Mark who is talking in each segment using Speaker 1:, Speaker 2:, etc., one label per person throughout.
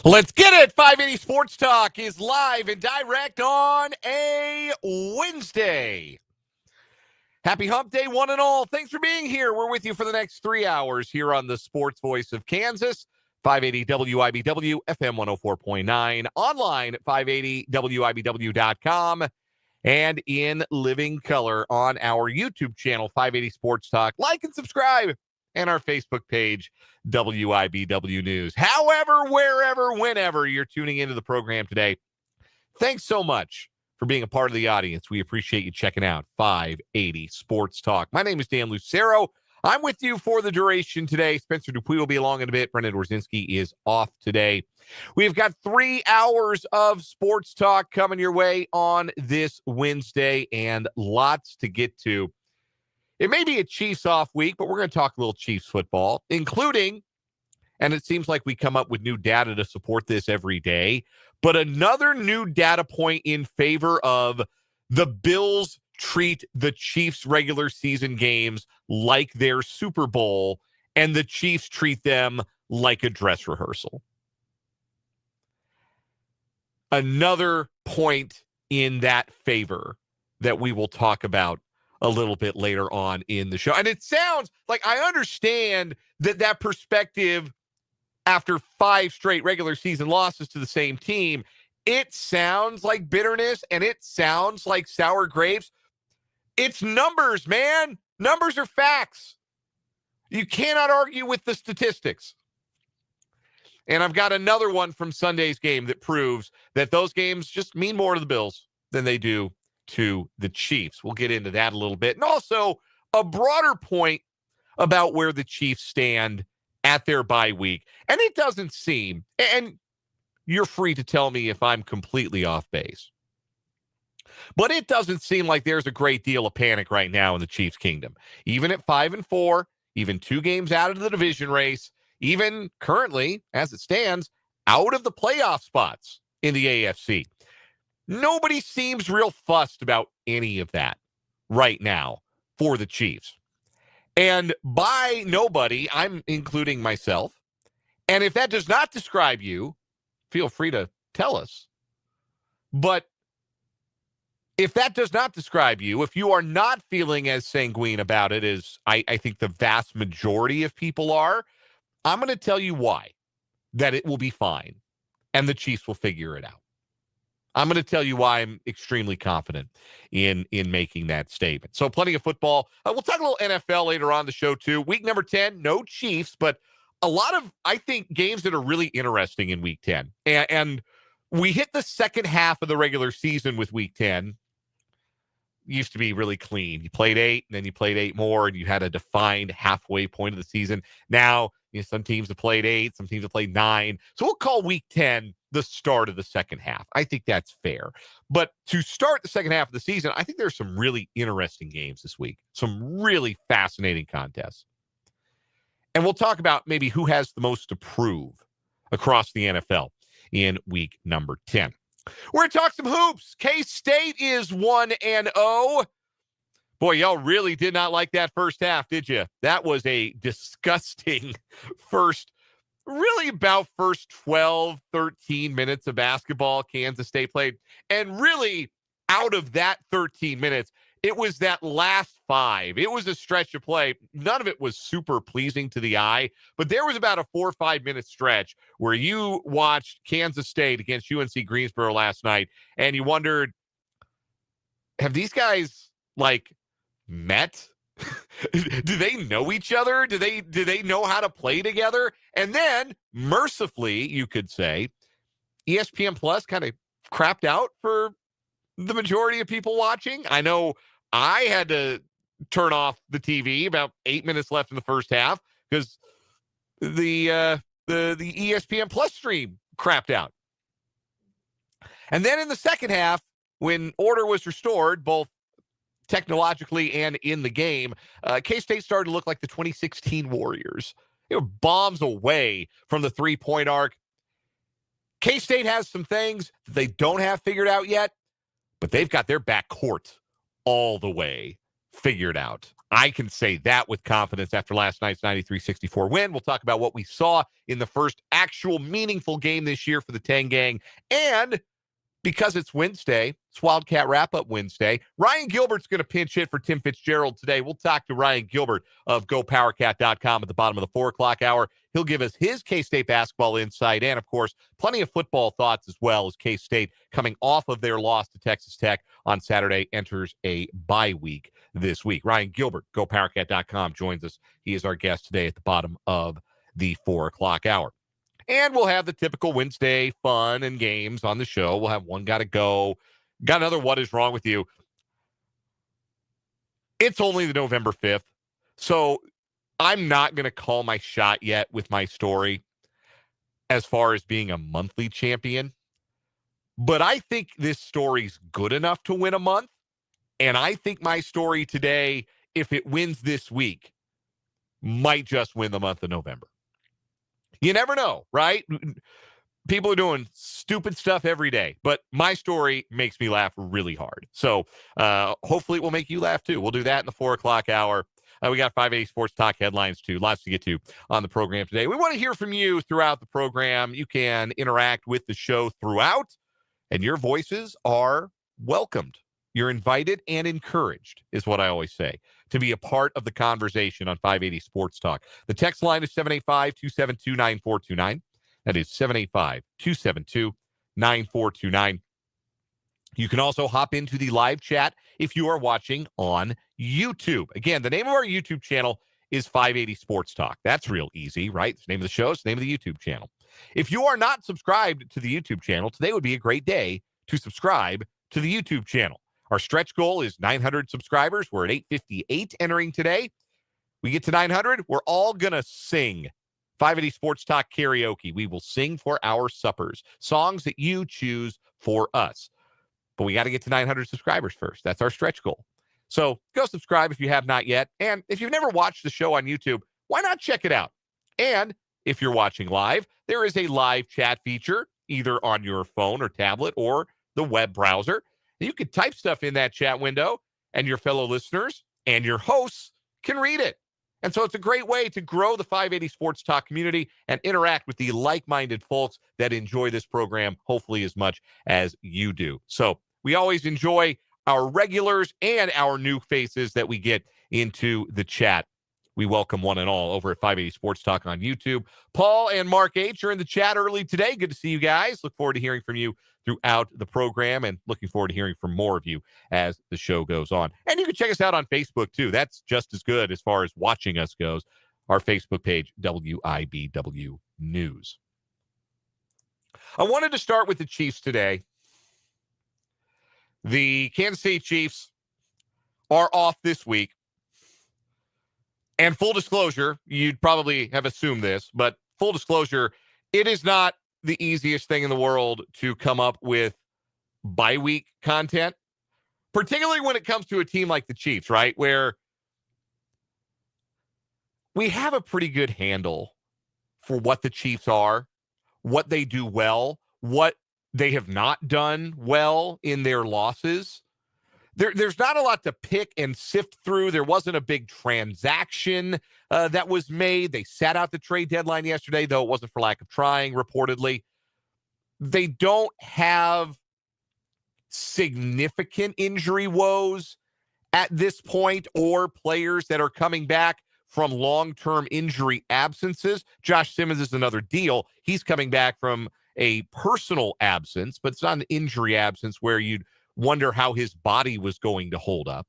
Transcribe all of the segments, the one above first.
Speaker 1: Let's get it. 580 Sports Talk is live and direct on a Wednesday. Happy Hump Day, one and all. Thanks for being here. We're with you for the next 3 hours here on the Sports Voice of Kansas, 580 WIBW, FM 104.9, online at 580WIBW.com, and in living color on our YouTube channel, 580 Sports Talk. Like and subscribe. And our Facebook page, WIBW News. However, wherever, whenever you're tuning into the program today, thanks so much for being a part of the audience. We appreciate you checking out 580 Sports Talk. My name is Dan Lucero. I'm with you for the duration today. Spencer Dupuis will be along in a bit. Brendan Dworzinski is off today. We've got 3 hours of sports talk coming your way on this Wednesday and lots to get to. It may be a Chiefs off week, but we're going to talk a little Chiefs football, including, and it seems like we come up with new data to support this every day, but another new data point in favor of the Bills treat the Chiefs regular season games like their Super Bowl, and the Chiefs treat them like a dress rehearsal. Another point in that favor that we will talk about a little bit later on in the show. And it sounds like I understand that perspective after 5 straight regular season losses to the same team. It sounds like bitterness and it sounds like sour grapes. It's numbers, man. Numbers are facts. You cannot argue with the statistics. And I've got another one from Sunday's game that proves that those games just mean more to the Bills than they do to the Chiefs. We'll get into that a little bit. And also a broader point about where the Chiefs stand at their bye week. And it doesn't seem, and you're free to tell me if I'm completely off base, but it doesn't seem like there's a great deal of panic right now in the Chiefs kingdom. Even at 5-4, even 2 games out of the division race, even currently, as it stands, out of the playoff spots in the AFC. Nobody seems real fussed about any of that right now for the Chiefs. And by nobody, I'm including myself. And if that does not describe you, feel free to tell us. But if that does not describe you, if you are not feeling as sanguine about it as I think the vast majority of people are, I'm going to tell you why. That it will be fine. And the Chiefs will figure it out. I'm going to tell you why I'm extremely confident in making that statement. So plenty of football. We'll talk a little NFL later on the show, too. Week number 10, no Chiefs, but a lot of, I think, games that are really interesting in Week 10. And we hit the second half of the regular season with Week 10. Used to be really clean. You played 8, and then you played 8 more, and you had a defined halfway point of the season. Now, some teams have played 8, some teams have played 9. So we'll call Week 10 the start of the second half. I think that's fair. But to start the second half of the season, I think there's some really interesting games this week. Some really fascinating contests. And we'll talk about maybe who has the most to prove across the NFL in week number 10. We're going to talk some hoops. K-State is 1-0. Boy, y'all really did not like that first half, did you? That was a disgusting first 12, 13 minutes of basketball Kansas State played. And really, out of that 13 minutes, it was that last 5. It was a stretch of play. None of it was super pleasing to the eye, but there was about a 4 or 5 minute stretch where you watched Kansas State against UNC-Greensboro last night, and you wondered, have these guys, met? Do they know each other? Do they know how to play together? And then, mercifully, you could say, ESPN Plus kind of crapped out for the majority of people watching. I know I had to turn off the TV about 8 minutes left in the first half because the ESPN Plus stream crapped out. And then in the second half, when order was restored, both technologically and in the game, K-State started to look like the 2016 Warriors. They were bombs away from the three-point arc. K-State has some things that they don't have figured out yet, but they've got their backcourt all the way figured out. I can say that with confidence after last night's 93-64 win. We'll talk about what we saw in the first actual meaningful game this year for the Tang Gang. And because it's Wednesday, it's Wildcat Wrap-Up Wednesday, Ryan Gilbert's going to pinch hit for Tim Fitzgerald today. We'll talk to Ryan Gilbert of GoPowerCat.com at the bottom of the 4 o'clock hour. He'll give us his K-State basketball insight and, of course, plenty of football thoughts as well, as K-State, coming off of their loss to Texas Tech on Saturday, enters a bye week this week. Ryan Gilbert, GoPowerCat.com, joins us. He is our guest today at the bottom of the 4 o'clock hour. And we'll have the typical Wednesday fun and games on the show. We'll have one gotta go. Got another What Is Wrong With You? It's only the November 5th, so I'm not going to call my shot yet with my story as far as being a monthly champion. But I think this story's good enough to win a month. And I think my story today, if it wins this week, might just win the month of November. You never know, right? People are doing stupid stuff every day, but my story makes me laugh really hard. So hopefully it will make you laugh too. We'll do that in the 4 o'clock hour. We got 580 Sports Talk headlines too. Lots to get to on the program today. We want to hear from you throughout the program. You can interact with the show throughout, and your voices are welcomed. You're invited and encouraged, is what I always say, to be a part of the conversation on 580 Sports Talk. The text line is 785-272-9429. That is 785-272-9429. You can also hop into the live chat if you are watching on YouTube. Again, the name of our YouTube channel is 580 Sports Talk. That's real easy, right? It's the name of the show. It's the name of the YouTube channel. If you are not subscribed to the YouTube channel, today would be a great day to subscribe to the YouTube channel. Our stretch goal is 900 subscribers. We're at 858 entering today. We get to 900, we're all going to sing 580 Sports Talk karaoke. We will sing for our suppers, songs that you choose for us. But we got to get to 900 subscribers first. That's our stretch goal. So go subscribe if you have not yet. And if you've never watched the show on YouTube, why not check it out? And if you're watching live, there is a live chat feature either on your phone or tablet or the web browser. You can type stuff in that chat window, and your fellow listeners and your hosts can read it. And so it's a great way to grow the 580 Sports Talk community and interact with the like-minded folks that enjoy this program, hopefully as much as you do. So we always enjoy our regulars and our new faces that we get into the chat. We welcome one and all over at 580 Sports Talk on YouTube. Paul and Mark H. are in the chat early today. Good to see you guys. Look forward to hearing from you throughout the program and looking forward to hearing from more of you as the show goes on. And you can check us out on Facebook, too. That's just as good as far as watching us goes. Our Facebook page, WIBW News. I wanted to start with the Chiefs today. The Kansas City Chiefs are off this week. And full disclosure, you'd probably have assumed this, but full disclosure, it is not the easiest thing in the world to come up with bye week content, particularly when it comes to a team like the Chiefs, right? Where we have a pretty good handle for what the Chiefs are, what they do well, what they have not done well in their losses. There's not a lot to pick and sift through. There wasn't a big transaction that was made. They sat out the trade deadline yesterday, though it wasn't for lack of trying, reportedly. They don't have significant injury woes at this point or players that are coming back from long-term injury absences. Josh Simmons is another deal. He's coming back from a personal absence, but it's not an injury absence where you'd wonder how his body was going to hold up.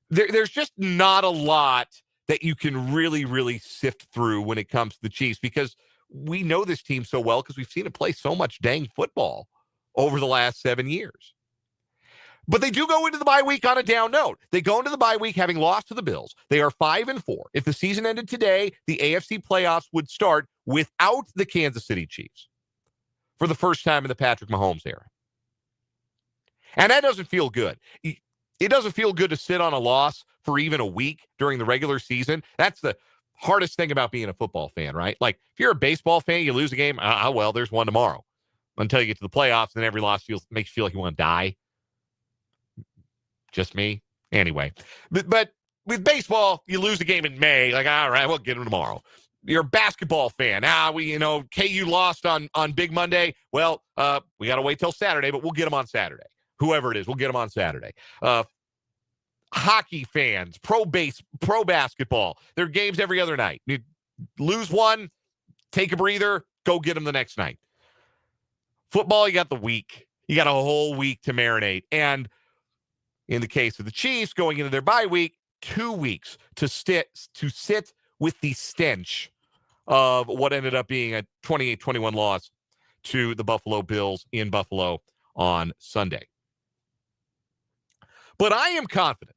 Speaker 1: There's just not a lot that you can really sift through when it comes to the Chiefs, because we know this team so well because we've seen it play so much dang football over the last 7 years. But they do go into the bye week on a down note. They go into the bye week having lost to the Bills. They are 5-4. If the season ended today, the AFC playoffs would start without the Kansas City Chiefs for the first time in the Patrick Mahomes era. And that doesn't feel good. It doesn't feel good to sit on a loss for even a week during the regular season. That's the hardest thing about being a football fan, right? Like, if you're a baseball fan, you lose a game, well, there's one tomorrow. Until you get to the playoffs, and every loss makes you feel like you want to die. Just me. Anyway, but with baseball, you lose a game in May. Like, all right, we'll get them tomorrow. You're a basketball fan. KU lost on Big Monday. Well, we got to wait till Saturday, but we'll get them on Saturday. Whoever it is, we'll get them on Saturday. Hockey fans, pro basketball. There are games every other night. You lose one, take a breather, go get them the next night. Football, you got the week. You got a whole week to marinate. And in the case of the Chiefs, going into their bye week, 2 weeks to sit with the stench of what ended up being a 28-21 loss to the Buffalo Bills in Buffalo on Sunday. But I am confident.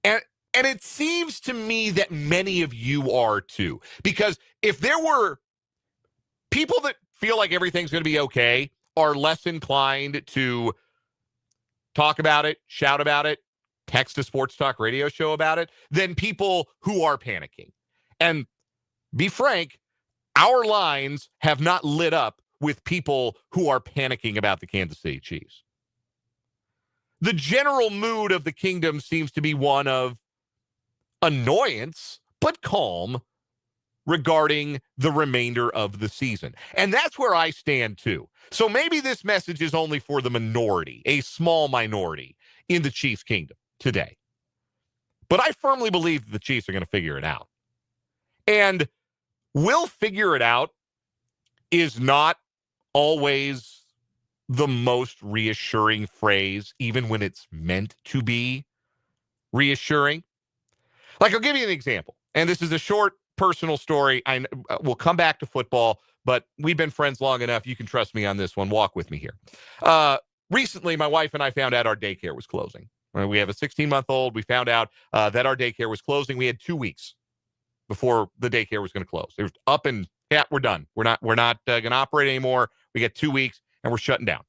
Speaker 1: And it seems to me that many of you are too. Because if there were people that feel like everything's going to be okay, are less inclined to talk about it, shout about it, text a sports talk radio show about it, than people who are panicking. And be frank, our lines have not lit up with people who are panicking about the Kansas City Chiefs. The general mood of the kingdom seems to be one of annoyance, but calm regarding the remainder of the season. And that's where I stand too. So maybe this message is only for the minority, a small minority in the Chiefs kingdom today. But I firmly believe the Chiefs are going to figure it out. And we'll figure it out is not always the most reassuring phrase, even when it's meant to be reassuring. Like, I'll give you an example. And this is a short personal story. We'll come back to football, but we've been friends long enough. You can trust me on this one. Walk with me here. Recently, my wife and I found out our daycare was closing. We have a 16-month-old. We found out that our daycare was closing. We had 2 weeks before the daycare was going to close. It was up and, yeah, we're done. We're not going to operate anymore. We get 2 weeks, and we're shutting down.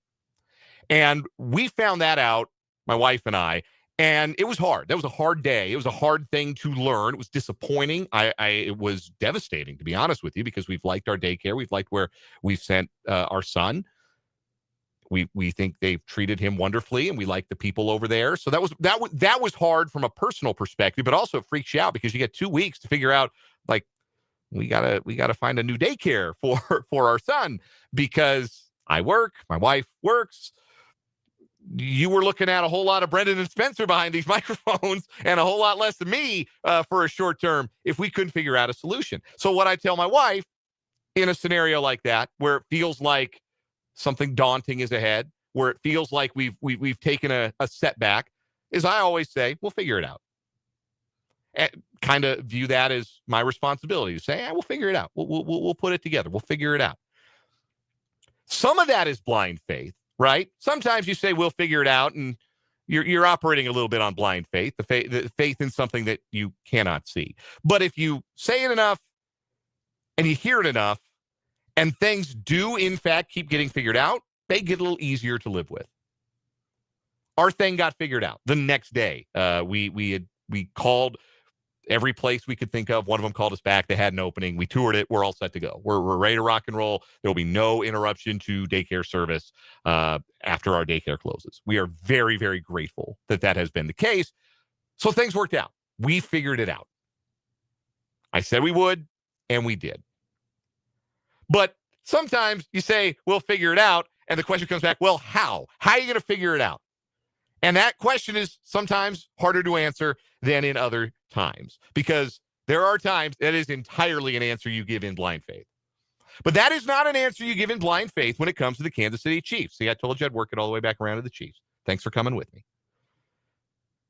Speaker 1: And we found that out, my wife and I, and it was hard. That was a hard day. It was a hard thing to learn. It was disappointing. It was devastating, to be honest with you, because we've liked our daycare. We've liked where we've sent our son. We think they've treated him wonderfully, and we like the people over there. So that was hard from a personal perspective, but also it freaks you out because you get 2 weeks to figure out, like, we gotta find a new daycare for our son, because I work, my wife works. You were looking at a whole lot of Brendan and Spencer behind these microphones and a whole lot less than me for a short term if we couldn't figure out a solution. So what I tell my wife in a scenario like that, where it feels like something daunting is ahead, where it feels like we've taken a setback, is I always say, we'll figure it out. And kind of view that as my responsibility to say, we'll figure it out. We'll put it together. We'll figure it out. Some of that is blind faith, right? Sometimes you say, we'll figure it out, and you're operating a little bit on blind faith, the faith in something that you cannot see. But if you say it enough and you hear it enough, and things do, in fact, keep getting figured out, they get a little easier to live with. Our thing got figured out the next day. We called every place we could think of. One of them called us back. They had an opening. We toured it. We're all set to go. We're ready to rock and roll. There will be no interruption to daycare service after our daycare closes. We are very, very grateful that has been the case. So things worked out. We figured it out. I said we would, and we did. But sometimes you say, we'll figure it out, and the question comes back, well, how? How are you going to figure it out? And that question is sometimes harder to answer than in other times, because there are times that is entirely an answer you give in blind faith. But that is not an answer you give in blind faith when it comes to the Kansas City Chiefs. See, I told you I'd work it all the way back around to the Chiefs. Thanks for coming with me.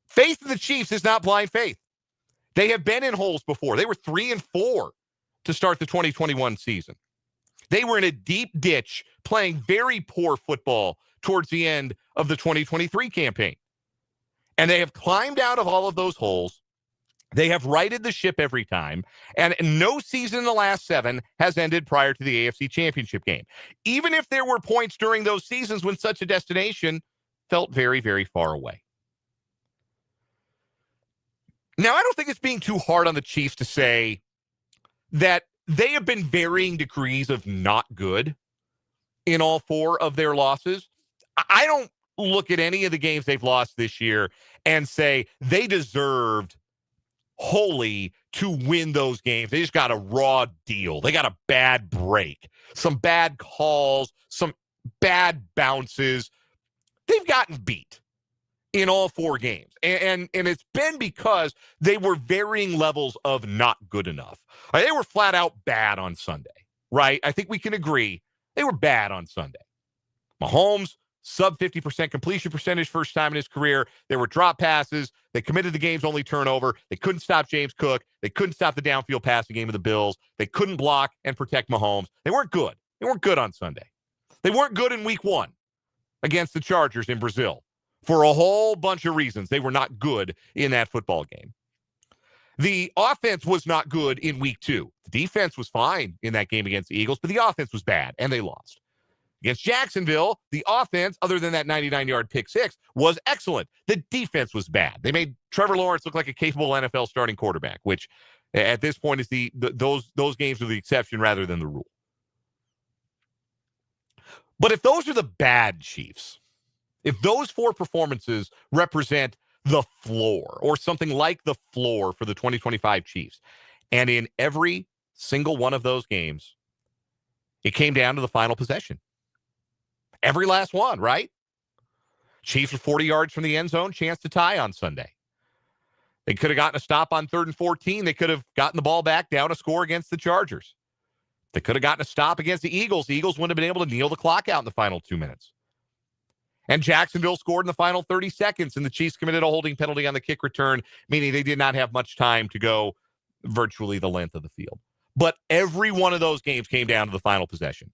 Speaker 1: Faith in the Chiefs is not blind faith. They have been in holes before. They were 3-4 to start the 2021 season. They were in a deep ditch, playing very poor football towards the end of the 2023 campaign. And they have climbed out of all of those holes. They have righted the ship every time. And no season in the last 7 has ended prior to the AFC Championship game. Even if there were points during those seasons when such a destination felt very, very far away. Now, I don't think it's being too hard on the Chiefs to say that they have been varying degrees of not good in all 4 of their losses. I don't look at any of the games they've lost this year and say they deserved wholly to win those games. They just got a raw deal. They got a bad break, some bad calls, some bad bounces. They've gotten beat in all 4 games. And it's been because they were varying levels of not good enough. They were flat out bad on Sunday, right? I think we can agree they were bad on Sunday. Mahomes, sub 50% completion percentage, first time in his career. There were drop passes. They committed the game's only turnover. They couldn't stop James Cook. They couldn't stop the downfield passing game of the Bills. They couldn't block and protect Mahomes. They weren't good. They weren't good on Sunday. They weren't good in week 1 against the Chargers in Brazil. For a whole bunch of reasons, they were not good in that football game. The offense was not good in week 2. The defense was fine in that game against the Eagles, but the offense was bad, and they lost. Against Jacksonville, the offense, other than that 99-yard pick 6, was excellent. The defense was bad. They made Trevor Lawrence look like a capable NFL starting quarterback, which at this point is those games are the exception rather than the rule. But if those are the bad Chiefs, if those 4 performances represent the floor or something like the floor for the 2025 Chiefs, and in every single one of those games, it came down to the final possession. Every last one, right? Chiefs were 40 yards from the end zone, chance to tie on Sunday. They could have gotten a stop on 3rd and 14. They could have gotten the ball back down a score against the Chargers. They could have gotten a stop against the Eagles. The Eagles wouldn't have been able to kneel the clock out in the final 2 minutes. And Jacksonville scored in the final 30 seconds, and the Chiefs committed a holding penalty on the kick return, meaning they did not have much time to go virtually the length of the field. But every one of those games came down to the final possession.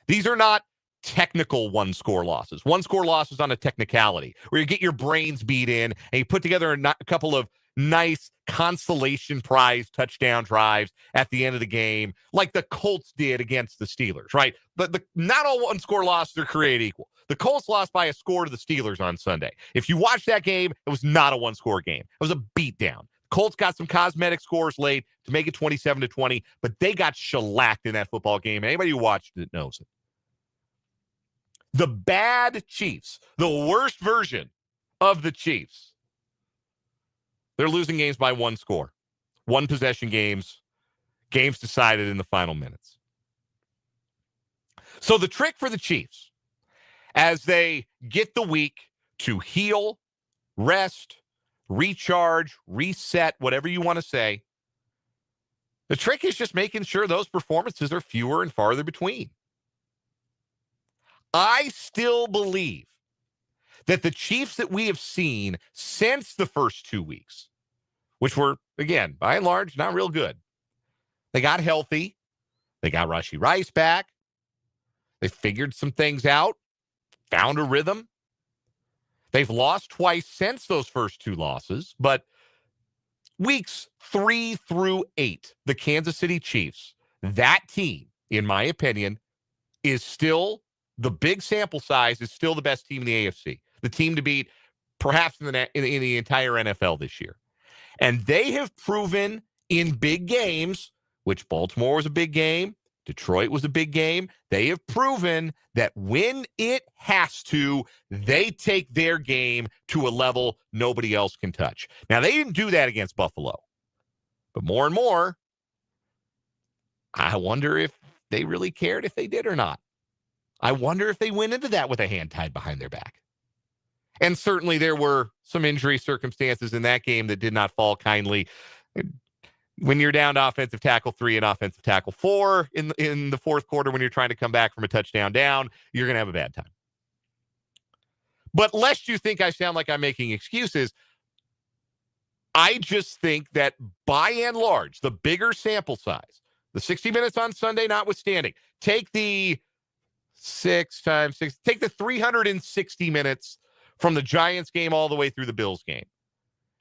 Speaker 1: These are not technical one-score losses. One-score losses on a technicality, where you get your brains beat in, and you put together a couple of nice consolation prize touchdown drives at the end of the game, like the Colts did against the Steelers, right? But not all one-score losses are created equal. The Colts lost by a score to the Steelers on Sunday. If you watch that game, it was not a one-score game. It was a beatdown. Colts got some cosmetic scores late to make it 27-20, but they got shellacked in that football game. Anybody who watched it knows it. The bad Chiefs, the worst version of the Chiefs, they're losing games by 1 score, 1 possession games decided in the final minutes. So the trick for the Chiefs, as they get the week to heal, rest, recharge, reset, whatever you want to say, the trick is just making sure those performances are fewer and farther between. I still believe that the Chiefs that we have seen since the first 2 weeks, which were, again, by and large, not real good. They got healthy. They got Rashee Rice back. They figured some things out, found a rhythm. They've lost twice since those first 2 losses, but weeks 3 through 8, the Kansas City Chiefs, that team, in my opinion, is still, the big sample size is still the best team in the AFC. The team to beat perhaps in the entire NFL this year. And they have proven in big games, which Baltimore was a big game, Detroit was a big game, they have proven that when it has to, they take their game to a level nobody else can touch. Now, they didn't do that against Buffalo. But more and more, I wonder if they really cared if they did or not. I wonder if they went into that with a hand tied behind their back. And certainly there were some injury circumstances in that game that did not fall kindly. When you're down to offensive tackle 3 and offensive tackle 4 in the fourth quarter, when you're trying to come back from a touchdown down, you're going to have a bad time. But lest you think I sound like I'm making excuses, I just think that by and large, the bigger sample size, the 60 minutes on Sunday notwithstanding, take the 6 times 6, take the 360 minutes from the Giants game all the way through the Bills game.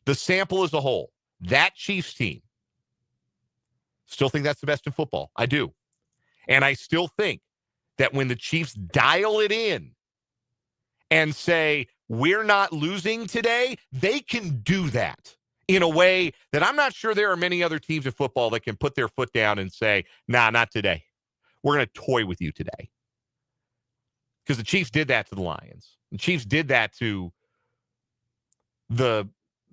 Speaker 1: The sample as a whole, that Chiefs team, still think that's the best in football. I do. And I still think that when the Chiefs dial it in and say, we're not losing today, they can do that in a way that I'm not sure there are many other teams in football that can put their foot down and say, nah, not today. We're going to toy with you today. because the Chiefs did that to the Lions. The Chiefs did that to the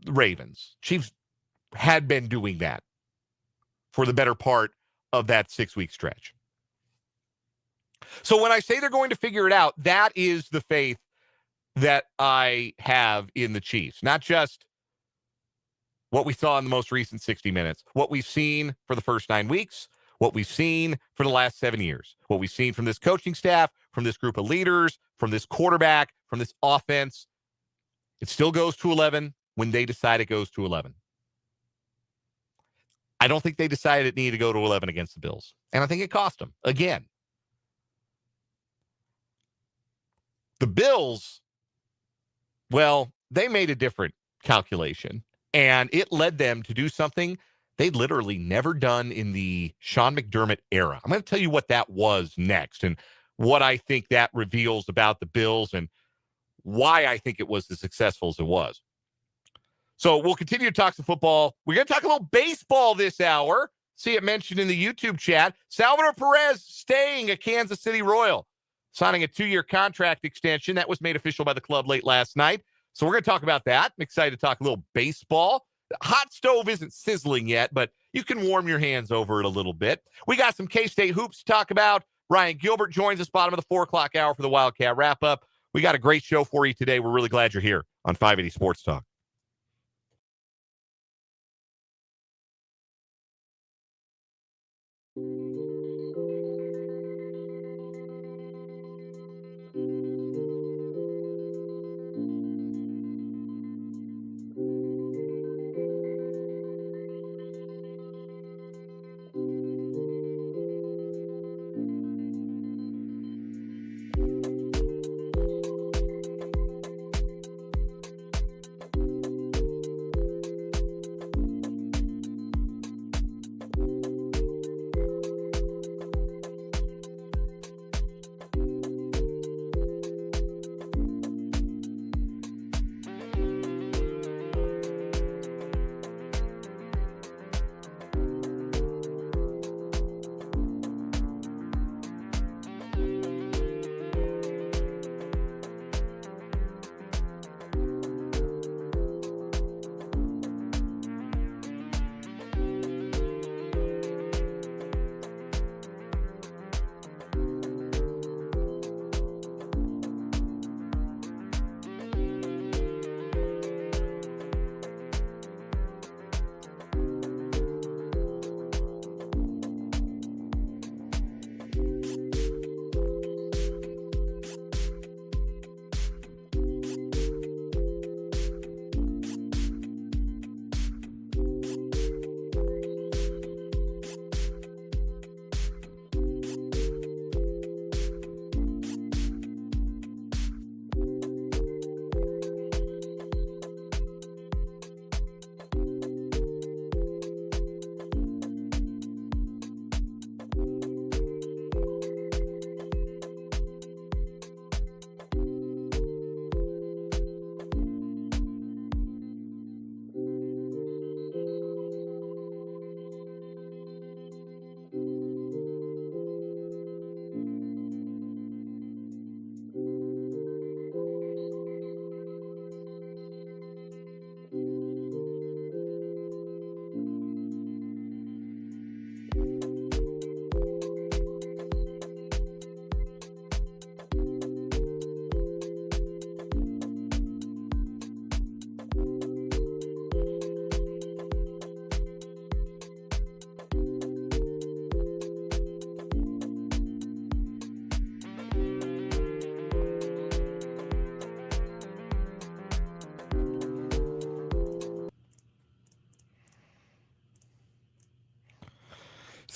Speaker 1: Ravens. Chiefs had been doing that for the better part of that 6-week stretch. So when I say they're going to figure it out, that is the faith that I have in the Chiefs. Not just what we saw in the most recent 60 minutes, what we've seen for the first 9 weeks, what we've seen for the last 7 years, what we've seen from this coaching staff, from this group of leaders, from this quarterback, from this offense. It still goes to 11 when they decide it goes to 11. I don't think they decided it needed to go to 11 against the Bills. And I think it cost them. Again, the Bills, well, they made a different calculation, and it led them to do something they'd literally never done in the Sean McDermott era. I'm going to tell you what that was next and what I think that reveals about the Bills and why I think it was as successful as it was. So we'll continue to talk some football. We're going to talk a little baseball this hour. See it mentioned in the YouTube chat. Salvador Perez staying a Kansas City Royal, signing a 2-year contract extension. That was made official by the club late last night. So we're going to talk about that. I'm excited to talk a little baseball. The hot stove isn't sizzling yet, but you can warm your hands over it a little bit. We got some K-State hoops to talk about. Ryan Gilbert joins us bottom of the 4 o'clock hour for the Wildcat wrap-up. We got a great show for you today. We're really glad you're here on 580 Sports Talk.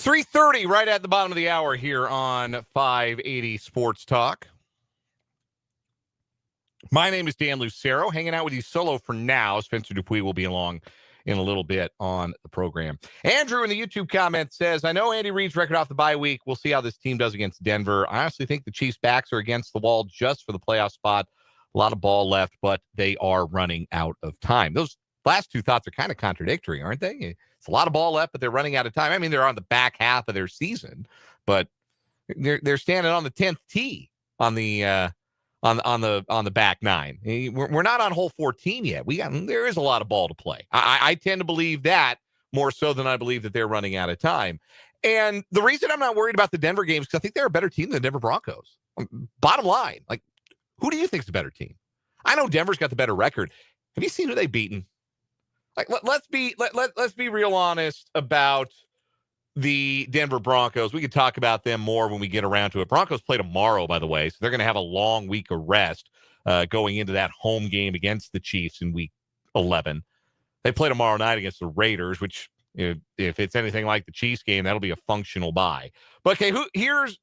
Speaker 1: .330 right at the bottom of the hour here on 580 Sports Talk. My name is Dan Lucero, hanging out with you solo for now. Spencer Dupuis will be along in a little bit on the program. Andrew in the YouTube comment says, I know Andy Reid's record off the bye week. We'll see how this team does against Denver. I honestly think the Chiefs' backs are against the wall just for the playoff spot. A lot of ball left, but they are running out of time. Those last two thoughts are kind of contradictory, aren't they? It's a lot of ball left, but they're running out of time. I mean, they're on the back half of their season, but they're standing on the 10th tee. on the back nine. We're not on hole 14 yet. There is a lot of ball to play. I tend to believe that more so than I believe that they're running out of time. And the reason I'm not worried about the Denver games, because I think they're a better team than the Denver Broncos. Bottom line, like, who do you think is the better team? I know Denver's got the better record. Have you seen who they've beaten? Like, let's be real honest about the Denver Broncos. We could talk about them more when we get around to it. Broncos play tomorrow, by the way, so they're going to have a long week of rest going into that home game against the Chiefs in week 11. They play tomorrow night against the Raiders, which, if it's anything like the Chiefs game, that'll be a functional bye. But okay, here's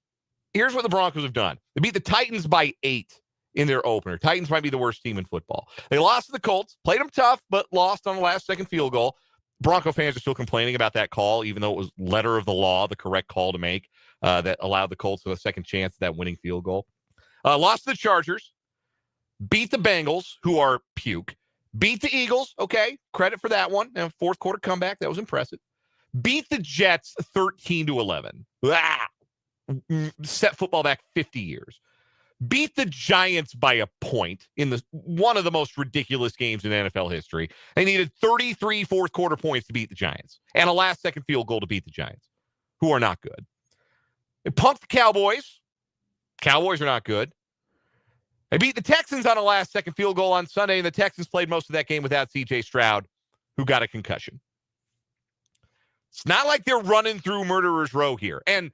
Speaker 1: what the Broncos have done. They beat the Titans by 8 in their opener. Titans might be the worst team in football. They lost to the Colts, played them tough, but lost on the last-second field goal. Bronco fans are still complaining about that call, even though it was letter of the law, the correct call to make, that allowed the Colts a second chance at that winning field goal. Lost to the Chargers, beat the Bengals, who are puke, beat the Eagles, okay, credit for that one. And fourth quarter comeback, that was impressive. Beat the Jets 13-11. Set football back 50 years. Beat the Giants by a point in one of the most ridiculous games in NFL history. They needed 33 fourth quarter points to beat the Giants and a last-second field goal to beat the Giants, who are not good. They punked the Cowboys. Cowboys are not good. They beat the Texans on a last-second field goal on Sunday, and the Texans played most of that game without C.J. Stroud, who got a concussion. It's not like they're running through Murderer's Row here. And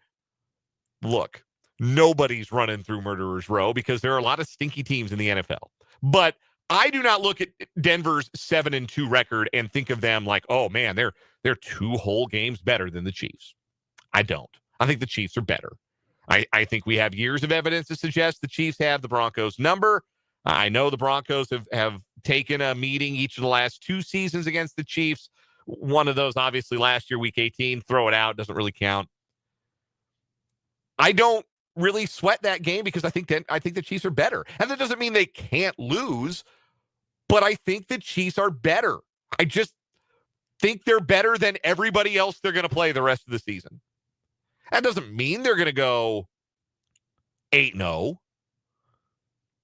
Speaker 1: look, nobody's running through Murderer's Row because there are a lot of stinky teams in the NFL. But I do not look at Denver's 7-2 record and think of them like, oh, man, they're 2 whole games better than the Chiefs. I don't. I think the Chiefs are better. I think we have years of evidence to suggest the Chiefs have the Broncos number. I know the Broncos have taken a meeting each of the last 2 seasons against the Chiefs. One of those, obviously, last year, week 18. Throw it out. Doesn't really count. I don't really sweat that game because I think the Chiefs are better. And that doesn't mean they can't lose, but I think the Chiefs are better. I just think they're better than everybody else they're going to play the rest of the season. That doesn't mean they're going to go 8-0,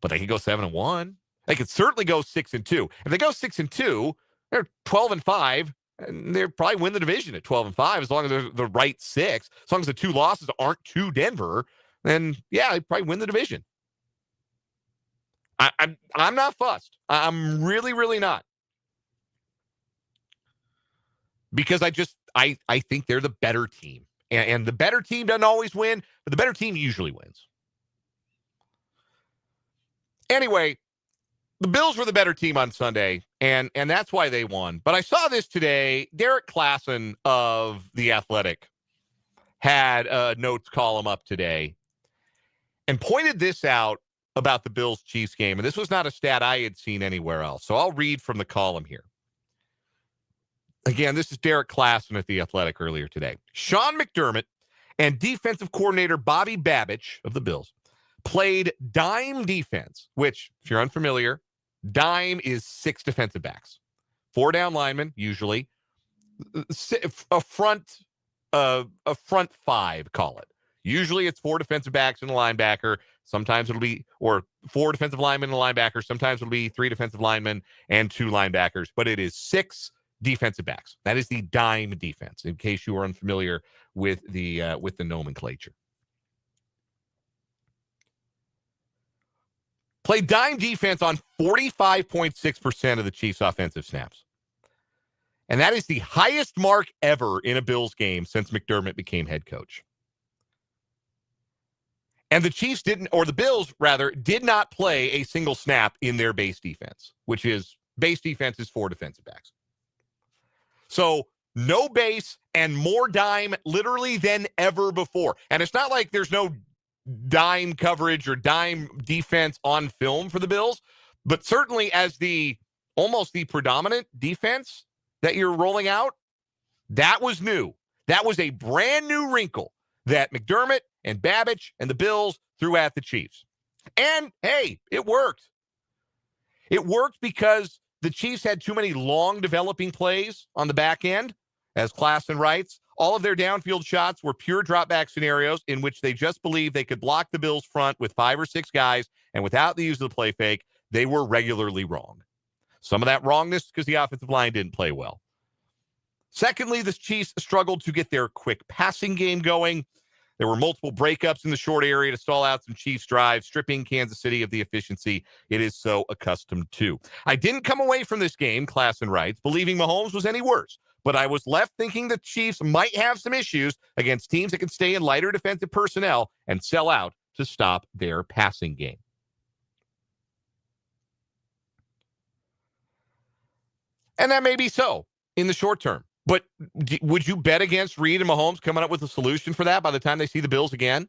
Speaker 1: but they can go 7-1. They could certainly go 6-2. If they go 6-2, they're 12-5, and they'll probably win the division at 12-5 as long as they're the right 6. As long as the 2 losses aren't to Denver, then yeah, they probably win the division. I'm not fussed. I'm really, really not. Because I think they're the better team. And the better team doesn't always win, but the better team usually wins. Anyway, the Bills were the better team on Sunday, and that's why they won. But I saw this today. Derek Klassen of The Athletic had a notes column up today and pointed this out about the Bills-Chiefs game. And this was not a stat I had seen anywhere else. So I'll read from the column here. Again, this is Derek Klassen at The Athletic earlier today. Sean McDermott and defensive coordinator Bobby Babich of the Bills played dime defense, which, if you're unfamiliar, dime is 6 defensive backs. 4 down linemen, usually. A front 5, call it. Usually it's 4 defensive backs and a linebacker. Sometimes it'll be, or 4 defensive linemen and a linebacker. Sometimes it'll be 3 defensive linemen and 2 linebackers. But it is 6 defensive backs. That is the dime defense, in case you are unfamiliar with the nomenclature. Played dime defense on 45.6% of the Chiefs' offensive snaps. And that is the highest mark ever in a Bills game since McDermott became head coach. And the Chiefs the Bills, rather, did not play a single snap in their base defense, which is, base defense is 4 defensive backs. So no base and more dime literally than ever before. And it's not like there's no dime coverage or dime defense on film for the Bills, but certainly as almost the predominant defense that you're rolling out, that was new. That was a brand new wrinkle that McDermott and Babich and the Bills threw at the Chiefs. And hey, it worked. It worked because the Chiefs had too many long developing plays on the back end, as Klassen writes. All of their downfield shots were pure drop back scenarios in which they just believed they could block the Bills' front with 5 or 6 guys, and without the use of the play fake, they were regularly wrong. Some of that wrongness because the offensive line didn't play well. Secondly, the Chiefs struggled to get their quick passing game going. There were multiple breakups in the short area to stall out some Chiefs drives, stripping Kansas City of the efficiency it is so accustomed to. I didn't come away from this game, class and rights, believing Mahomes was any worse, but I was left thinking the Chiefs might have some issues against teams that can stay in lighter defensive personnel and sell out to stop their passing game. And that may be so in the short term. But would you bet against Reed and Mahomes coming up with a solution for that by the time they see the Bills again?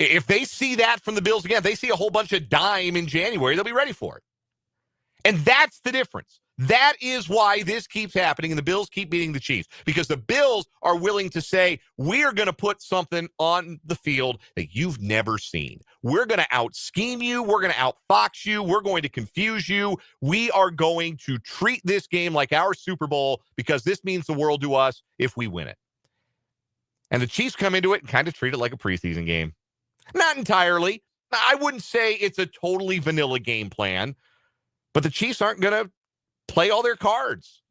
Speaker 1: If they see that from the Bills again, if they see a whole bunch of dime in January, they'll be ready for it. And that's the difference. That is why this keeps happening and the Bills keep beating the Chiefs, because the Bills are willing to say, we're going to put something on the field that you've never seen. We're going to out-scheme you. We're going to out-fox you. We're going to confuse you. We are going to treat this game like our Super Bowl because this means the world to us if we win it. And the Chiefs come into it and kind of treat it like a preseason game. Not entirely. I wouldn't say it's a totally vanilla game plan, but the Chiefs aren't going to play all their cards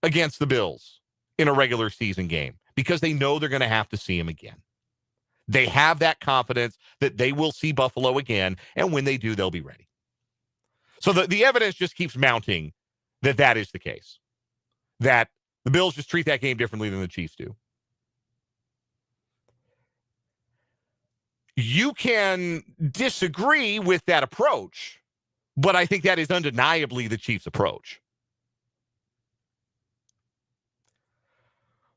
Speaker 1: against the Bills in a regular season game because they know they're going to have to see them again. They have that confidence that they will see Buffalo again, and when they do, they'll be ready. So the evidence just keeps mounting that that is the case, that the Bills just treat that game differently than the Chiefs do. You can disagree with that approach, but I think that is undeniably the Chiefs' approach.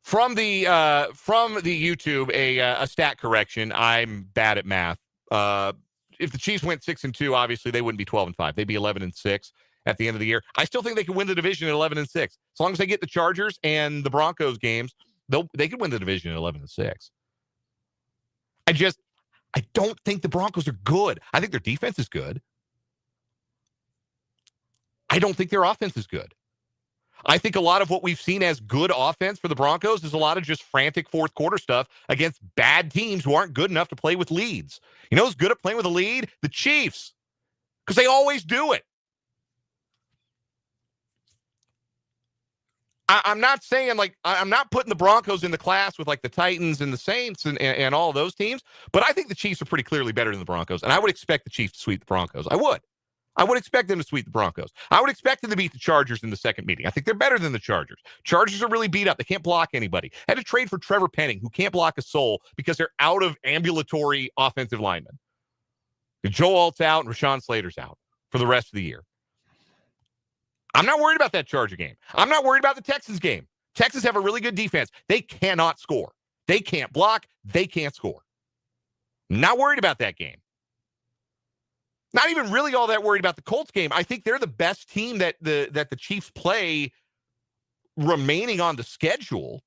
Speaker 1: From the YouTube, a stat correction. I'm bad at math. If the Chiefs went 6-2, obviously they wouldn't be 12-5. They'd be 11-6 at the end of the year. I still think they can win the division at 11-6. As long as they get the Chargers and the Broncos games, they could win the division at 11-6. I don't think the Broncos are good. I think their defense is good. I don't think their offense is good. I think a lot of what we've seen as good offense for the Broncos is a lot of just frantic fourth quarter stuff against bad teams who aren't good enough to play with leads. You know who's good at playing with a lead? The Chiefs. Because they always do it. I'm not saying, I'm not putting the Broncos in the class with, the Titans and the Saints and all those teams, but I think the Chiefs are pretty clearly better than the Broncos, and I would expect the Chiefs to sweep the Broncos. I would expect them to sweep the Broncos. I would expect them to beat the Chargers in the second meeting. I think they're better than the Chargers. Chargers are really beat up. They can't block anybody. Had to trade for Trevor Penning, who can't block a soul because they're out of ambulatory offensive linemen. Joe Alt's out and Rashawn Slater's out for the rest of the year. I'm not worried about that Charger game. I'm not worried about the Texans game. Texans have a really good defense. They cannot score. They can't block. They can't score. Not worried about that game. Not even really all that worried about the Colts game. I think they're the best team that the Chiefs play remaining on the schedule.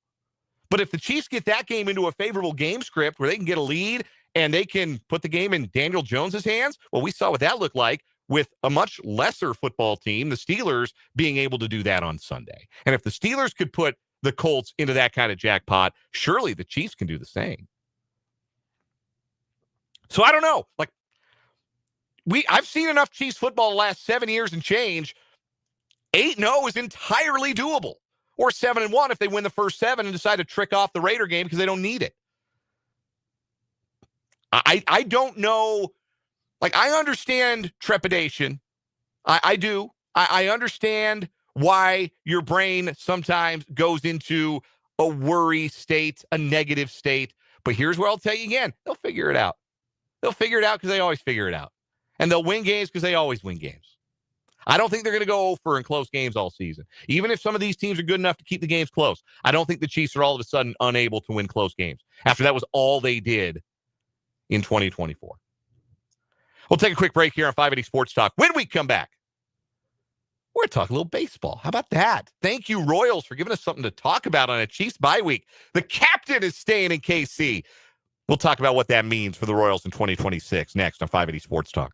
Speaker 1: But if the Chiefs get that game into a favorable game script where they can get a lead and they can put the game in Daniel Jones's hands, well, we saw what that looked like with a much lesser football team, the Steelers, being able to do that on Sunday. And if the Steelers could put the Colts into that kind of jackpot, surely the Chiefs can do the same. So I don't know. I've seen enough Chiefs football the last 7 years and change. 8-0 is entirely doable. Or 7-1 if they win the first 7 and decide to trick off the Raider game because they don't need it. I don't know. I understand trepidation. I do. I understand why your brain sometimes goes into a worry state, a negative state. But here's where I'll tell you again. They'll figure it out. They'll figure it out because they always figure it out. And they'll win games because they always win games. I don't think they're going to go over in close games all season. Even if some of these teams are good enough to keep the games close, I don't think the Chiefs are all of a sudden unable to win close games. After that was all they did in 2024. We'll take a quick break here on 580 Sports Talk. When we come back, we're going to talk a little baseball. How about that? Thank you, Royals, for giving us something to talk about on a Chiefs bye week. The captain is staying in KC. We'll talk about what that means for the Royals in 2026 next on 580 Sports Talk.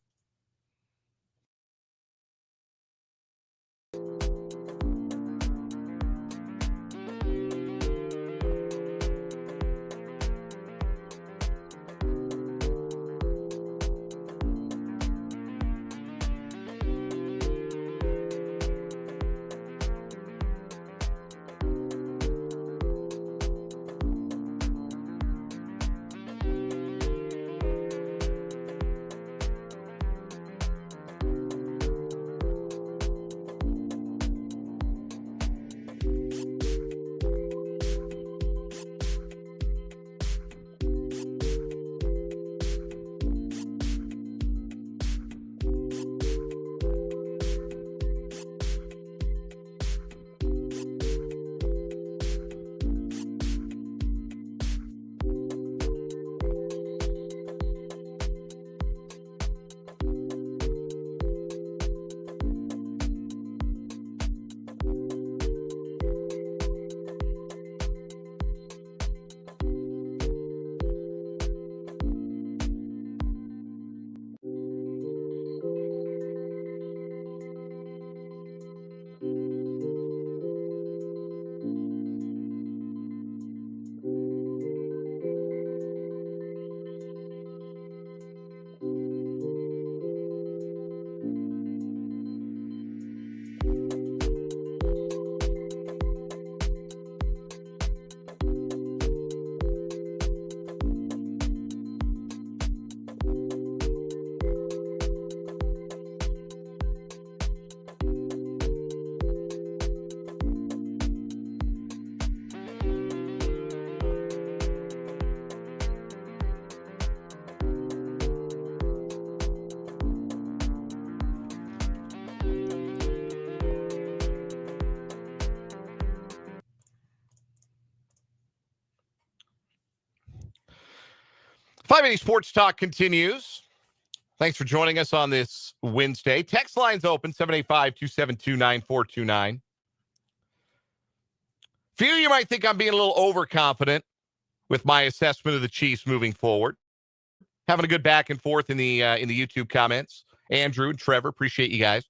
Speaker 1: 580 Sports Talk continues. Thanks for joining us on this Wednesday. Text lines open, 785-272-9429. Few of you might think I'm being a little overconfident with my assessment of the Chiefs moving forward. Having a good back and forth in the YouTube comments. Andrew and Trevor, appreciate you guys.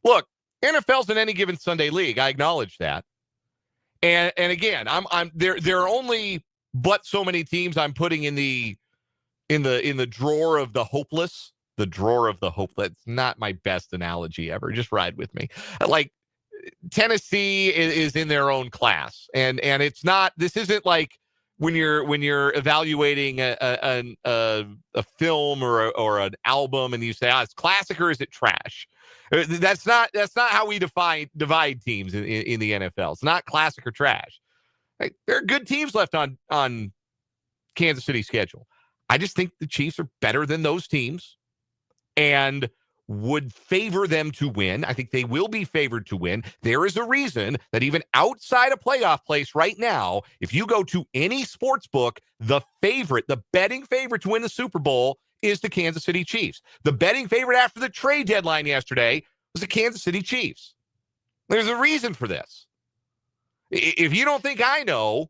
Speaker 1: Look, NFL's an any given Sunday league. I acknowledge that. And again, I'm there are only but so many teams I'm putting in the drawer of the hopeless. The drawer of the hopeless. It's not my best analogy ever. Just ride with me. Like Tennessee is in their own class. And it's not, this isn't like when you're evaluating a film or an album and you say, it's classic or is it trash? That's not how we divide teams in the NFL. It's not classic or trash. Like, there are good teams left on Kansas City's schedule. I just think the Chiefs are better than those teams and would favor them to win. I think they will be favored to win. There is a reason that even outside a playoff place right now, if you go to any sports book, the betting favorite to win the Super Bowl is the Kansas City Chiefs. The betting favorite after the trade deadline yesterday was the Kansas City Chiefs. There's a reason for this. If you don't think I know,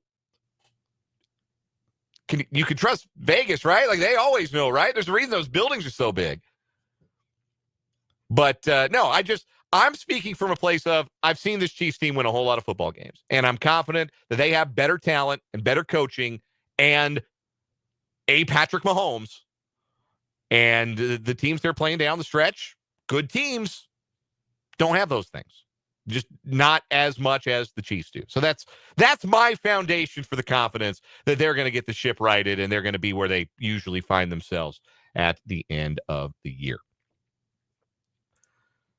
Speaker 1: you can trust Vegas, right? Like, they always know, right? There's a reason those buildings are so big. But no, I'm speaking from a place of I've seen this Chiefs team win a whole lot of football games, and I'm confident that they have better talent and better coaching and a Patrick Mahomes. And the teams they're playing down the stretch, good teams, don't have those things. Just not as much as the Chiefs do. So that's my foundation for the confidence that they're going to get the ship righted and they're going to be where they usually find themselves at the end of the year.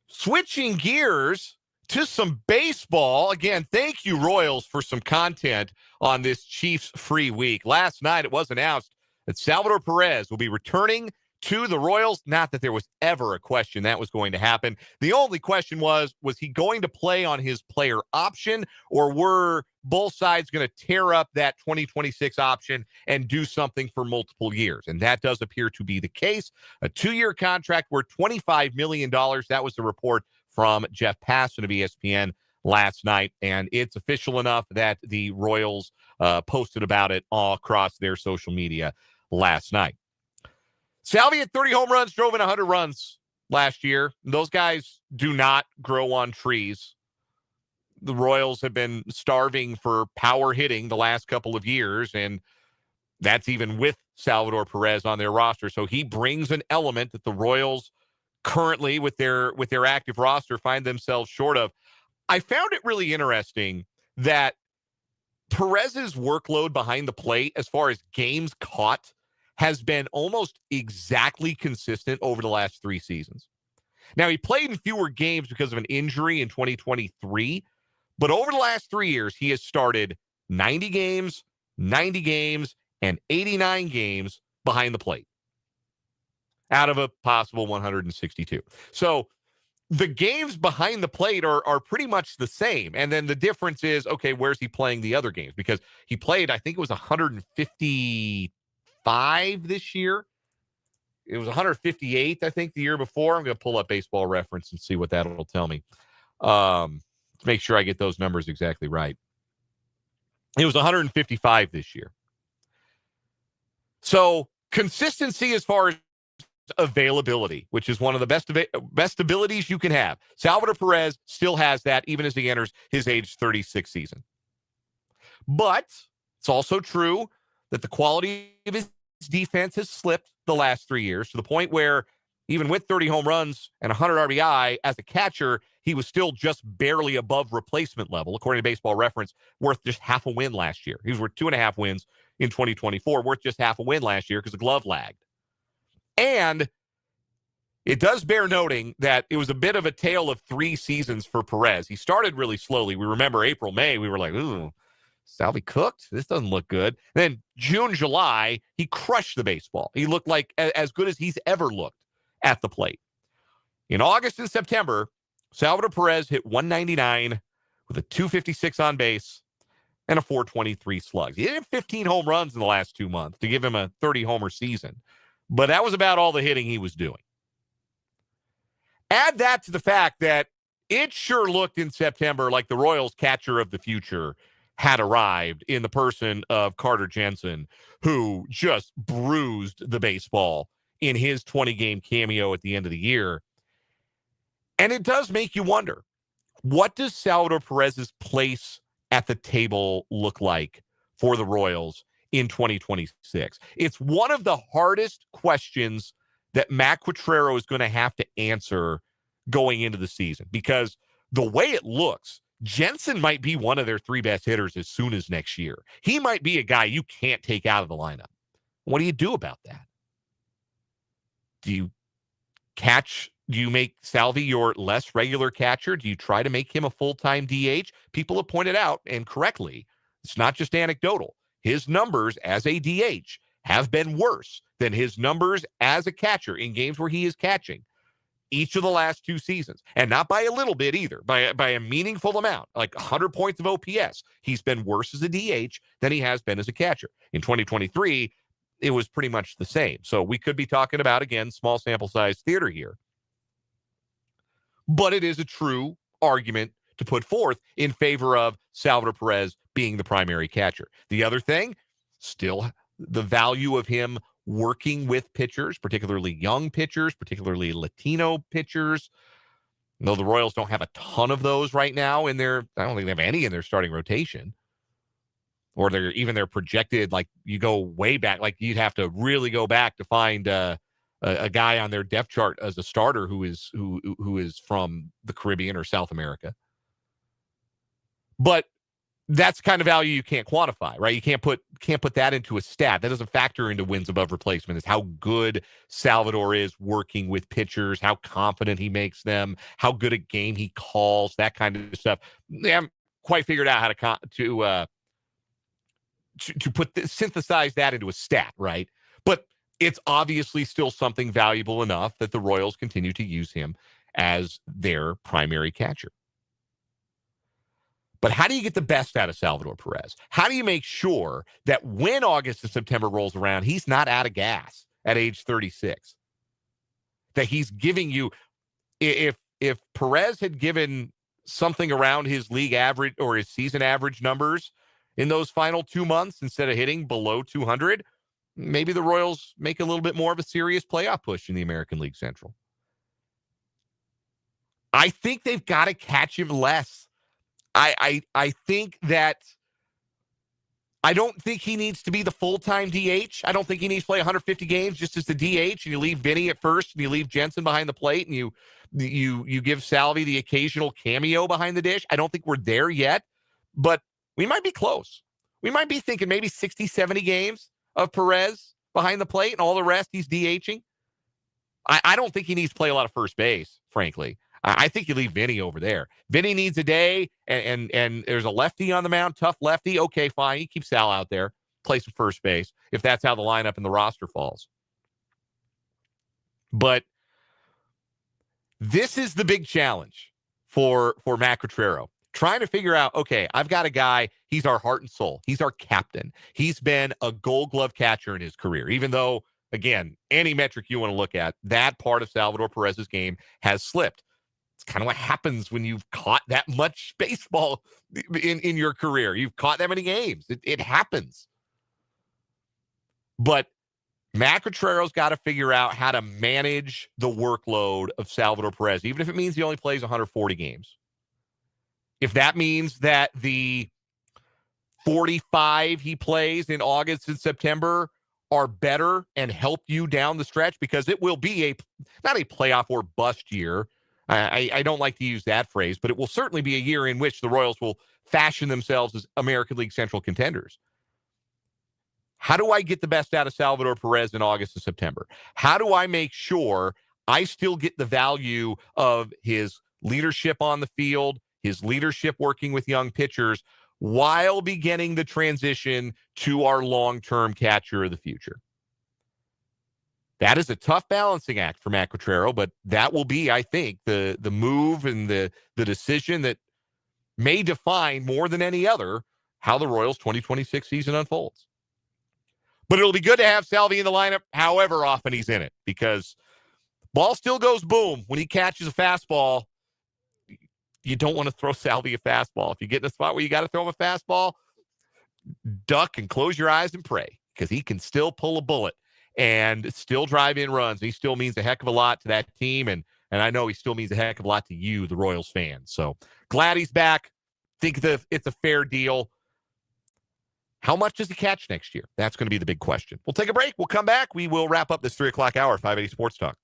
Speaker 1: Switching gears to some baseball. Again, thank you, Royals, for some content on this Chiefs free week. Last night, it was announced that Salvador Perez will be returning to the Royals. Not that there was ever a question that was going to happen. The only question was he going to play on his player option, or were both sides going to tear up that 2026 option and do something for multiple years? And that does appear to be the case. A 2-year contract worth $25 million. That was the report from Jeff Passan of ESPN last night. And it's official enough that the Royals posted about it all across their social media last night. Salvi had 30 home runs, drove in 100 runs last year. Those guys do not grow on trees. The Royals have been starving for power hitting the last couple of years, and that's even with Salvador Perez on their roster. So he brings an element that the Royals currently, with their active roster, find themselves short of. I found it really interesting that Perez's workload behind the plate, as far as games caught, has been almost exactly consistent over the last 3 seasons. Now, he played in fewer games because of an injury in 2023, but over the last 3 years, he has started 90 games, and 89 games behind the plate out of a possible 162. So the games behind the plate are pretty much the same. And then the difference is, okay, where's he playing the other games? Because he played, I think it was 155 this year. It was 158, I think, the year before. I'm going to pull up Baseball Reference and see what that'll tell me. To make sure I get those numbers exactly right. It was 155 this year. So consistency as far as availability, which is one of the best abilities you can have. Salvador Perez still has that even as he enters his age 36 season. But it's also true that the quality of his defense has slipped the last 3 years to the point where even with 30 home runs and 100 RBI as a catcher, he was still just barely above replacement level, according to Baseball Reference, worth just half a win last year. He was worth 2.5 wins in 2024, worth just half a win last year because the glove lagged. And it does bear noting that it was a bit of a tale of 3 seasons for Perez. He started really slowly. We remember April, May, we were like, ooh, Salvi cooked? This doesn't look good. Then June, July, he crushed the baseball. He looked like as good as he's ever looked at the plate. In August and September, Salvador Perez hit 199 with a 256 on base, and a 423 slugs. He didn't have 15 home runs in the last 2 months to give him a 30-homer season, but that was about all the hitting he was doing. Add that to the fact that it sure looked in September like the Royals' catcher of the future had arrived in the person of Carter Jensen, who just bruised the baseball in his 20-game cameo at the end of the year. And it does make you wonder, what does Salvador Perez's place at the table look like for the Royals in 2026? It's one of the hardest questions that Matt Quatraro is going to have to answer going into the season, because the way it looks, Jensen might be one of their 3 best hitters as soon as next year. He might be a guy you can't take out of the lineup. What do you do about that? Do you make Salvi your less regular catcher? Do you try to make him a full-time DH? People have pointed out, and correctly, it's not just anecdotal. His numbers as a DH have been worse than his numbers as a catcher in games where he is catching each of the last 2 seasons. And not by a little bit either, by a meaningful amount, like 100 points of OPS. He's been worse as a DH than he has been as a catcher. In 2023, it was pretty much the same. So we could be talking about, again, small sample size theater here. But it is a true argument to put forth in favor of Salvador Perez being the primary catcher. The other thing, still the value of him working with pitchers, particularly young pitchers, particularly Latino pitchers. Though the Royals don't have a ton of those right now I don't think they have any in their starting rotation. Or they're projected, like you go way back, like you'd have to really go back to find a guy on their depth chart as a starter who is from the Caribbean or South America. But that's the kind of value you can't quantify, right? You can't put that into a stat. That doesn't factor into wins above replacement. It's how good Salvador is working with pitchers, how confident he makes them, how good a game he calls, that kind of stuff. They haven't quite figured out how to synthesize that into a stat, right? But it's obviously still something valuable enough that the Royals continue to use him as their primary catcher. But how do you get the best out of Salvador Perez? How do you make sure that when August and September rolls around, he's not out of gas at age 36? That he's giving you, if Perez had given something around his league average or his season average numbers in those final 2 months instead of hitting below 200, maybe the Royals make a little bit more of a serious playoff push in the American League Central. I think they've got to catch him less. I think that I don't think he needs to be the full-time DH. I don't think he needs to play 150 games just as the DH, and you leave Vinny at first, and you leave Jensen behind the plate, and you give Salvi the occasional cameo behind the dish. I don't think we're there yet, but we might be close. We might be thinking maybe 60, 70 games of Perez behind the plate, and all the rest he's DHing. I don't think he needs to play a lot of first base, frankly. I think you leave Vinny over there. Vinny needs a day, and there's a lefty on the mound, tough lefty. Okay, fine. You keep Sal out there, play some first base, if that's how the lineup and the roster falls. But this is the big challenge for Matt Quatraro. Trying to figure out, okay, I've got a guy, he's our heart and soul. He's our captain. He's been a Gold Glove catcher in his career, even though, again, any metric you want to look at, that part of Salvador Perez's game has slipped. It's kind of what happens when you've caught that much baseball in your career. You've caught that many games. It happens. But Matt Quatraro's got to figure out how to manage the workload of Salvador Perez, even if it means he only plays 140 games. If that means that the 45 he plays in August and September are better and help you down the stretch, because it will be not a playoff or bust year. I don't like to use that phrase, but it will certainly be a year in which the Royals will fashion themselves as American League Central contenders. How do I get the best out of Salvador Perez in August and September? How do I make sure I still get the value of his leadership on the field, his leadership working with young pitchers, while beginning the transition to our long-term catcher of the future? That is a tough balancing act for Matt Quatraro, but that will be, I think, the move and the decision that may define more than any other how the Royals 2026 season unfolds. But it'll be good to have Salvi in the lineup however often he's in it, because ball still goes boom when he catches a fastball. You don't want to throw Salvi a fastball. If you get in a spot where you got to throw him a fastball, duck and close your eyes and pray, because he can still pull a bullet and still drive in runs. He still means a heck of a lot to that team, and I know he still means a heck of a lot to you, the Royals fans. So glad he's back. Think that it's a fair deal. How much does he catch next year? That's going to be the big question. We'll take a break. We'll come back. We will wrap up this 3 o'clock hour, 580 Sports Talk.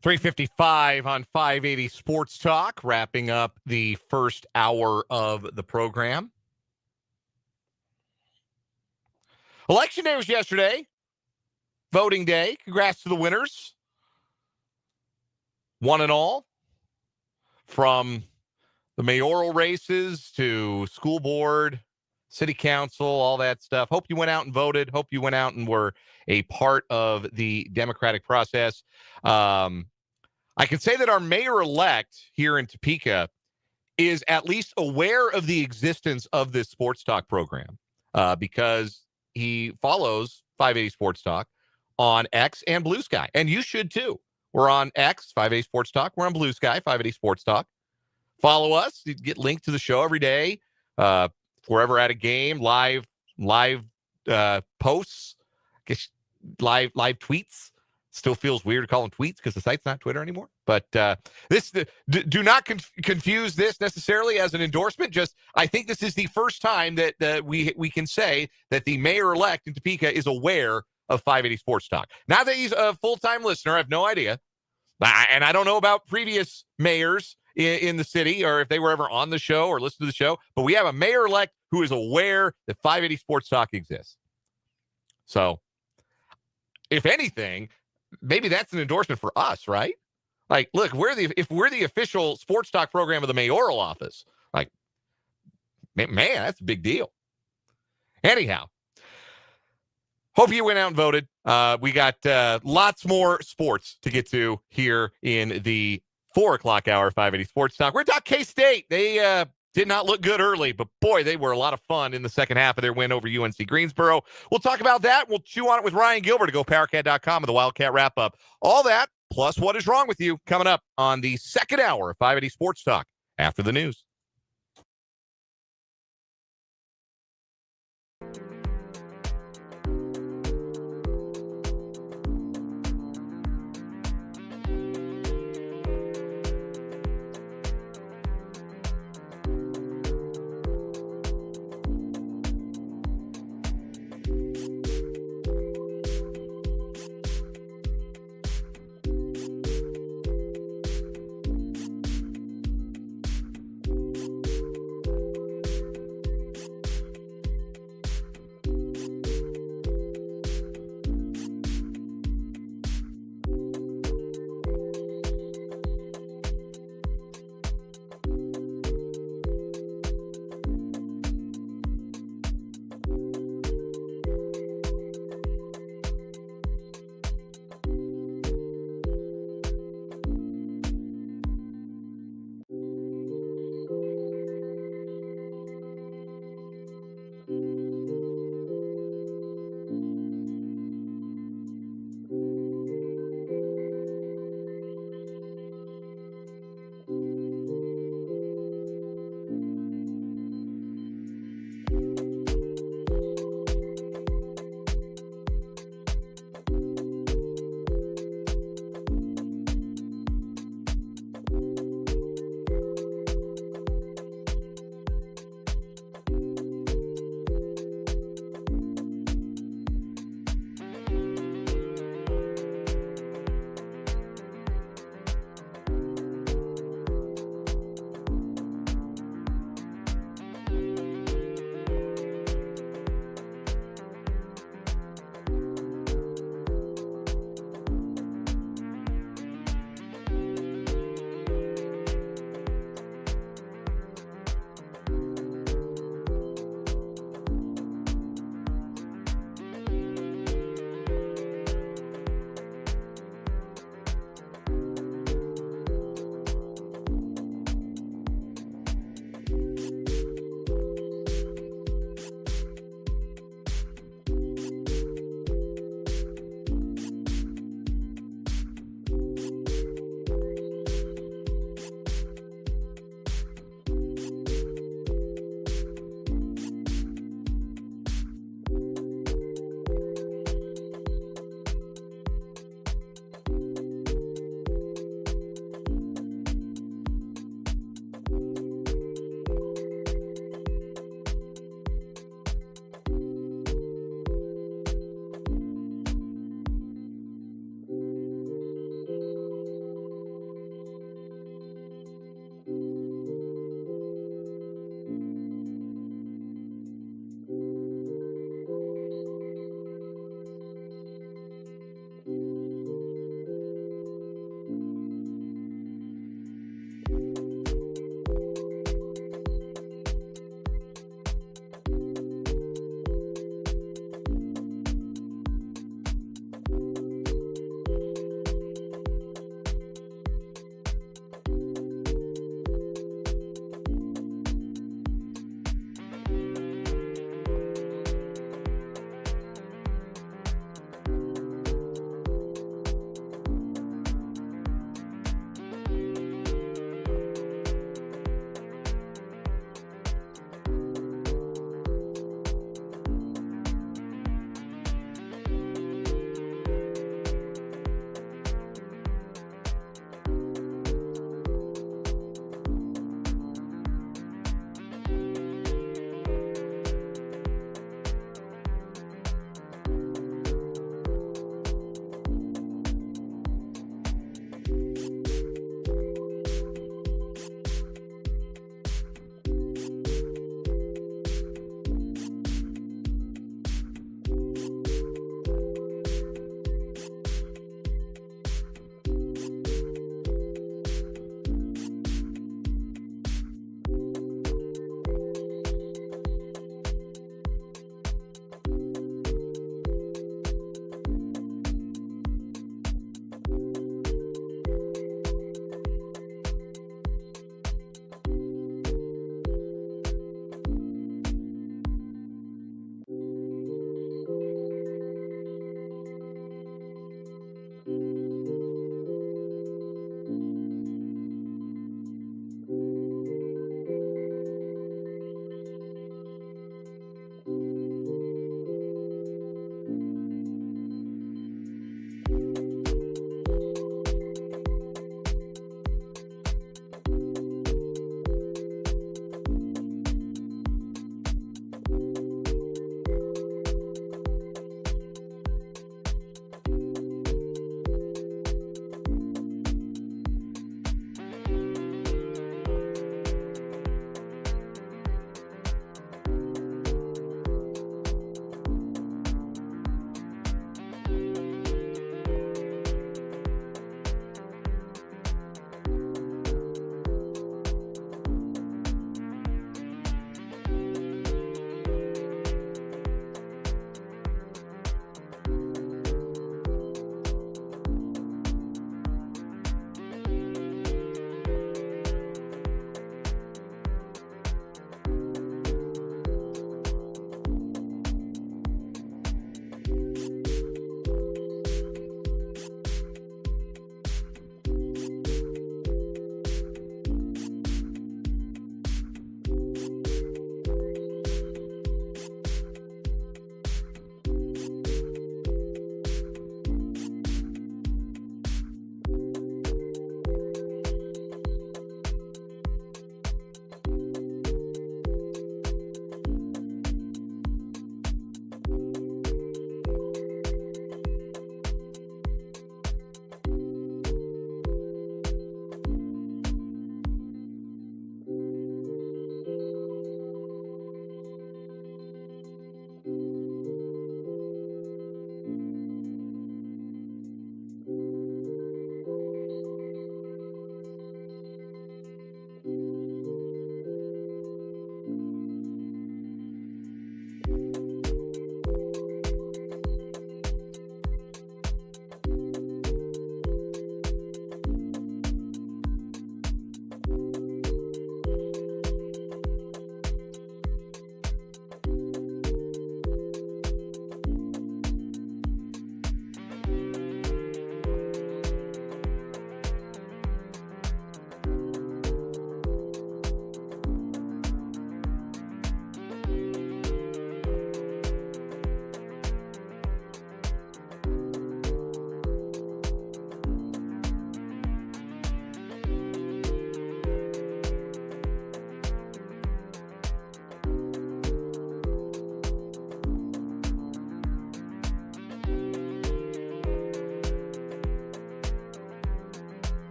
Speaker 1: .355 on 580 Sports Talk, wrapping up the first hour of the program. Election day was yesterday. Voting day. Congrats to the winners. One and all. From the mayoral races to school board, city council, all that stuff. Hope you went out and voted. Hope you went out and were a part of the democratic process. I can say that our mayor-elect here in Topeka is at least aware of the existence of this Sports Talk program because he follows 580 Sports Talk on X and Blue Sky. And you should too. We're on X, 580 Sports Talk. We're on Blue Sky, 580 Sports Talk. Follow us. You get linked to the show every day. If we're ever at a game, live posts, live tweets. Still feels weird to call them tweets because the site's not Twitter anymore. But do not confuse this necessarily as an endorsement. Just I think this is the first time that we can say that the mayor-elect in Topeka is aware of 580 Sports Talk. Now that he's a full-time listener, I have no idea. And I don't know about previous mayors in the city or if they were ever on the show or listen to the show. But we have a mayor-elect who is aware that 580 Sports Talk exists. So, if anything, maybe that's an endorsement for us, right? Like, look, if we're the official sports talk program of the mayoral office, like, man, that's a big deal. Anyhow, hope you went out and voted. We got lots more sports to get to here in the 4 o'clock hour, 580 Sports Talk. We're talking K-State. They did not look good early, but boy, they were a lot of fun in the second half of their win over UNC-Greensboro. We'll talk about that. We'll chew on it with Ryan Gilbert to GoPowerCat.com with the Wildcat wrap-up. All that, plus what is wrong with you, coming up on the second hour of 580 Sports Talk after the news.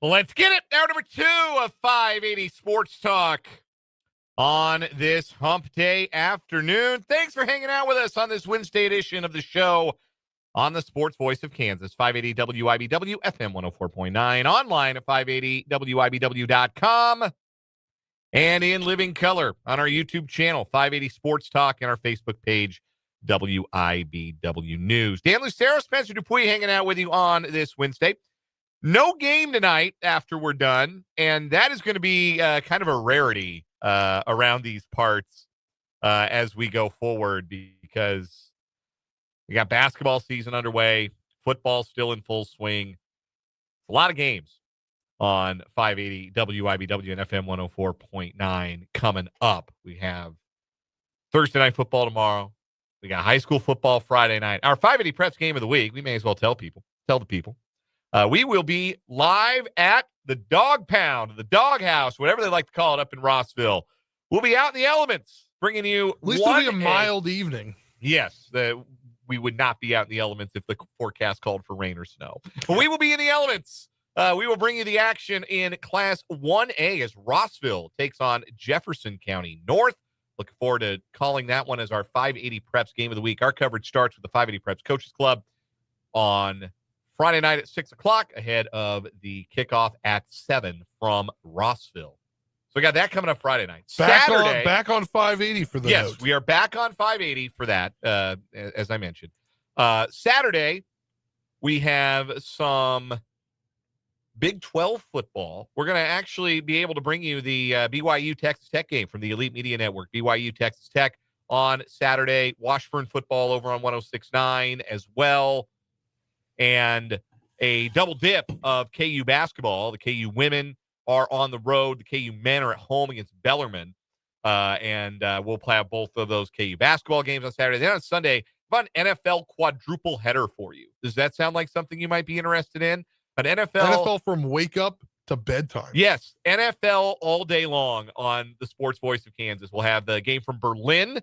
Speaker 1: Let's get it. Hour number 2 of 580 Sports Talk on this hump day afternoon. Thanks for hanging out with us on this Wednesday edition of the show on the Sports Voice of Kansas, 580 WIBW, FM 104.9, online at 580WIBW.com, and in living color on our YouTube channel, 580 Sports Talk, and our Facebook page, WIBW News. Dan Lucero, Spencer Dupuy hanging out with you on this Wednesday. No game tonight after we're done, and that is going to be kind of a rarity around these parts as we go forward, because we got basketball season underway, football still in full swing. A lot of games on 580 WIBW and FM 104.9 coming up. We have Thursday night football tomorrow. We got high school football Friday night. Our 580 Preps game of the week, we may as well tell the people. We will be live at the Dog Pound, the Dog House, whatever they like to call it, up in Rossville. We'll be out in the elements, bringing you
Speaker 2: at least it'll be a mild evening.
Speaker 1: Yes, we would not be out in the elements if the forecast called for rain or snow. But we will be in the elements. We will bring you the action in Class 1A as Rossville takes on Jefferson County North. Looking forward to calling that one as our 580 Preps game of the week. Our coverage starts with the 580 Preps Coaches Club on Friday night at 6 o'clock ahead of the kickoff at 7 from Rossville. So we got that coming up Friday night. Saturday,
Speaker 2: back on 580 for the
Speaker 1: Yes,
Speaker 2: note.
Speaker 1: we are back on 580 for that, as I mentioned. Saturday, we have some Big 12 football. We're going to actually be able to bring you the BYU Texas Tech game from the Elite Media Network. BYU Texas Tech on Saturday. Washburn football over on 106.9 as well. And a double dip of KU basketball. The KU women are on the road. The KU men are at home against Bellarmine. And we'll play both of those KU basketball games on Saturday. Then on Sunday, about an NFL quadruple header for you. Does that sound like something you might be interested in? An
Speaker 2: NFL from wake up to bedtime.
Speaker 1: Yes, NFL all day long on the Sports Voice of Kansas. We'll have the game from Berlin,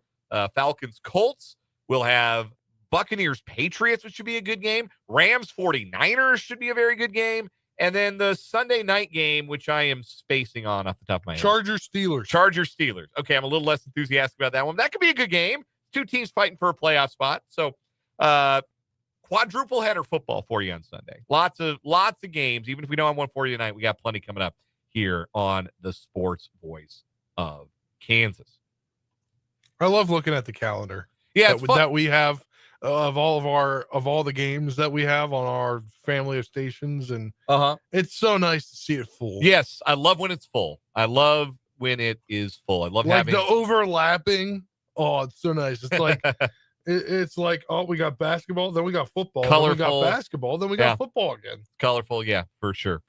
Speaker 1: Falcons Colts. We'll have Buccaneers Patriots, which should be a good game. Rams 49ers should be a very good game. And then the Sunday night game, which I am spacing on off the top of my head.
Speaker 2: Chargers Steelers.
Speaker 1: Okay, I'm a little less enthusiastic about that one. That could be a good game. Two teams fighting for a playoff spot. So quadruple header football for you on Sunday. Lots of games. Even if we don't have one for you tonight, we got plenty coming up here on the Sports Voice of Kansas.
Speaker 2: I love looking at the calendar.
Speaker 1: Yeah,
Speaker 2: that we have of all the games that we have on our family of stations, and it's so nice to see it full.
Speaker 1: Yes, I love when it's full. I love when it is full. I love having
Speaker 2: the overlapping. Oh, it's so nice. It's like it's like, oh, we got basketball, then we got football,
Speaker 1: colorful.
Speaker 2: Then we got basketball, then we got football again.
Speaker 1: Colorful, yeah, for sure.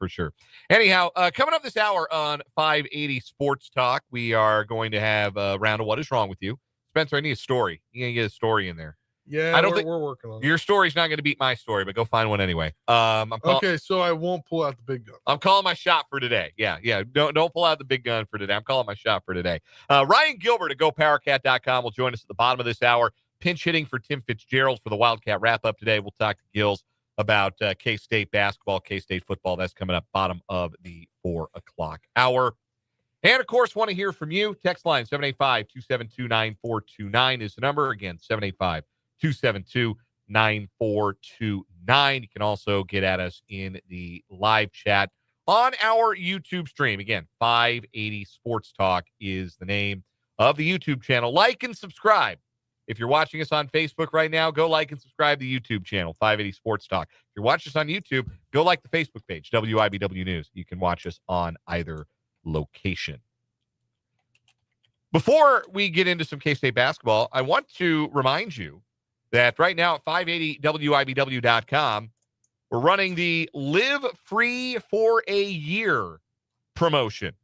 Speaker 1: Anyhow, coming up this hour on 580 Sports Talk, we are going to have a round of What Is Wrong With You. Spencer, I need a story. You can get a story in there.
Speaker 2: Yeah, I don't think we're working on it.
Speaker 1: Your story's not going to beat my story, but go find one anyway.
Speaker 2: Okay, so I won't pull out the big gun.
Speaker 1: I'm calling my shot for today. Yeah. Don't pull out the big gun for today. I'm calling my shot for today. Ryan Gilbert at GoPowerCat.com will join us at the bottom of this hour. Pinch hitting for Tim Fitzgerald for the Wildcat wrap-up today. We'll talk to Gills about K-State basketball, K-State football. That's coming up bottom of the 4 o'clock hour. And, of course, want to hear from you. Text line 785-272-9429 is the number. Again, 785-272-9429. You can also get at us in the live chat on our YouTube stream. Again, 580 Sports Talk is the name of the YouTube channel. Like and subscribe. If you're watching us on Facebook right now, go like and subscribe to the YouTube channel, 580 Sports Talk. If you're watching us on YouTube, go like the Facebook page, WIBW News. You can watch us on either location. Before we get into some K-State basketball, I want to remind you that right now at 580WIBW.com, we're running the Live Free for a Year promotion.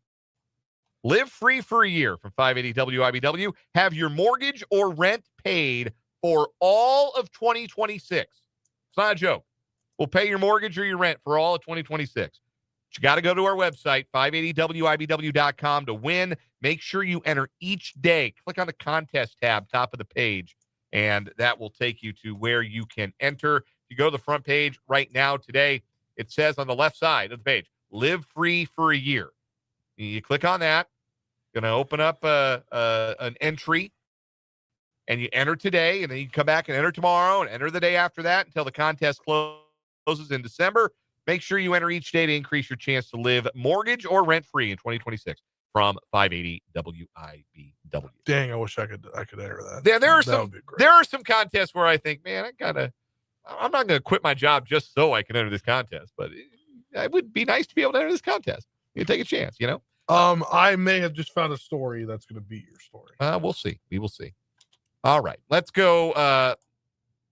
Speaker 1: Live free for a year from 580 WIBW. Have your mortgage or rent paid for all of 2026. It's not a joke. We'll pay your mortgage or your rent for all of 2026. But you got to go to our website, 580WIBW.com to win. Make sure you enter each day. Click on the contest tab, top of the page, and that will take you to where you can enter. If you go to the front page right now today, it says on the left side of the page, live free for a year. You click on that. Going to open up an entry, and you enter today, and then you come back and enter tomorrow and enter the day after that until the contest closes in December. Make sure you enter each day to increase your chance to live mortgage or rent-free in 2026 from 580 WIBW.
Speaker 2: Dang, I wish I could enter that.
Speaker 1: Yeah, there are some contests where I think, man, I'm not going to quit my job just so I can enter this contest, but it would be nice to be able to enter this contest. You take a chance, you know?
Speaker 2: I may have just found a story that's going to beat your story.
Speaker 1: We'll see. We will see. All right, let's go.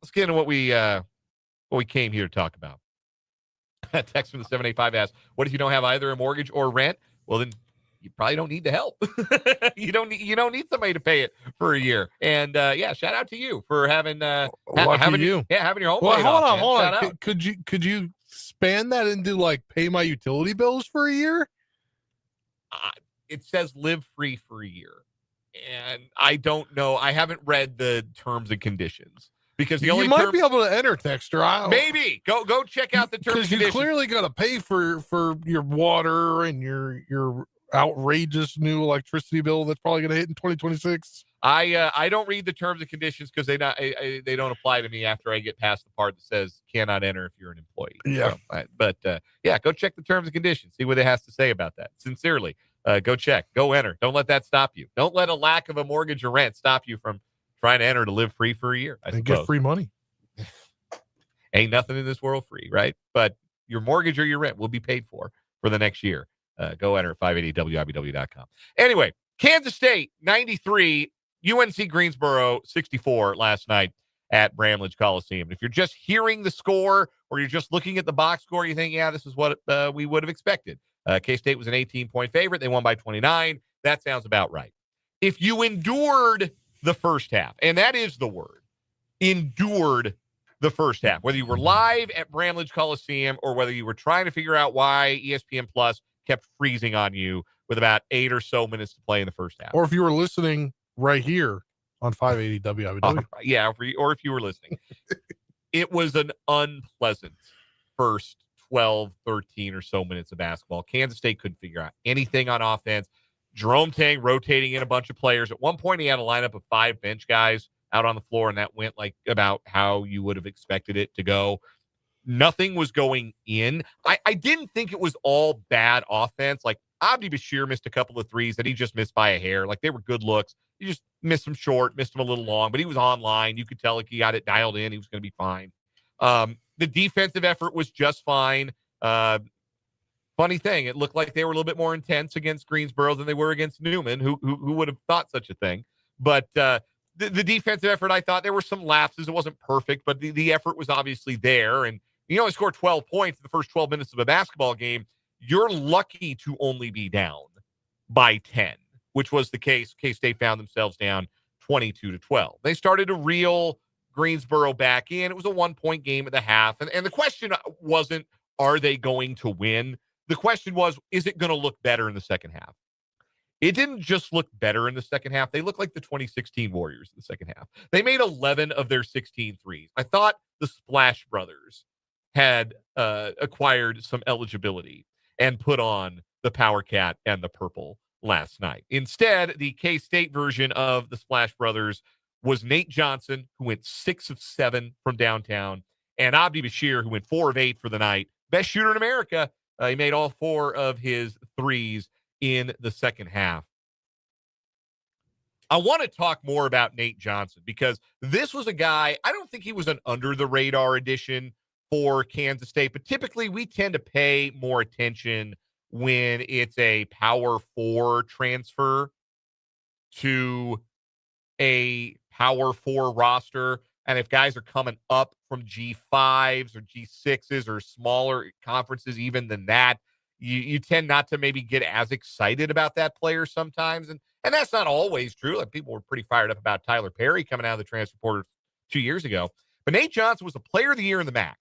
Speaker 1: Let's get into what we came here to talk about. Text from the 785 asks, what if you don't have either a mortgage or rent? Well, then you probably don't need the help. You don't need somebody to pay it for a year. And shout out to you for having having your home.
Speaker 2: Well, hold on. Could you span that into like pay my utility bills for a year?
Speaker 1: It says live free for a year, and I don't know. I haven't read the terms and conditions. Because you
Speaker 2: might be able to enter, Texter.
Speaker 1: Maybe go check out the terms and conditions.
Speaker 2: Because you clearly got to pay for your water and your outrageous new electricity bill that's probably going to hit in 2026.
Speaker 1: I don't read the terms and conditions because they don't apply to me after I get past the part that says cannot enter if you're an employee.
Speaker 2: Yeah,
Speaker 1: so, go check the terms and conditions. See what it has to say about that. Sincerely, go check, go enter. Don't let that stop you. Don't let a lack of a mortgage or rent stop you from trying to enter to live free for a year.
Speaker 2: And get free money.
Speaker 1: Ain't nothing in this world free, right? But your mortgage or your rent will be paid for the next year. Go enter at 580WIBW.com. Anyway, Kansas State 93, UNC-Greensboro 64 last night at Bramlage Coliseum. If you're just hearing the score or you're just looking at the box score, you think, yeah, this is what we would have expected. K-State was an 18-point favorite. They won by 29. That sounds about right. If you endured the first half, and that is the word, endured the first half, whether you were live at Bramlage Coliseum or whether you were trying to figure out why ESPN Plus kept freezing on you with about 8 or so minutes to play in the first half.
Speaker 2: Or if you were listening right here on 580 WIBW.
Speaker 1: Yeah, or if you were listening. It was an unpleasant first 12, 13 or so minutes of basketball. Kansas State couldn't figure out anything on offense. Jerome Tang rotating in a bunch of players. At one point, he had a lineup of 5 bench guys out on the floor, and that went like about how you would have expected it to go. Nothing was going in. I didn't think it was all bad offense. Like, Abdi Bashir missed a couple of threes that he just missed by a hair. Like, they were good looks. He just missed them short, missed them a little long, but he was online. You could tell like he got it dialed in. He was going to be fine. The defensive effort was just fine. Funny thing, it looked like they were a little bit more intense against Greensboro than they were against Newman, who would have thought such a thing. But the defensive effort, I thought there were some lapses. It wasn't perfect, but the effort was obviously there. And you only scored 12 points in the first 12 minutes of a basketball game. You're lucky to only be down by 10, which was the case. K-State found themselves down 22-12. They started to reel Greensboro back in. It was a 1-point game at the half. And the question wasn't, are they going to win? The question was, is it going to look better in the second half? It didn't just look better in the second half. They looked like the 2016 Warriors in the second half. They made 11 of their 16 threes. I thought the Splash Brothers had acquired some eligibility and put on the Power Cat and the purple last night. Instead, the K-State version of the Splash Brothers was Nate Johnson, who went 6 of 7 from downtown, and Abdi Bashir, who went 4 of 8 for the night. Best shooter in America. He made all 4 of his threes in the second half. I want to talk more about Nate Johnson because this was a guy, I don't think he was an under-the-radar addition for Kansas State, but typically we tend to pay more attention when it's a Power 4 transfer to a Power 4 roster. And if guys are coming up from G5s or G6s or smaller conferences even than that, you tend not to maybe get as excited about that player sometimes. And that's not always true. Like, people were pretty fired up about Tyler Perry coming out of the transfer portal 2 years ago. But Nate Johnson was the player of the year in the MAC.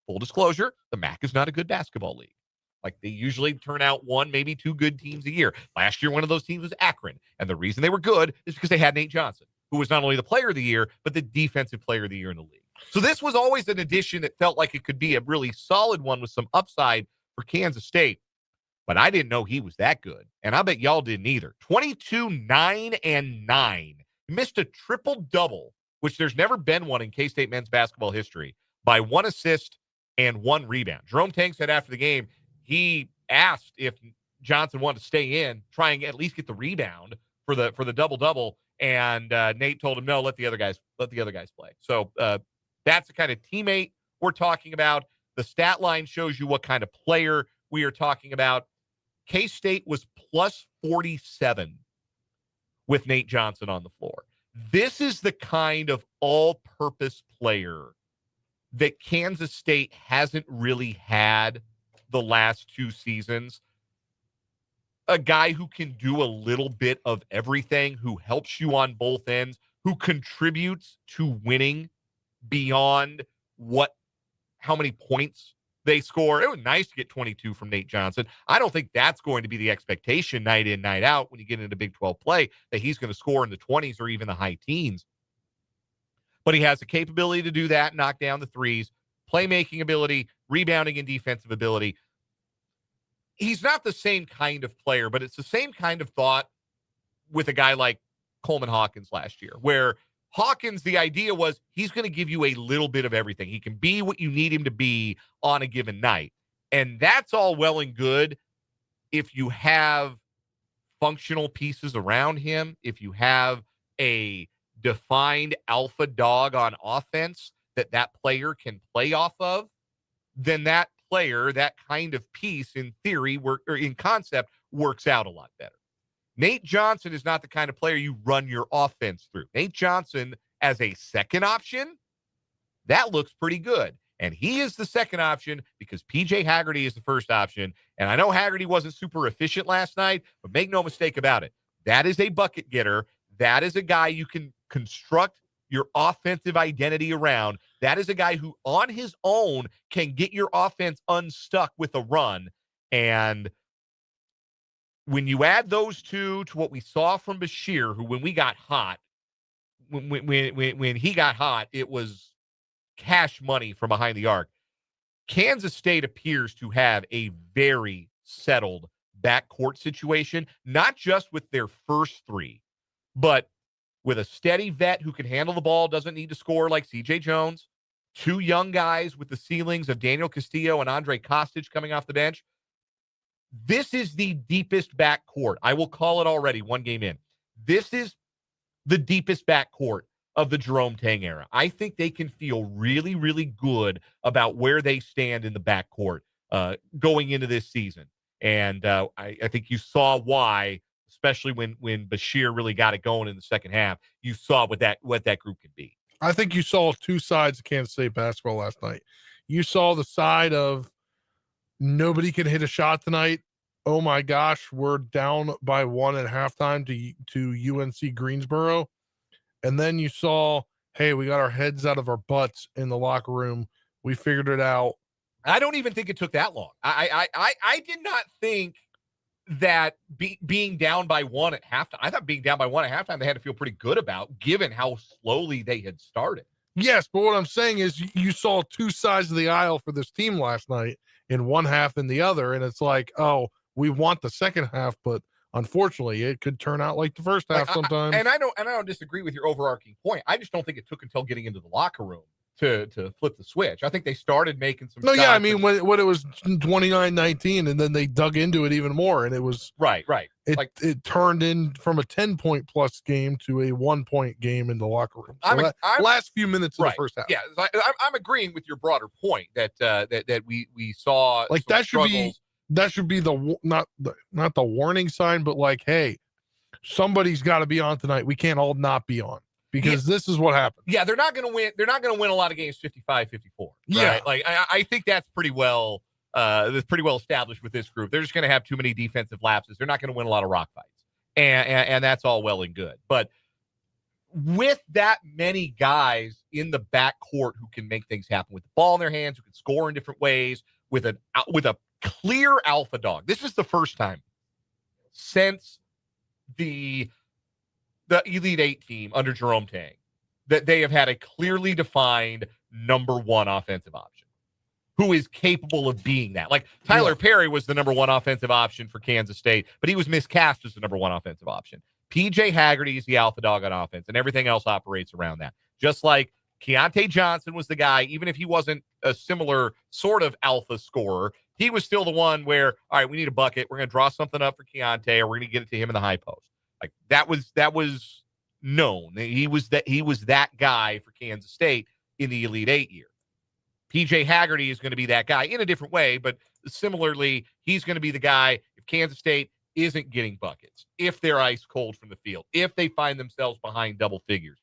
Speaker 1: Full disclosure, the MAC is not a good basketball league. Like, they usually turn out 1, maybe 2 good teams a year. Last year, one of those teams was Akron. And the reason they were good is because they had Nate Johnson, who was not only the player of the year, but the defensive player of the year in the league. So this was always an addition that felt like it could be a really solid one with some upside for Kansas State, but I didn't know he was that good. And I bet y'all didn't either. 22, 9, and 9. He missed a triple-double, which there's never been one in K-State men's basketball history, by 1 assist and 1 rebound. Jerome Tang said after the game, he asked if Johnson wanted to stay in, try and at least get the rebound for the double-double, and Nate told him, no, let the other guys play. So that's the kind of teammate we're talking about. The stat line shows you what kind of player we are talking about. K-State was plus 47 with Nate Johnson on the floor. This is the kind of all-purpose player that Kansas State hasn't really had the last 2 seasons. A guy who can do a little bit of everything, who helps you on both ends, who contributes to winning beyond how many points they score. It was nice to get 22 from Nate Johnson. I don't think that's going to be the expectation night in, night out when you get into Big 12 play, that he's going to score in the 20s or even the high teens. But he has the capability to do that, knock down the threes, playmaking ability, rebounding and defensive ability. He's not the same kind of player, but it's the same kind of thought with a guy like Coleman Hawkins last year, where Hawkins, the idea was he's going to give you a little bit of everything. He can be what you need him to be on a given night. And that's all well and good if you have functional pieces around him, if you have a defined alpha dog on offense that player can play off of, then that player, that kind of piece in theory or in concept works out a lot better. Nate Johnson is not the kind of player you run your offense through. Nate Johnson as a second option, that looks pretty good. And he is the second option because PJ Haggerty is the first option. And I know Haggerty wasn't super efficient last night, but make no mistake about it. That is a bucket getter. That is a guy you can construct your offensive identity around. That is a guy who on his own can get your offense unstuck with a run. And when you add those two to what we saw from Bashir, who when he got hot, it was cash money from behind the arc. Kansas State appears to have a very settled backcourt situation, not just with their first 3, but with a steady vet who can handle the ball, doesn't need to score like CJ Jones, 2 young guys with the ceilings of Daniel Castillo and Andre Kostic coming off the bench. This is the deepest backcourt. I will call it already 1 game in. This is the deepest backcourt of the Jerome Tang era. I think they can feel really, really good about where they stand in the backcourt going into this season. And I think you saw why, especially when Bashir really got it going in the second half. You saw what that group could be.
Speaker 2: I think you saw 2 sides of Kansas State basketball last night. You saw the side of nobody can hit a shot tonight. Oh my gosh, we're down by 1 at halftime to UNC-Greensboro. And then you saw, hey, we got our heads out of our butts in the locker room. We figured it out.
Speaker 1: I don't even think it took that long. I did not think that being down by 1 at halftime. I thought being down by 1 at halftime they had to feel pretty good about, given how slowly they had started.
Speaker 2: Yes, but what I'm saying is you saw 2 sides of the aisle for this team last night, in one half and the other, and it's like, oh, we want the second half, but unfortunately, it could turn out like the first half sometimes.
Speaker 1: I don't disagree with your overarching point. I just don't think it took until getting into the locker room to flip the switch. I think they started making some.
Speaker 2: No, yeah, I mean when it was 29-19, and then they dug into it even more, and it was
Speaker 1: right.
Speaker 2: It turned in from a 10-point plus game to a 1-point game in the locker room. So last few minutes of the first half.
Speaker 1: Yeah, I'm agreeing with your broader point that we saw
Speaker 2: like that should be the not the warning sign, but like, hey, somebody's got to be on tonight. We can't all not be on. Because this is what happens.
Speaker 1: Yeah, they're not going to win. They're not going to win a lot of games 55-54. Right?
Speaker 2: Yeah.
Speaker 1: Like I think that's pretty well established with this group. They're just going to have too many defensive lapses. They're not going to win a lot of rock fights. And that's all well and good. But with that many guys in the backcourt who can make things happen with the ball in their hands, who can score in different ways, with a clear alpha dog. This is the first time since the Elite 8 team under Jerome Tang that they have had a clearly defined number 1 offensive option who is capable of being that. Like Tyler Perry was the number one offensive option for Kansas State, but he was miscast as the number one offensive option. PJ Haggerty is the alpha dog on offense, and everything else operates around that. Just like Keontae Johnson was the guy, even if he wasn't a similar sort of alpha scorer, he was still the one where, all right, we need a bucket. We're going to draw something up for Keontae, or we're going to get it to him in the high post. Like that was known. He was that guy for Kansas State in the Elite Eight year. PJ Haggerty is going to be that guy in a different way, but similarly, he's going to be the guy if Kansas State isn't getting buckets, if they're ice cold from the field, if they find themselves behind double figures.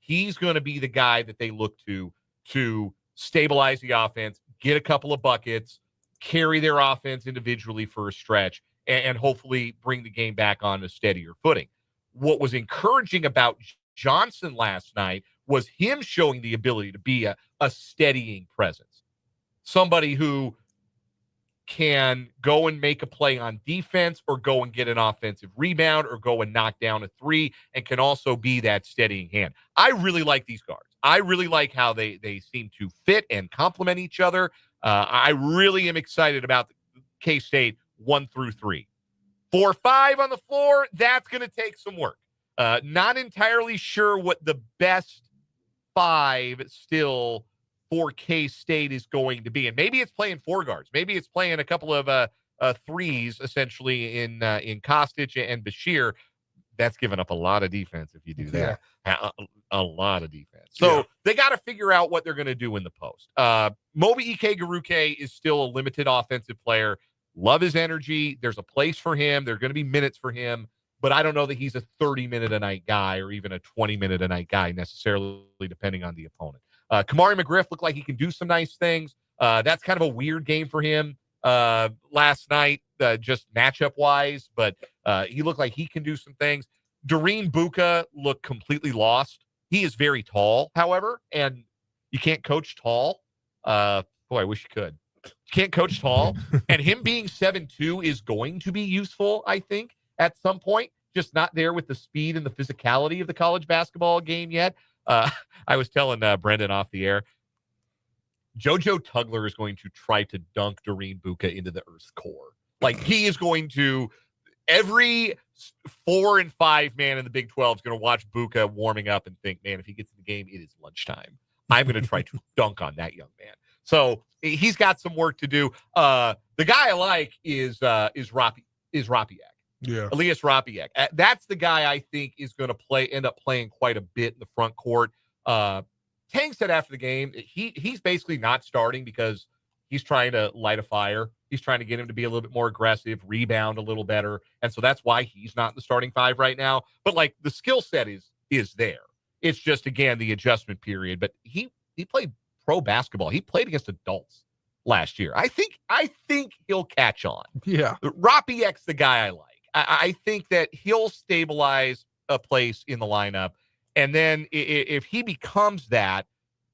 Speaker 1: He's going to be the guy that they look to stabilize the offense, get a couple of buckets, carry their offense individually for a stretch, and hopefully bring the game back on a steadier footing. What was encouraging about Johnson last night was him showing the ability to be a steadying presence. Somebody who can go and make a play on defense or go and get an offensive rebound or go and knock down a three and can also be that steadying hand. I really like these guards. I really like how they seem to fit and complement each other. I really am excited about K-State 1 through 3. 4-5 on the floor, that's going to take some work. Not entirely sure what the best 5 still for K-State is going to be. And maybe it's playing 4 guards. Maybe it's playing a couple of threes, essentially, in Kostic and Bashir. That's giving up a lot of defense if you do that. Yeah. A lot of defense. So they got to figure out what they're going to do in the post. Moby Ike Garuke is still a limited offensive player. Love his energy. There's a place for him. There are going to be minutes for him. But I don't know that he's a 30-minute-a-night guy or even a 20-minute-a-night guy necessarily, depending on the opponent. Kamari McGriff looked like he can do some nice things. That's kind of a weird game for him last night, just matchup-wise. But he looked like he can do some things. Doreen Buka looked completely lost. He is very tall, however, and you can't coach tall. Boy, I wish you could. You can't coach tall. And him being 7'2" is going to be useful, I think, at some point. Just not there with the speed and the physicality of the college basketball game yet. I was telling Brendan off the air, JoJo Tugler is going to try to dunk Doreen Buka into the Earth's core. Like, he is going to, every 4 and 5 man in the Big 12 is going to watch Buka warming up and think, man, if he gets in the game, it is lunchtime. I'm going to try to dunk on that young man. So he's got some work to do. The guy I like is Rapiak.
Speaker 2: Yeah.
Speaker 1: Elias Rapiak. That's the guy I think is going to end up playing quite a bit in the front court. Tang said after the game, he's basically not starting because he's trying to light a fire. He's trying to get him to be a little bit more aggressive, rebound a little better. And so that's why he's not in the starting 5 right now. But like, the skill set is there. It's just, again, the adjustment period. But he played pro basketball. He played against adults last year. I think he'll catch on.
Speaker 2: Yeah.
Speaker 1: Rapiak's the guy I like. I think that he'll stabilize a place in the lineup. And then if he becomes that,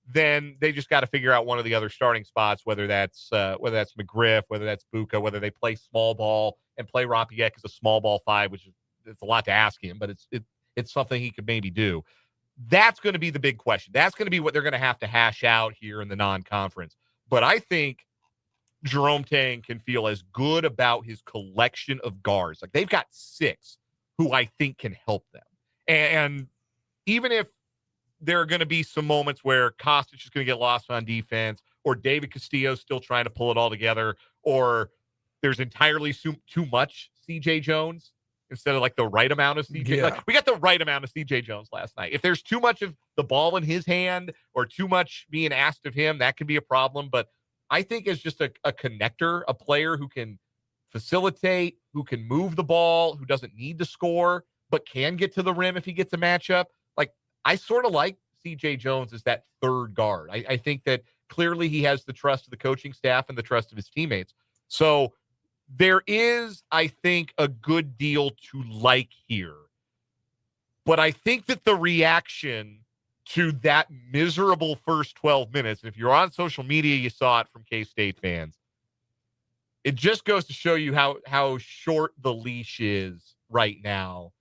Speaker 1: then they just got to figure out one of the other starting spots, whether that's McGriff, whether that's Buka, whether they play small ball and play Rapiak as a small ball 5, which is, it's a lot to ask him, but it's something he could maybe do. That's going to be the big question. That's going to be what they're going to have to hash out here in the non-conference. But I think Jerome Tang can feel as good about his collection of guards. Like, they've got 6 who I think can help them. And even if there are going to be some moments where Kostic is going to get lost on defense, or David Castillo still trying to pull it all together, or there's entirely too much CJ Jones instead of like the right amount of CJ.
Speaker 2: Yeah.
Speaker 1: Like, we got the right amount of CJ Jones last night. If there's too much of the ball in his hand or too much being asked of him, that could be a problem. But I think as just a connector, a player who can facilitate, who can move the ball, who doesn't need to score, but can get to the rim if he gets a matchup. Like, I sort of like CJ Jones as that third guard. I think that clearly he has the trust of the coaching staff and the trust of his teammates. So there is, I think, a good deal to like here. But I think that the reaction to that miserable first 12 minutes, and if you're on social media, you saw it from K-State fans, it just goes to show you how short the leash is right now,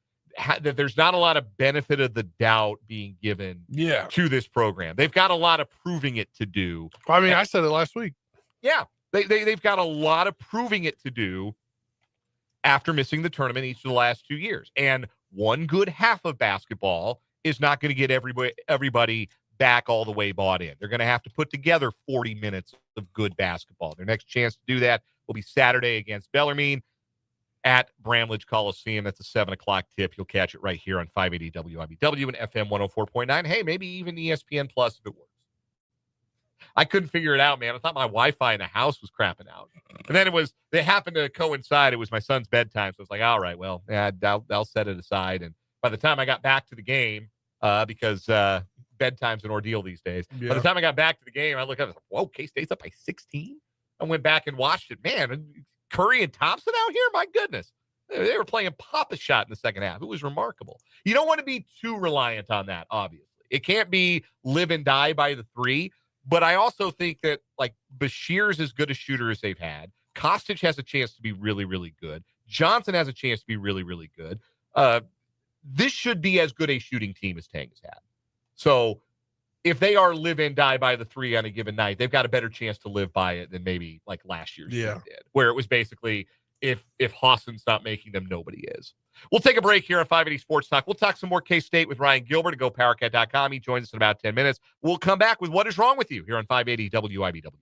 Speaker 1: that there's not a lot of benefit of the doubt being given to this program. They've got a lot of proving it to do.
Speaker 2: I mean, I said it last week.
Speaker 1: Yeah, they've got a lot of proving it to do after missing the tournament each of the last 2 years. And one good half of basketball is not going to get everybody back all the way bought in. They're going to have to put together 40 minutes of good basketball. Their next chance to do that will be Saturday against Bellarmine at Bramlage Coliseum. That's a 7 o'clock tip. You'll catch it right here on 580 WIBW and FM 104.9. Hey, maybe even ESPN Plus if it works. I couldn't figure it out, man. I thought my Wi-Fi in the house was crapping out. And then it happened to coincide. It was my son's bedtime. So I was like, all right, well, yeah, I'll set it aside. And by the time I got back to the game, because bedtime's an ordeal these days. Yeah. By the time I got back to the game, I looked up, I was like, whoa, K-State's up by 16? I went back and watched it. Man, Curry and Thompson out here? My goodness. They were playing Pop-A-Shot in the second half. It was remarkable. You don't want to be too reliant on that, obviously. It can't be live and die by the three. But I also think that, like, Bashir's as good a shooter as they've had. Kostic has a chance to be really, really good. Johnson has a chance to be really, really good. This should be as good a shooting team as Tang has had. So if they are live and die by the three on a given night, they've got a better chance to live by it than maybe like last year's team did, where it was basically if Hawson's not making them, nobody is. We'll take a break here on 580 Sports Talk. We'll talk some more K-State with Ryan Gilbert at GoPowerCat.com. He joins us in about 10 minutes. We'll come back with What Is Wrong With You here on 580 WIBW.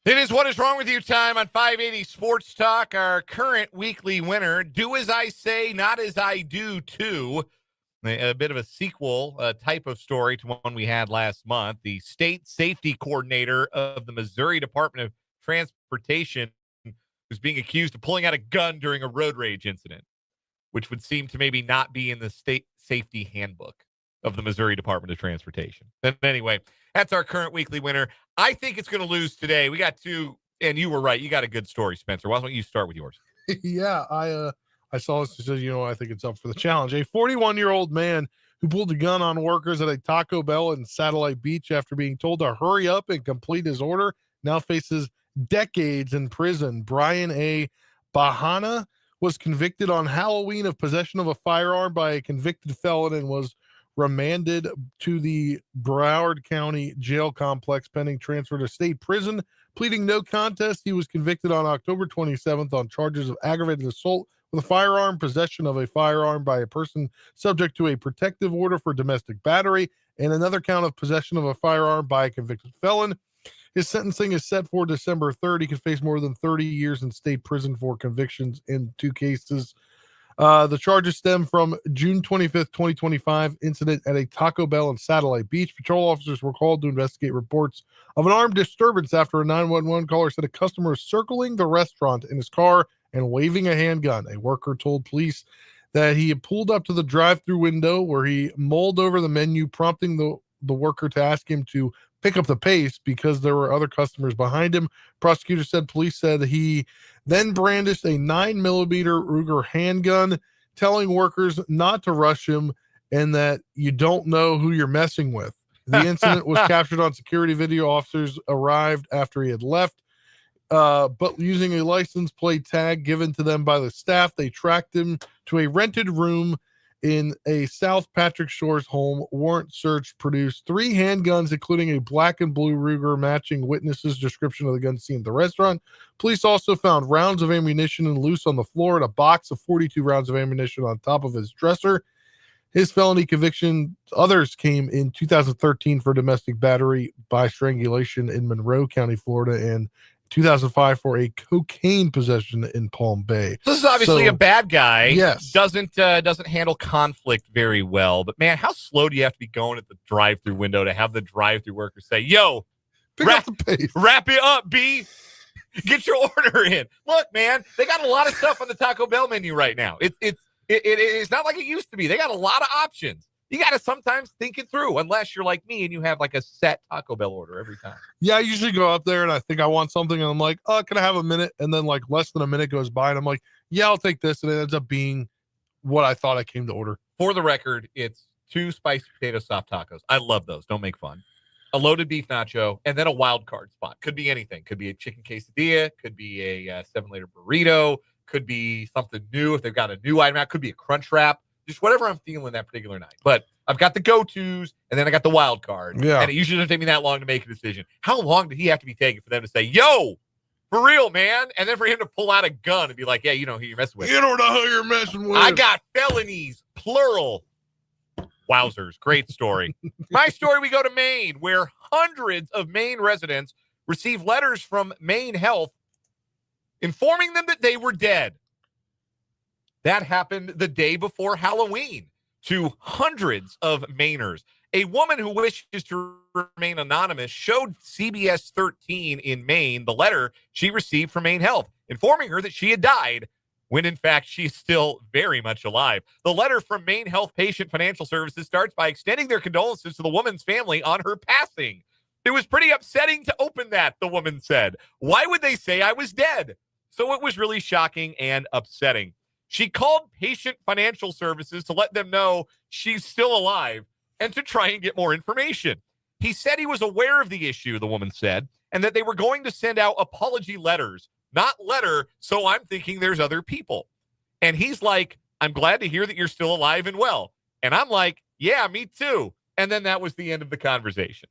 Speaker 1: It is What Is Wrong With You time on 580 Sports Talk. Our current weekly winner, Do As I Say, Not As I Do Too. A bit of a sequel type of story to one we had last month. The state safety coordinator of the Missouri Department of Transportation was being accused of pulling out a gun during a road rage incident, which would seem to maybe not be in the state safety handbook of the Missouri Department of Transportation. And anyway, that's our current weekly winner. I think it's going to lose today. We got two, and you were right. You got a good story, Spencer. Why don't you start with yours?
Speaker 2: Yeah, I saw this and said, I think it's up for the challenge. A 41-year-old man who pulled a gun on workers at a Taco Bell in Satellite Beach after being told to hurry up and complete his order now faces decades in prison. Brian A. Bahana was convicted on Halloween of possession of a firearm by a convicted felon and was remanded to the Broward County Jail Complex pending transfer to state prison. Pleading no contest, he was convicted on October 27th on charges of aggravated assault with a firearm, possession of a firearm by a person subject to a protective order for domestic battery, and another count of possession of a firearm by a convicted felon. His sentencing is set for December 3rd. He could face more than 30 years in state prison for convictions in two cases. The charges stem from June 25th, 2025 incident at a Taco Bell in Satellite Beach. Patrol officers were called to investigate reports of an armed disturbance after a 911 caller said a customer was circling the restaurant in his car and waving a handgun. A worker told police that he had pulled up to the drive-through window where he mulled over the menu, prompting the worker to ask him to pick up the pace because there were other customers behind him. Prosecutor said police said he then brandished a 9mm Ruger handgun, telling workers not to rush him and that you don't know who you're messing with. The incident was captured on security video. Officers arrived after he had left, but using a license plate tag given to them by the staff, they tracked him to a rented room in a South Patrick Shores home. Warrant search produced 3 handguns, including a black and blue Ruger, matching witnesses' description of the gun seen at the restaurant. Police also found rounds of ammunition and loose on the floor and a box of 42 rounds of ammunition on top of his dresser. His felony conviction, others came in 2013 for domestic battery by strangulation in Monroe County, Florida, and 2005 for a cocaine possession in Palm Bay.
Speaker 1: This is obviously a bad guy.
Speaker 2: Yes.
Speaker 1: Doesn't handle conflict very well. But, man, how slow do you have to be going at the drive-through window to have the drive-through worker say, yo, wrap it up, B. Get your order in. Look, man, they got a lot of stuff on the Taco Bell menu right now. It's not like it used to be. They got a lot of options. You got to sometimes think it through, unless you're like me and you have like a set Taco Bell order every time.
Speaker 2: Yeah, I usually go up there and I think I want something and I'm like, oh, can I have a minute? And then like less than a minute goes by and I'm like, yeah, I'll take this. And it ends up being what I thought I came to order.
Speaker 1: For the record, it's 2 spicy potato soft tacos. I love those. Don't make fun. A loaded beef nacho, and then a wild card spot. Could be anything. Could be a chicken quesadilla. Could be a 7-layer burrito. Could be something new if they've got a new item out. Could be a crunch wrap. Just whatever I'm feeling that particular night. But I've got the go-tos, and then I got the wild card.
Speaker 2: Yeah.
Speaker 1: And it usually doesn't take me that long to make a decision. How long did he have to be taking for them to say, yo, for real, man? And then for him to pull out a gun and be like, yeah, you know who you're messing with.
Speaker 2: You don't know who you're messing with.
Speaker 1: I got felonies, plural. Wowzers. Great story. My story, we go to Maine, where hundreds of Maine residents receive letters from Maine Health informing them that they were dead. That happened the day before Halloween to hundreds of Mainers. A woman who wishes to remain anonymous showed CBS 13 in Maine the letter she received from Maine Health, informing her that she had died, when in fact she's still very much alive. The letter from Maine Health Patient Financial Services starts by extending their condolences to the woman's family on her passing. It was pretty upsetting to open that, the woman said. Why would they say I was dead? So it was really shocking and upsetting. She called Patient Financial Services to let them know she's still alive and to try and get more information. He said he was aware of the issue, the woman said, and that they were going to send out apology letters. Not letter, so I'm thinking there's other people. And he's like, I'm glad to hear that you're still alive and well. And I'm like, yeah, me too. And then that was the end of the conversation.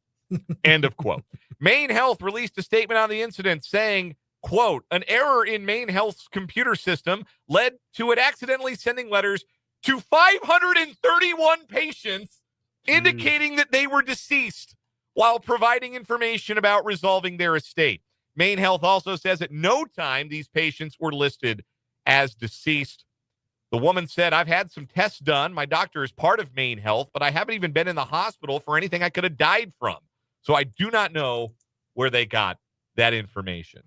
Speaker 1: End of quote. Maine Health released a statement on the incident saying, quote, an error in Maine Health's computer system led to it accidentally sending letters to 531 patients indicating that they were deceased while providing information about resolving their estate. Maine Health also says at no time these patients were listed as deceased. The woman said, I've had some tests done. My doctor is part of Maine Health, but I haven't even been in the hospital for anything I could have died from. So I do not know where they got that information.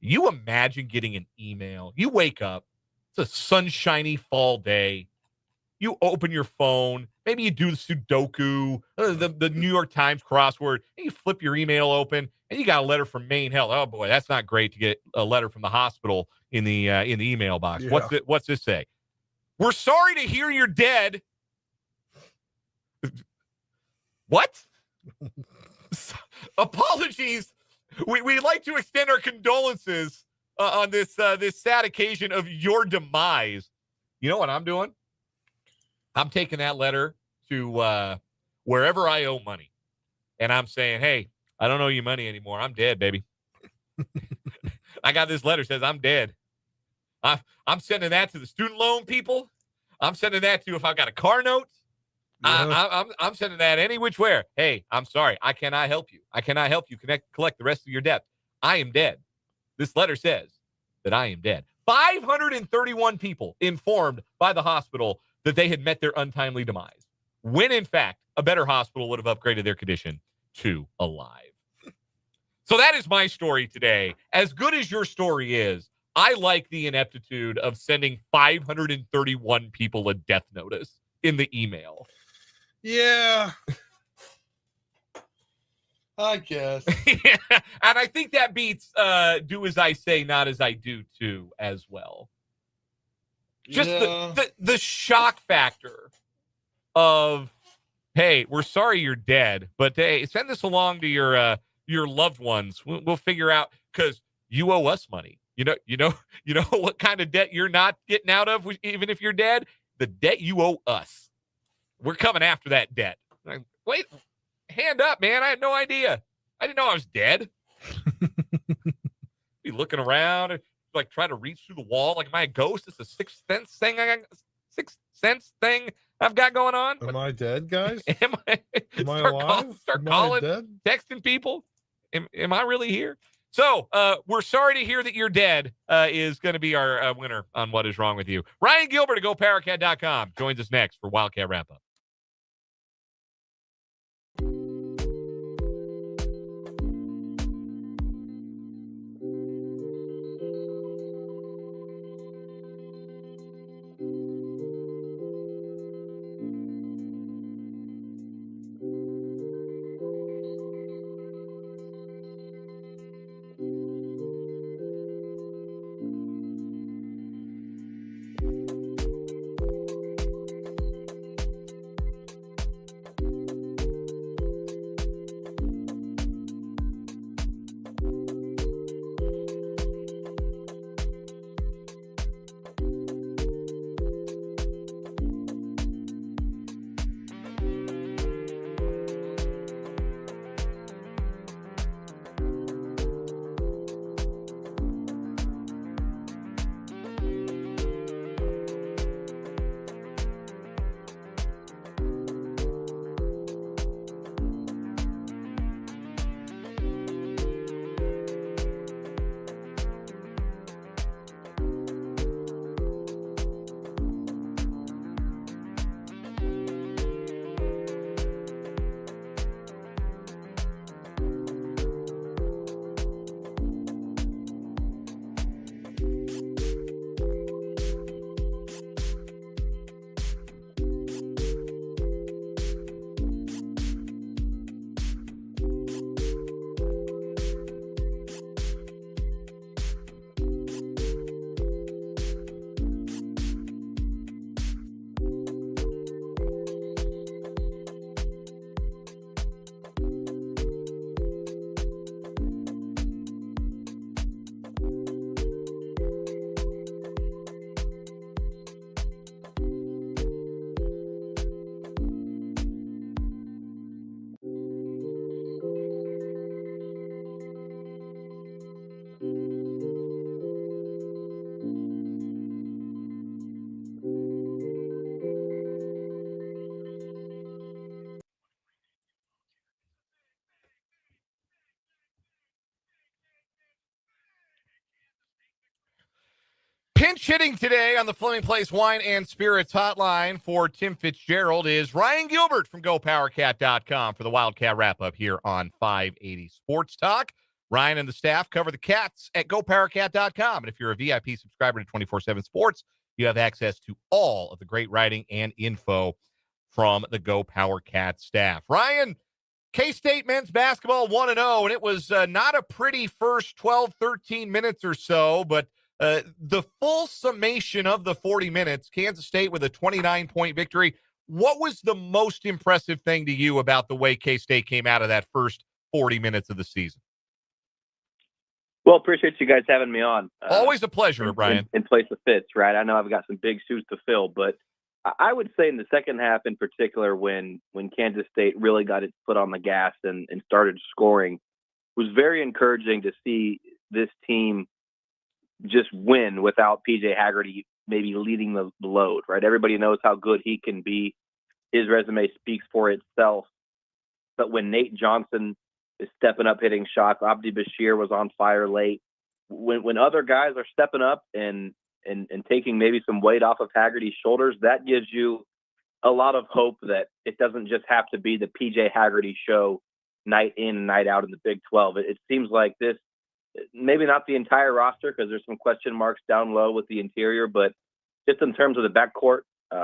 Speaker 1: You imagine getting an email. You wake up. It's a sunshiny fall day. You open your phone. Maybe you do the Sudoku, the New York Times crossword, and you flip your email open, and you got a letter from Maine Health. Oh boy, that's not great to get a letter from the hospital in the email box. Yeah. What's this say? We're sorry to hear you're dead. What? Apologies. We'd like to extend our condolences on this sad occasion of your demise. You know what I'm doing? I'm taking that letter to wherever I owe money. And I'm saying, hey, I don't owe you money anymore. I'm dead, baby. I got this letter says I'm dead. I'm sending that to the student loan people. I'm sending that to if I've got a car note. Yeah. I'm sending that any which way. Hey, I'm sorry. I cannot help you. I cannot help you collect the rest of your debt. I am dead. This letter says that I am dead. 531 people informed by the hospital that they had met their untimely demise, when in fact a better hospital would have upgraded their condition to alive. So that is my story today. As good as your story is, I like the ineptitude of sending 531 people a death notice in the email.
Speaker 2: Yeah. I guess.
Speaker 1: Yeah. And I think that beats do as I say, not as I do too, as well. Just the shock factor of, hey, we're sorry you're dead, but hey, send this along to your loved ones. We'll figure out, because you owe us money. You know what kind of debt you're not getting out of, even if you're dead? The debt you owe us. We're coming after that debt. Like, wait, hand up, man. I had no idea. I didn't know I was dead. Be looking around, like trying to reach through the wall. Like, am I a ghost? It's a sixth sense thing I've got going on.
Speaker 2: Am I dead, guys?
Speaker 1: Am I alive? Start calling,
Speaker 2: dead?
Speaker 1: Texting people. Am I really here? So we're sorry to hear that you're dead is going to be our winner on What Is Wrong With You. Ryan Gilbert of GoPowerCat.com joins us next for Wildcat Wrap-Up. Pinch hitting today on the Fleming Place Wine and Spirits hotline for Tim Fitzgerald is Ryan Gilbert from GoPowerCat.com for the Wildcat Wrap-Up here on 580 Sports Talk. Ryan and the staff cover the Cats at GoPowerCat.com. And if you're a VIP subscriber to 24/7 Sports, you have access to all of the great writing and info from the Go Power Cat staff. Ryan, K-State men's basketball 1-0, and it was not a pretty first 12, 13 minutes or so, but the full summation of the 40 minutes, Kansas State with a 29-point victory. What was the most impressive thing to you about the way K-State came out of that first 40 minutes of the season?
Speaker 3: Well, appreciate you guys having me on.
Speaker 1: Always a pleasure, Brian.
Speaker 3: In place of Fitz, right? I know I've got some big shoes to fill, but I would say in the second half in particular, when Kansas State really got its foot on the gas and started scoring, was very encouraging to see this team just win without P.J. Haggerty maybe leading the load, right? Everybody knows how good he can be. His resume speaks for itself. But when Nate Johnson is stepping up, hitting shots, Abdi Bashir was on fire late. when other guys are stepping up and taking maybe some weight off of Haggerty's shoulders, that gives you a lot of hope that it doesn't just have to be the PJ Haggerty show night in and night out in the Big 12. It seems like this, maybe not the entire roster because there's some question marks down low with the interior, but just in terms of the backcourt,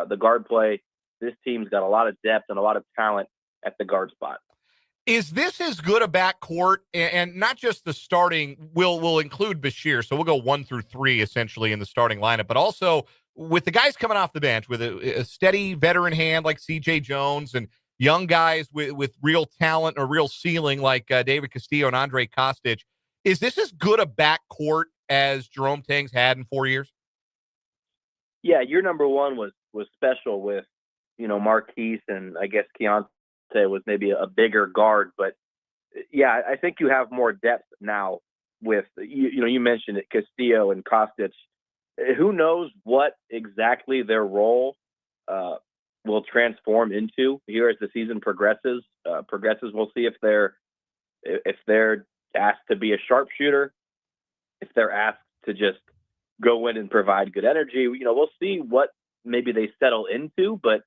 Speaker 3: the guard play, this team's got a lot of depth and a lot of talent at the guard spot.
Speaker 1: Is this as good a backcourt, and not just the starting, we'll include Bashir, so we'll go 1 through 3 essentially in the starting lineup, but also with the guys coming off the bench with a steady veteran hand like CJ Jones and young guys with real talent or real ceiling like David Castillo and Andre Kostic, is this as good a backcourt as Jerome Tang's had in 4 years?
Speaker 3: Yeah, your number one was special with, Marquise, and I guess Keontae was maybe a bigger guard, but yeah, I think you have more depth now with, you mentioned it, Castillo and Kostic. Who knows what exactly their role will transform into here as the season progresses. We'll see if they're asked to be a sharpshooter, if they're asked to just go in and provide good energy. We'll see what maybe they settle into, but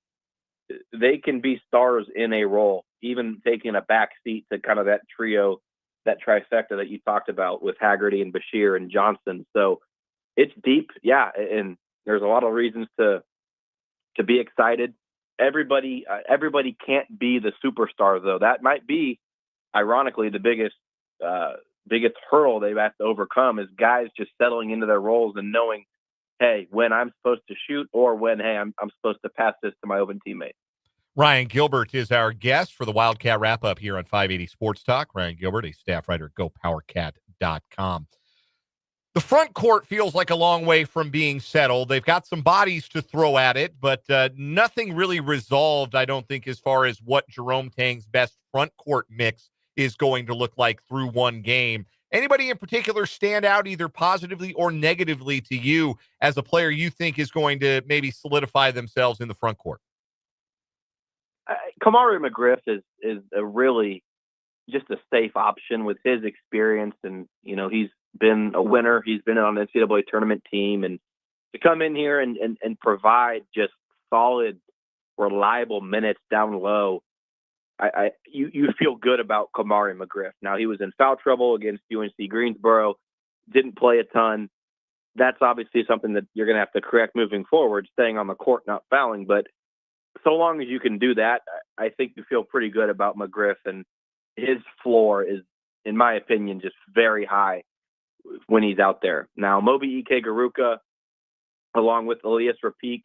Speaker 3: they can be stars in a role, even taking a back seat to kind of that trio, that trifecta that you talked about with Haggerty and Bashir and Johnson. So it's deep. Yeah. And there's a lot of reasons to be excited. Everybody can't be the superstar though. That might be ironically the biggest hurdle they've had to overcome is guys just settling into their roles and knowing, hey, when I'm supposed to shoot or when, hey, I'm supposed to pass this to my open teammate.
Speaker 1: Ryan Gilbert is our guest for the Wildcat Wrap-Up here on 580 Sports Talk. Ryan Gilbert, a staff writer at GoPowerCat.com. The front court feels like a long way from being settled. They've got some bodies to throw at it, but nothing really resolved, I don't think, as far as what Jerome Tang's best front court mix is going to look like through one game. Anybody in particular stand out either positively or negatively to you as a player you think is going to maybe solidify themselves in the front court?
Speaker 3: Kamari McGriff is a really just a safe option with his experience, and he's been a winner. He's been on an NCAA tournament team, and to come in here and provide just solid, reliable minutes down low, you feel good about Kamari McGriff. Now, he was in foul trouble against UNC-Greensboro, didn't play a ton. That's obviously something that you're going to have to correct moving forward, staying on the court, not fouling. But so long as you can do that, I think you feel pretty good about McGriff, and his floor is, in my opinion, just very high when he's out there. Now, Moby Ike Garuka, along with Elias Rapique,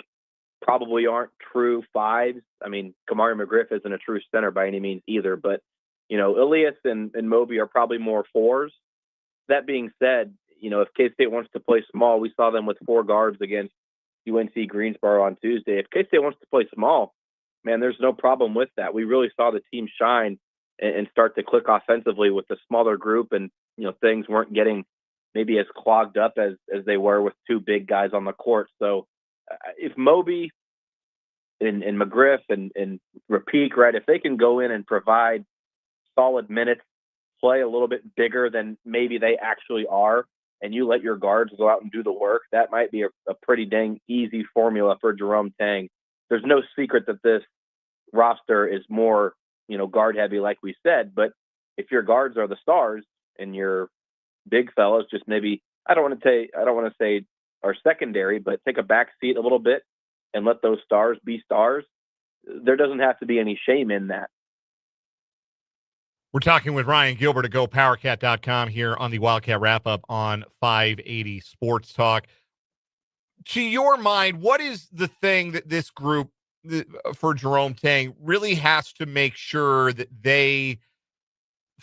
Speaker 3: probably aren't true fives. I mean, Kamari McGriff isn't a true center by any means either, but, Elias and Moby are probably more fours. That being said, if K-State wants to play small, we saw them with 4 guards against UNC-Greensboro on Tuesday. If K-State wants to play small, man, there's no problem with that. We really saw the team shine and start to click offensively with the smaller group, and, things weren't getting maybe as clogged up as they were with 2 big guys on the court. So if Moby and McGriff and Rapique, right, if they can go in and provide solid minutes, play a little bit bigger than maybe they actually are, and you let your guards go out and do the work, that might be a pretty dang easy formula for Jerome Tang. There's no secret that this roster is more, guard heavy, like we said, but if your guards are the stars and your big fellas just maybe, I don't want to say are secondary, but take a back seat a little bit and let those stars be stars, there doesn't have to be any shame in that.
Speaker 1: We're talking with Ryan Gilbert at GoPowerCat.com here on the Wildcat Wrap-Up on 580 Sports Talk. To your mind, what is the thing that this group for Jerome Tang really has to make sure that they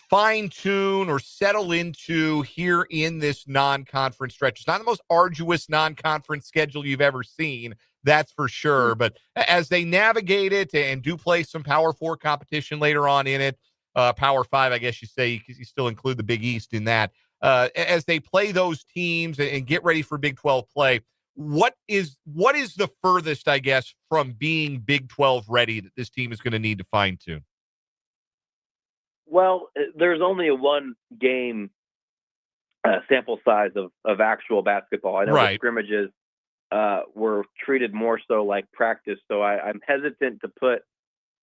Speaker 1: fine-tune or settle into here in this non-conference stretch? It's not the most arduous non-conference schedule you've ever seen, that's for sure. But as they navigate it and do play some Power 4 competition later on in it, Power 5, I guess you say, because you still include the Big East in that. As they play those teams and get ready for Big 12 play, what is the furthest, I guess, from being Big 12 ready that this team is going to need to fine-tune?
Speaker 3: Well, there's only a one game sample size of actual basketball. I know the
Speaker 1: Right.
Speaker 3: scrimmages were treated more so like practice, so I'm hesitant to put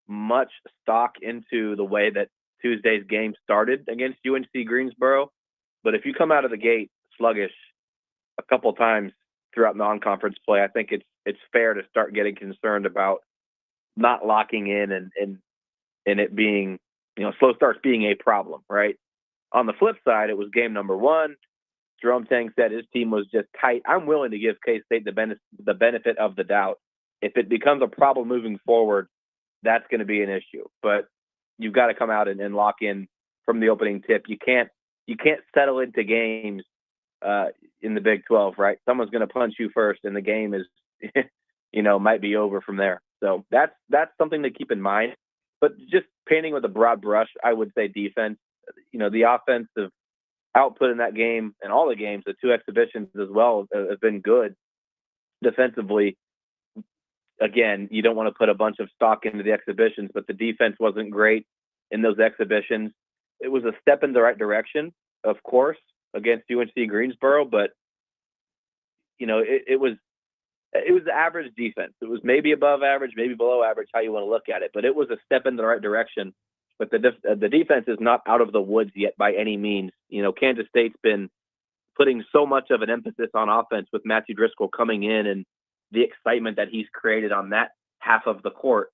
Speaker 3: much stock into the way that Tuesday's game started against UNC-Greensboro. But if you come out of the gate sluggish a couple times throughout non-conference play, I think it's fair to start getting concerned about not locking in and it being, slow starts being a problem, right? On the flip side, it was game number one. Jerome Tang said his team was just tight. I'm willing to give K-State the benefit of the doubt. If it becomes a problem moving forward, that's going to be an issue. But you've got to come out and lock in from the opening tip. You can't settle into games in the Big 12, right? Someone's going to punch you first, and the game is, might be over from there. So that's something to keep in mind. But just painting with a broad brush, I would say defense. The offensive output in that game and all the games, the two exhibitions as well, have been good defensively. Again, you don't want to put a bunch of stock into the exhibitions, but the defense wasn't great in those exhibitions. It was a step in the right direction, of course, against UNC-Greensboro, but it was average defense. It was maybe above average, maybe below average, how you want to look at it, but it was a step in the right direction. But the defense is not out of the woods yet by any means. Kansas State's been putting so much of an emphasis on offense with Matthew Driscoll coming in and the excitement that he's created on that half of the court.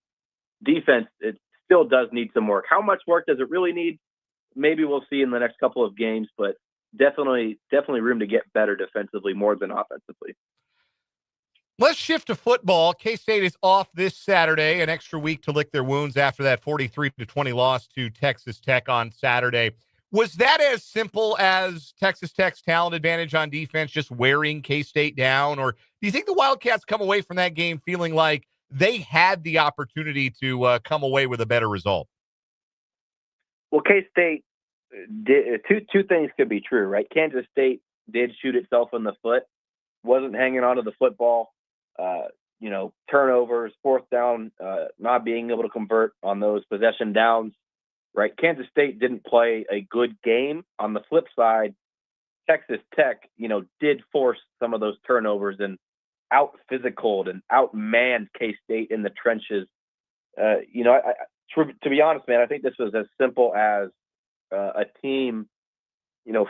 Speaker 3: Defense, it still does need some work. How much work does it really need? Maybe we'll see in the next couple of games, but definitely room to get better defensively more than offensively.
Speaker 1: Let's shift to football. K-State is off this Saturday, an extra week to lick their wounds after that 43-20 loss to Texas Tech on Saturday. Was that as simple as Texas Tech's talent advantage on defense just wearing K-State down? Or do you think the Wildcats come away from that game feeling like they had the opportunity to come away with a better result?
Speaker 3: Well, K-State did two things could be true, right? Kansas State did shoot itself in the foot, wasn't hanging onto the football. Turnovers, fourth down, not being able to convert on those possession downs, right? Kansas State didn't play a good game. On the flip side, Texas Tech, did force some of those turnovers and out-physicaled and out-manned K-State in the trenches. To be honest, man, I think this was as simple as a team,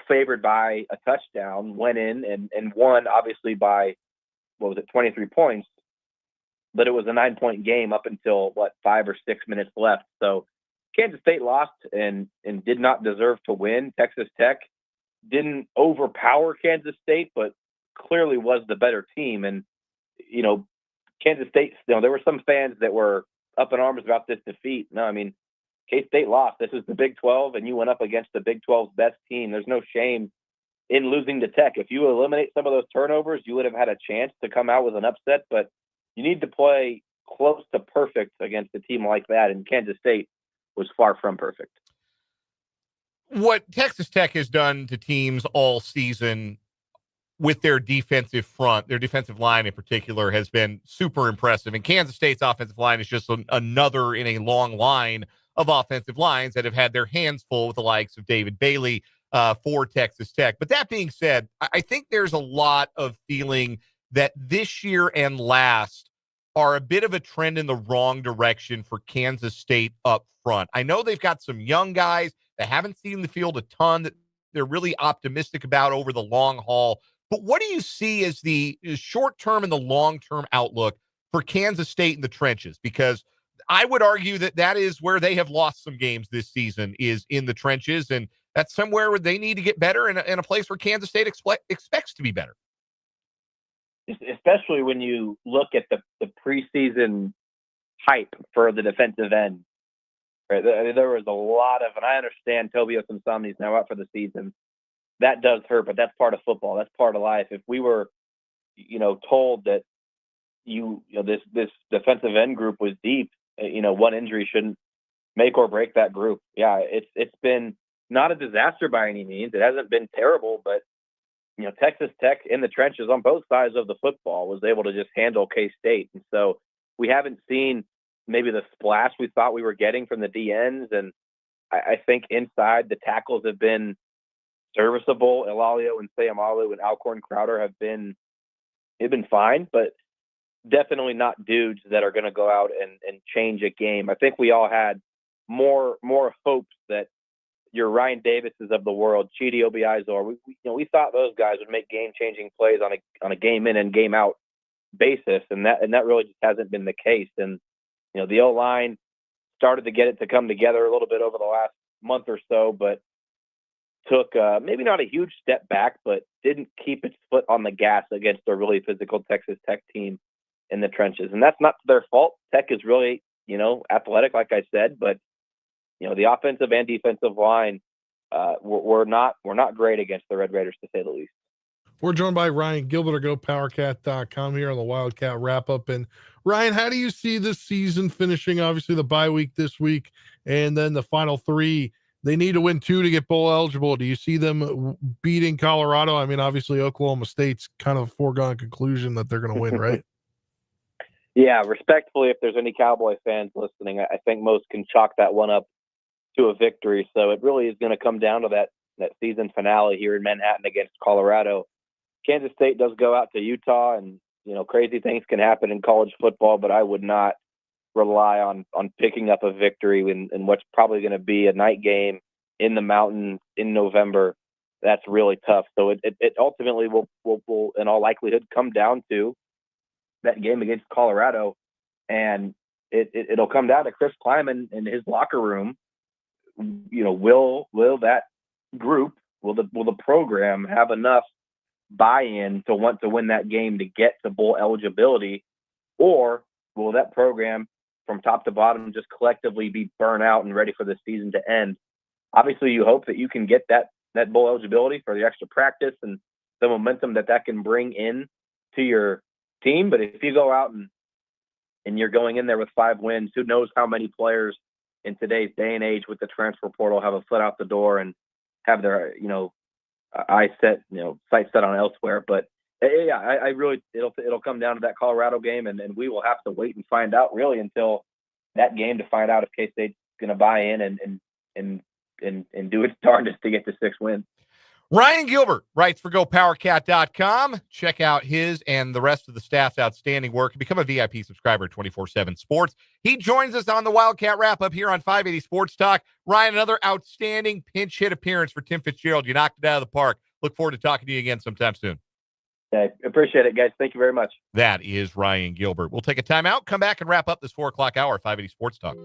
Speaker 3: favored by a touchdown, went in and won, obviously, by 23 points, but it was a 9-point game up until 5 or 6 minutes left. So Kansas State lost and did not deserve to win. Texas Tech didn't overpower Kansas State, but clearly was the better team. And, Kansas State, there were some fans that were up in arms about this defeat. No, I mean, K-State lost. This is the Big 12, and you went up against the Big 12's best team. There's no shame in losing to Tech. If you eliminate some of those turnovers, you would have had a chance to come out with an upset, but you need to play close to perfect against a team like that, and Kansas State was far from perfect.
Speaker 1: What Texas Tech has done to teams all season with their defensive front, their defensive line in particular, has been super impressive. And Kansas State's offensive line is just another in a long line of offensive lines that have had their hands full with the likes of David Bailey for Texas Tech. But that being said, I think there's a lot of feeling that this year and last are a bit of a trend in the wrong direction for Kansas State up front. I know they've got some young guys that haven't seen the field a ton that they're really optimistic about over the long haul. But what do you see as the short-term and the long-term outlook for Kansas State in the trenches? Because I would argue that is where they have lost some games this season, is in the trenches, and that's somewhere where they need to get better and a place where Kansas State expects to be better.
Speaker 3: Especially when you look at the preseason hype for the defensive end. Right? There was a lot of, and I understand Toby Osunsomni's now out for the season. That does hurt, but that's part of football. That's part of life. If we were, told that this defensive end group was deep, one injury shouldn't make or break that group. Yeah, it's been not a disaster by any means. It hasn't been terrible, but Texas Tech in the trenches on both sides of the football was able to just handle K-State. And so we haven't seen maybe the splash we thought we were getting from the DNs. And I think inside the tackles have been serviceable. Elalio and Sayamalu and Alcorn Crowder have been fine, but definitely not dudes that are going to go out and change a game. I think we all had more hopes that your Ryan Davises of the world, Chidi Obiazor, we thought those guys would make game-changing plays on a game in and game out basis, and that really just hasn't been the case. And the O-line started to get it to come together a little bit over the last month or so, but took maybe not a huge step back, but didn't keep its foot on the gas against a really physical Texas Tech team in the trenches. And that's not their fault. Tech is really, athletic, like I said, but the offensive and defensive line we're not great against the Red Raiders, to say the least.
Speaker 2: We're joined by Ryan Gilbert of GoPowerCat.com here on the Wildcat wrap-up. And Ryan, how do you see this season finishing? Obviously the bye week this week, and then the final 3. They need to win 2 to get bowl eligible. Do you see them beating Colorado? I mean, obviously Oklahoma State's kind of a foregone conclusion that they're going to win, right?
Speaker 3: Yeah, respectfully, if there's any Cowboy fans listening, I think most can chalk that one up to a victory. So it really is going to come down to that season finale here in Manhattan against Colorado. Kansas State does go out to Utah, and crazy things can happen in college football, but I would not rely on picking up a victory in what's probably going to be a night game in the mountains in November. That's really tough. So it ultimately will in all likelihood come down to that game against Colorado, and it'll come down to Chris Kleiman and his locker room. Will that group, will the program have enough buy-in to want to win that game to get to bowl eligibility, or will that program from top to bottom just collectively be burnt out and ready for the season to end? Obviously, you hope that you can get that bowl eligibility for the extra practice and the momentum that can bring in to your team. But if you go out and you're going in there with 5 wins, who knows how many players in today's day and age with the transfer portal have a foot out the door and have their sights set on elsewhere. But yeah, I really it'll come down to that Colorado game, and we will have to wait and find out really until that game to find out if K-State's going to buy in and do its darndest to get to 6 wins.
Speaker 1: Ryan Gilbert writes for GoPowerCat.com. Check out his and the rest of the staff's outstanding work. Become a VIP subscriber at 24/7 Sports. He joins us on the Wildcat Wrap-Up here on 580 Sports Talk. Ryan, another outstanding pinch hit appearance for Tim Fitzgerald. You knocked it out of the park. Look forward to talking to you again sometime soon.
Speaker 3: Okay, appreciate it, guys. Thank you very much.
Speaker 1: That is Ryan Gilbert. We'll take a timeout, come back and wrap up this 4 o'clock hour, 580 Sports Talk.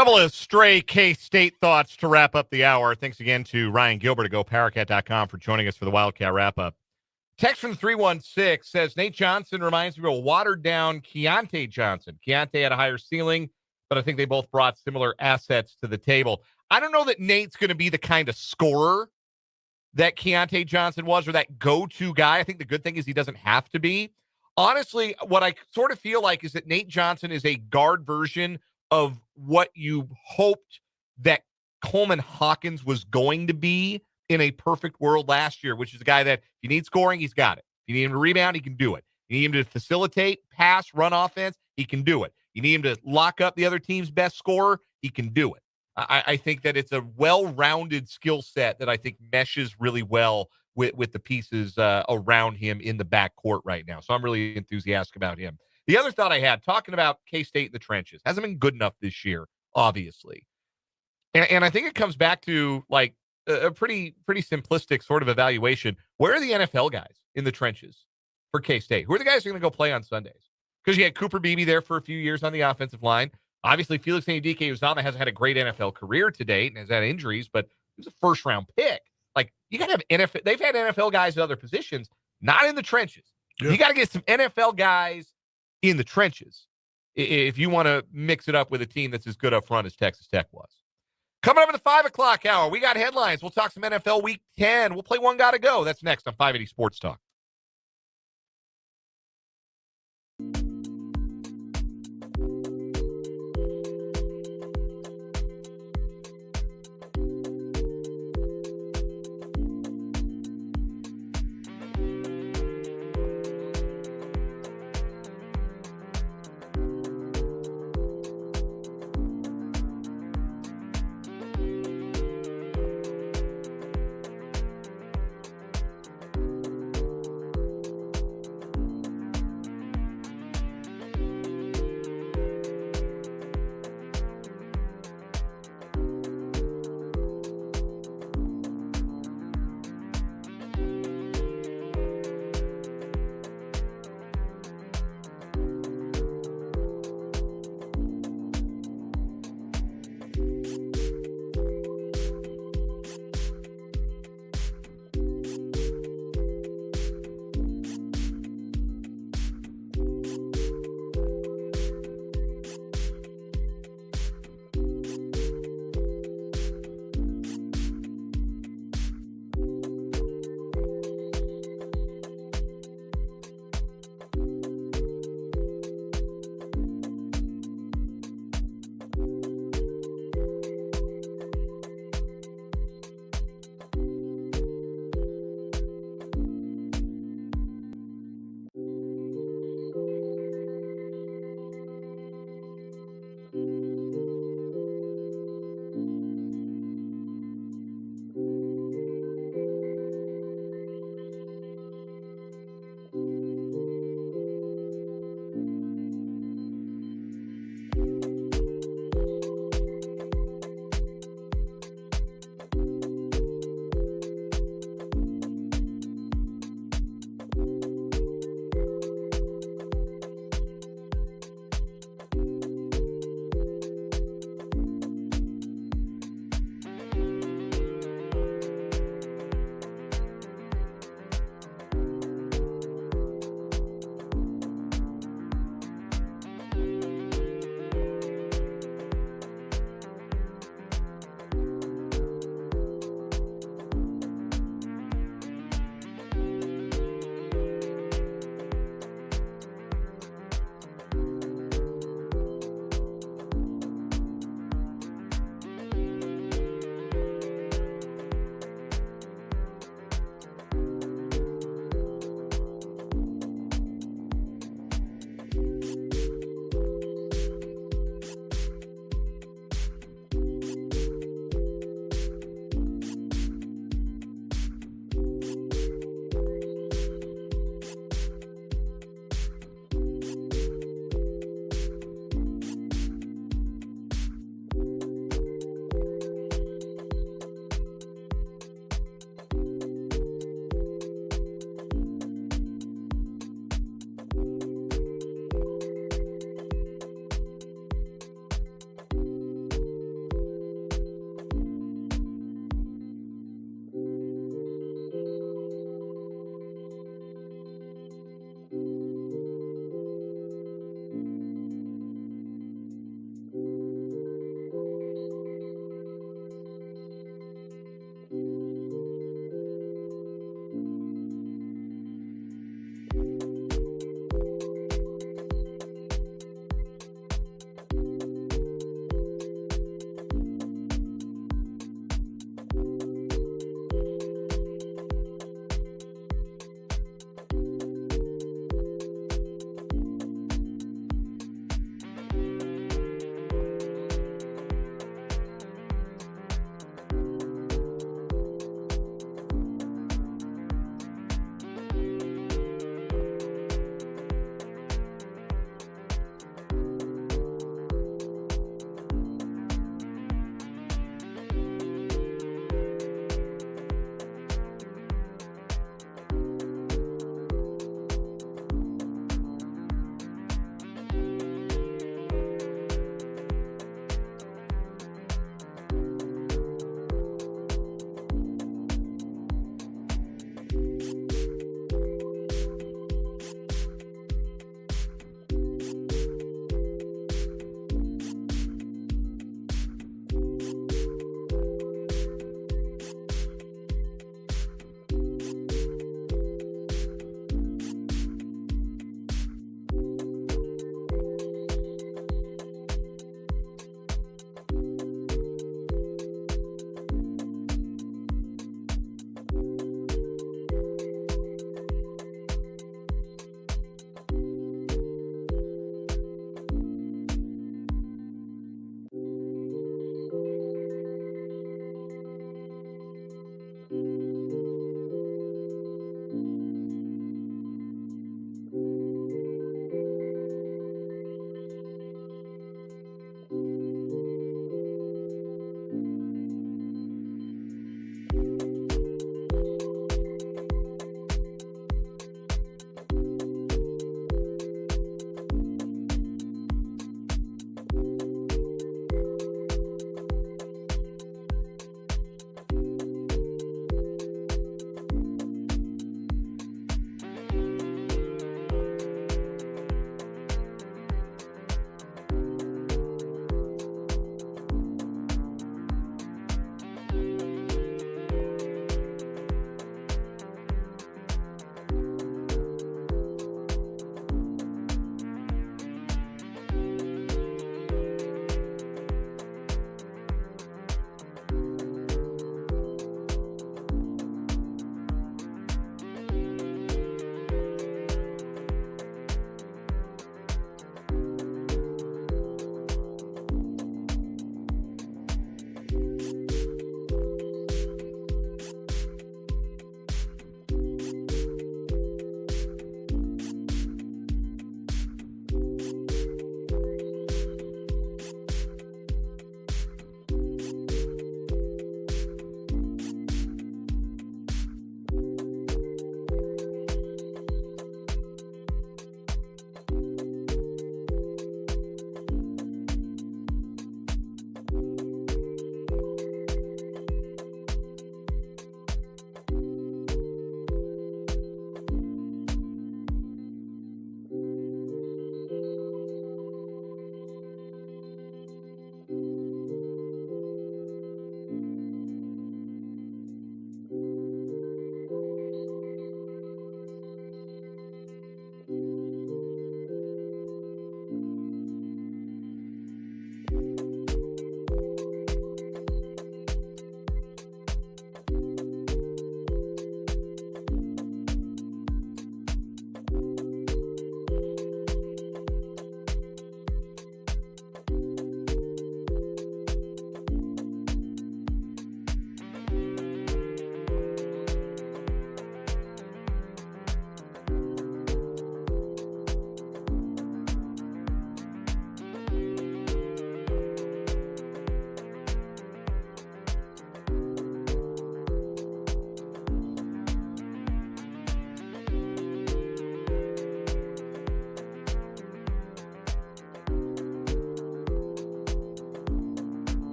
Speaker 1: Couple of stray K-State thoughts to wrap up the hour. Thanks again to Ryan Gilbert of GoPowerCat.com for joining us for the Wildcat wrap-up. Text from 316 says, Nate Johnson reminds me of a watered-down Keontae Johnson. Keontae had a higher ceiling, but I think they both brought similar assets to the table. I don't know that Nate's going to be the kind of scorer that Keontae Johnson was, or that go-to guy. I think the good thing is he doesn't have to be. Honestly, what I sort of feel like is that Nate Johnson is a guard version of what you hoped that Coleman Hawkins was going to be in a perfect world last year, which is a guy that if you need scoring, he's got it. If you need him to rebound, he can do it. You need him to facilitate, pass, run offense, he can do it. You need him to lock up the other team's best scorer, he can do it. I think that it's a well-rounded skill set that I think meshes really well with the pieces around him in the backcourt right now. So I'm really enthusiastic about him. The other thought I had, talking about K-State in the trenches, hasn't been good enough this year, obviously. And I think it comes back to like a pretty simplistic sort of evaluation. Where are the NFL guys in the trenches for K-State? Who are the guys who are going to go play on Sundays? Because you had Cooper Beebe there for a few years on the offensive line. Obviously, Felix Anudike-Uzomah hasn't had a great NFL career to date and has had injuries, but he was a first-round pick. Like, you got to have NFL. They've had NFL guys at other positions, not in the trenches. Yeah. You got to get some NFL guys in the trenches if you want to mix it up with a team that's as good up front as Texas Tech was. Coming up in the 5 o'clock hour, we got headlines. We'll talk some NFL Week 10. We'll play One Gotta Go. That's next on 580 Sports Talk.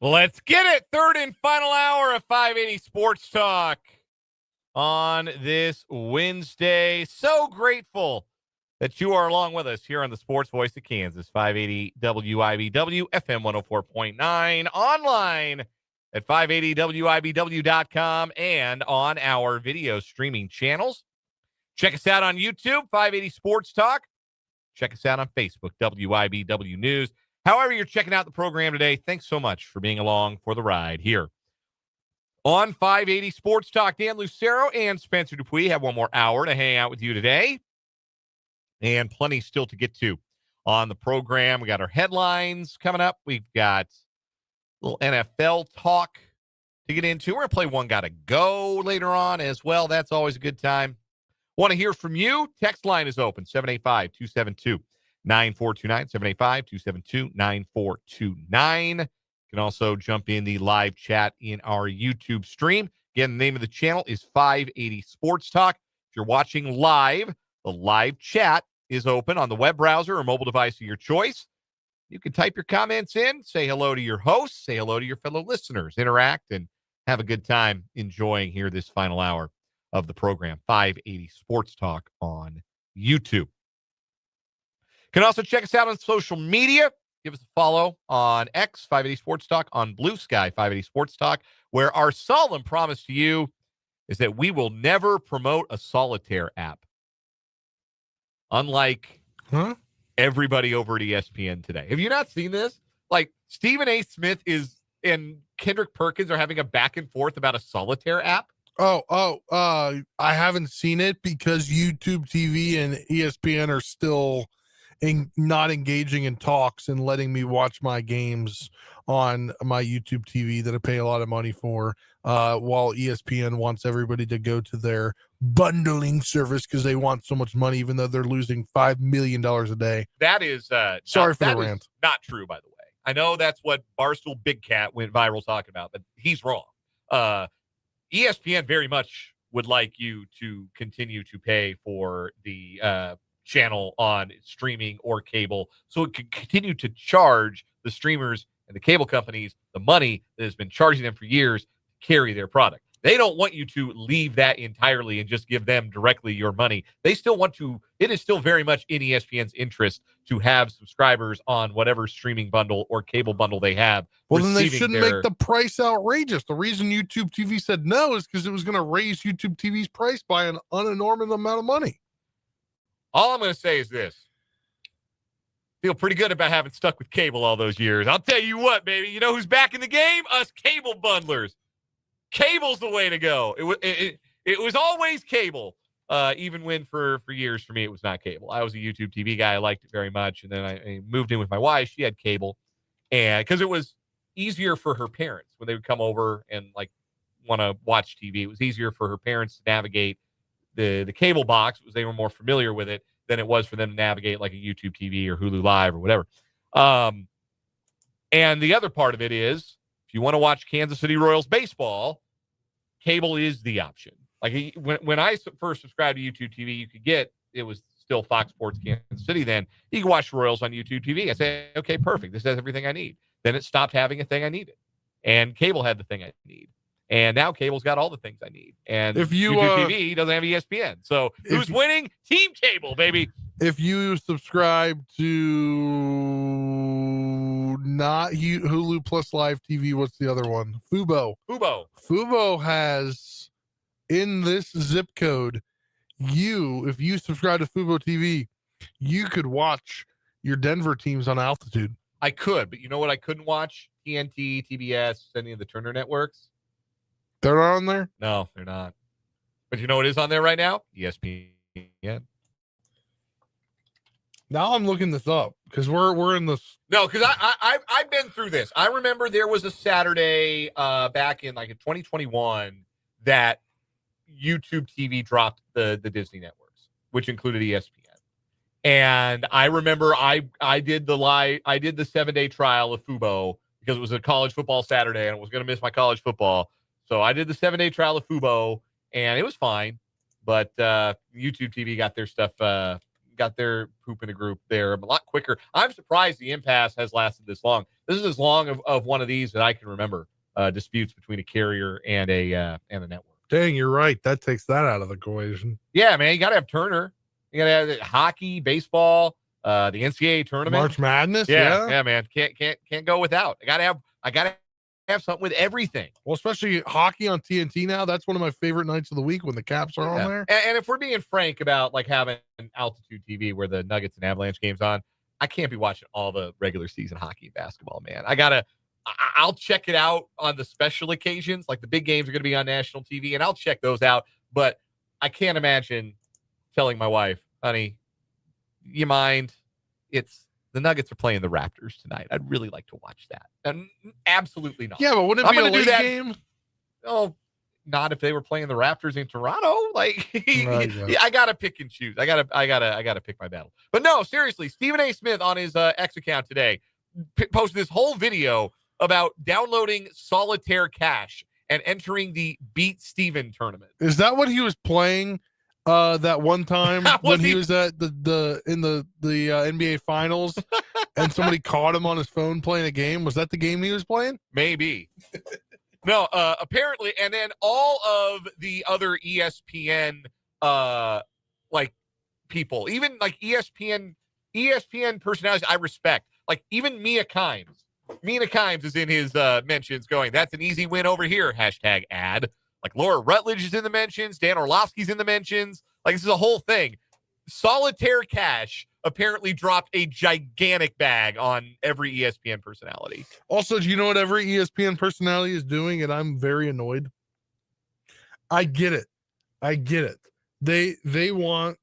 Speaker 1: Let's get it. Third and final hour of 580 Sports Talk on this Wednesday. So grateful that you are along with us here on the Sports Voice of Kansas, 580 WIBW, FM 104.9, online at 580WIBW.com and on our video streaming channels. Check us out on YouTube, 580 Sports Talk. Check us out on Facebook, WIBW News. However you're checking out the program today, thanks so much for being along for the ride here on 580 Sports Talk. Dan Lucero and Spencer Dupuis have one more hour to hang out with you today, and plenty still to get to on the program. We got our headlines coming up. We've got a little NFL talk to get into. We're going to play One Gotta Go later on as well. That's always a good time. Want to hear from you? Text line is open, 785-272-9429, 785-272-9429. You can also jump in the live chat in our YouTube stream. Again, the name of the channel is 580 Sports Talk. If you're watching live, the live chat is open on the web browser or mobile device of your choice. You can type your comments in, say hello to your hosts, say hello to your fellow listeners, interact, and have a good time enjoying here this final hour of the program, 580 Sports Talk on YouTube. You can also check us out on social media. Give us a follow on X, 580 Sports Talk, on Blue Sky, 580 Sports Talk, where our solemn promise to you is that we will never promote a solitaire app. Unlike everybody over at ESPN today. Have you not seen this? Like, Stephen A. Smith and Kendrick Perkins are having a back and forth about a solitaire app.
Speaker 2: I haven't seen it because YouTube TV and ESPN are still not engaging in talks and letting me watch my games on my YouTube TV that I pay a lot of money for, while ESPN wants everybody to go to their bundling service because they want so much money, even though they're losing $5 million a day.
Speaker 1: That is
Speaker 2: sorry for the rant.
Speaker 1: Not true, by the way. I know that's what Barstool Big Cat went viral talking about, but he's wrong. ESPN very much would like you to continue to pay for the channel on streaming or cable, so it can continue to charge the streamers and the cable companies the money that has been charging them for years to carry their product. They don't want you to leave that entirely and just give them directly your money. They still want to. It is still very much in ESPN's interest to have subscribers on whatever streaming bundle or cable bundle they have.
Speaker 2: Well, then they shouldn't make the price outrageous. The reason YouTube TV said no is because it was going to raise YouTube TV's price by an unenormous amount of money.
Speaker 1: All I'm going to say is this. Feel pretty good about having stuck with cable all those years. I'll tell you what, baby. You know who's back in the game? Us cable bundlers. Cable's the way to go. It was always cable, even when for years for me it was not cable. I was a YouTube TV guy. I liked it very much, and then I moved in with my wife. She had cable, and because it was easier for her parents when they would come over and like want to watch TV. It was easier for her parents to navigate the cable box because they were more familiar with it than it was for them to navigate like a YouTube TV or Hulu Live or whatever. And the other part of it is, if you want to watch Kansas City Royals baseball, cable is the option. Like when I first subscribed to YouTube TV, you could get, it was still Fox Sports Kansas City then. You can watch Royals on YouTube TV. I say, okay, perfect. This has everything I need. Then it stopped having a thing I needed. And cable had the thing I need. And now cable's got all the things I need. And
Speaker 2: if you,
Speaker 1: YouTube TV doesn't have ESPN. So who's winning? Team Cable, baby.
Speaker 2: If you subscribe to not Hulu plus Live TV, what's the other one? Fubo. Fubo has, in this zip code, if you subscribe to Fubo TV, you could watch your Denver teams on altitude.
Speaker 1: I could, but you know what I couldn't watch? TNT, TBS, any of the Turner networks.
Speaker 2: They're not on there?
Speaker 1: No, they're not. But you know what is on there right now? ESPN.
Speaker 2: Now I'm looking this up because we're in this.
Speaker 1: No, because I've been through this. I remember there was a Saturday back in like in 2021 that YouTube TV dropped the Disney networks, which included ESPN. And I remember I did the 7-day trial of Fubo because it was a college football Saturday and I was going to miss my college football. So I did the 7-day trial of Fubo and it was fine. But YouTube TV got their stuff got their poop in a group there a lot quicker. I'm surprised the impasse has lasted this long. This is as long of one of these that I can remember, disputes between a carrier and a network.
Speaker 2: Dang, you're right. That takes that out of the equation.
Speaker 1: Yeah, man, you got to have Turner. You got to have hockey, baseball, the NCAA tournament,
Speaker 2: March Madness.
Speaker 1: Yeah, man, can't go without. I gotta have something with everything.
Speaker 2: Well, especially hockey on TNT now. That's one of my favorite nights of the week when the Caps are on there.
Speaker 1: And if we're being frank about like having altitude TV where the Nuggets and Avalanche games on, I can't be watching all the regular season hockey and basketball, man. I'll check it out on the special occasions. Like the big games are going to be on national TV, and I'll check those out. But I can't imagine telling my wife, honey, you mind? The Nuggets are playing the Raptors tonight. I'd really like to watch that. And absolutely not.
Speaker 2: Yeah, but wouldn't it be a late game?
Speaker 1: Oh, not if they were playing the Raptors in Toronto. Like, I gotta pick and choose. I gotta pick my battle. But no, seriously, Stephen A. Smith on his X account today posted this whole video about downloading Solitaire Cash and entering the Beat Steven tournament.
Speaker 2: Is that what he was playing that one time when he was at the NBA Finals and somebody caught him on his phone playing a game? Was that the game he was playing?
Speaker 1: Maybe. No, apparently, and then all of the other ESPN like people, even like ESPN personalities I respect, like even Mia Kimes. Mina Kimes is in his mentions going, that's an easy win over here, #ad. Like Laura Rutledge is in the mentions. Dan Orlovsky's in the mentions. Like this is a whole thing. Solitaire Cash apparently dropped a gigantic bag on every ESPN personality.
Speaker 2: Also, do you know what every ESPN personality is doing? And I'm very annoyed. I get it. They want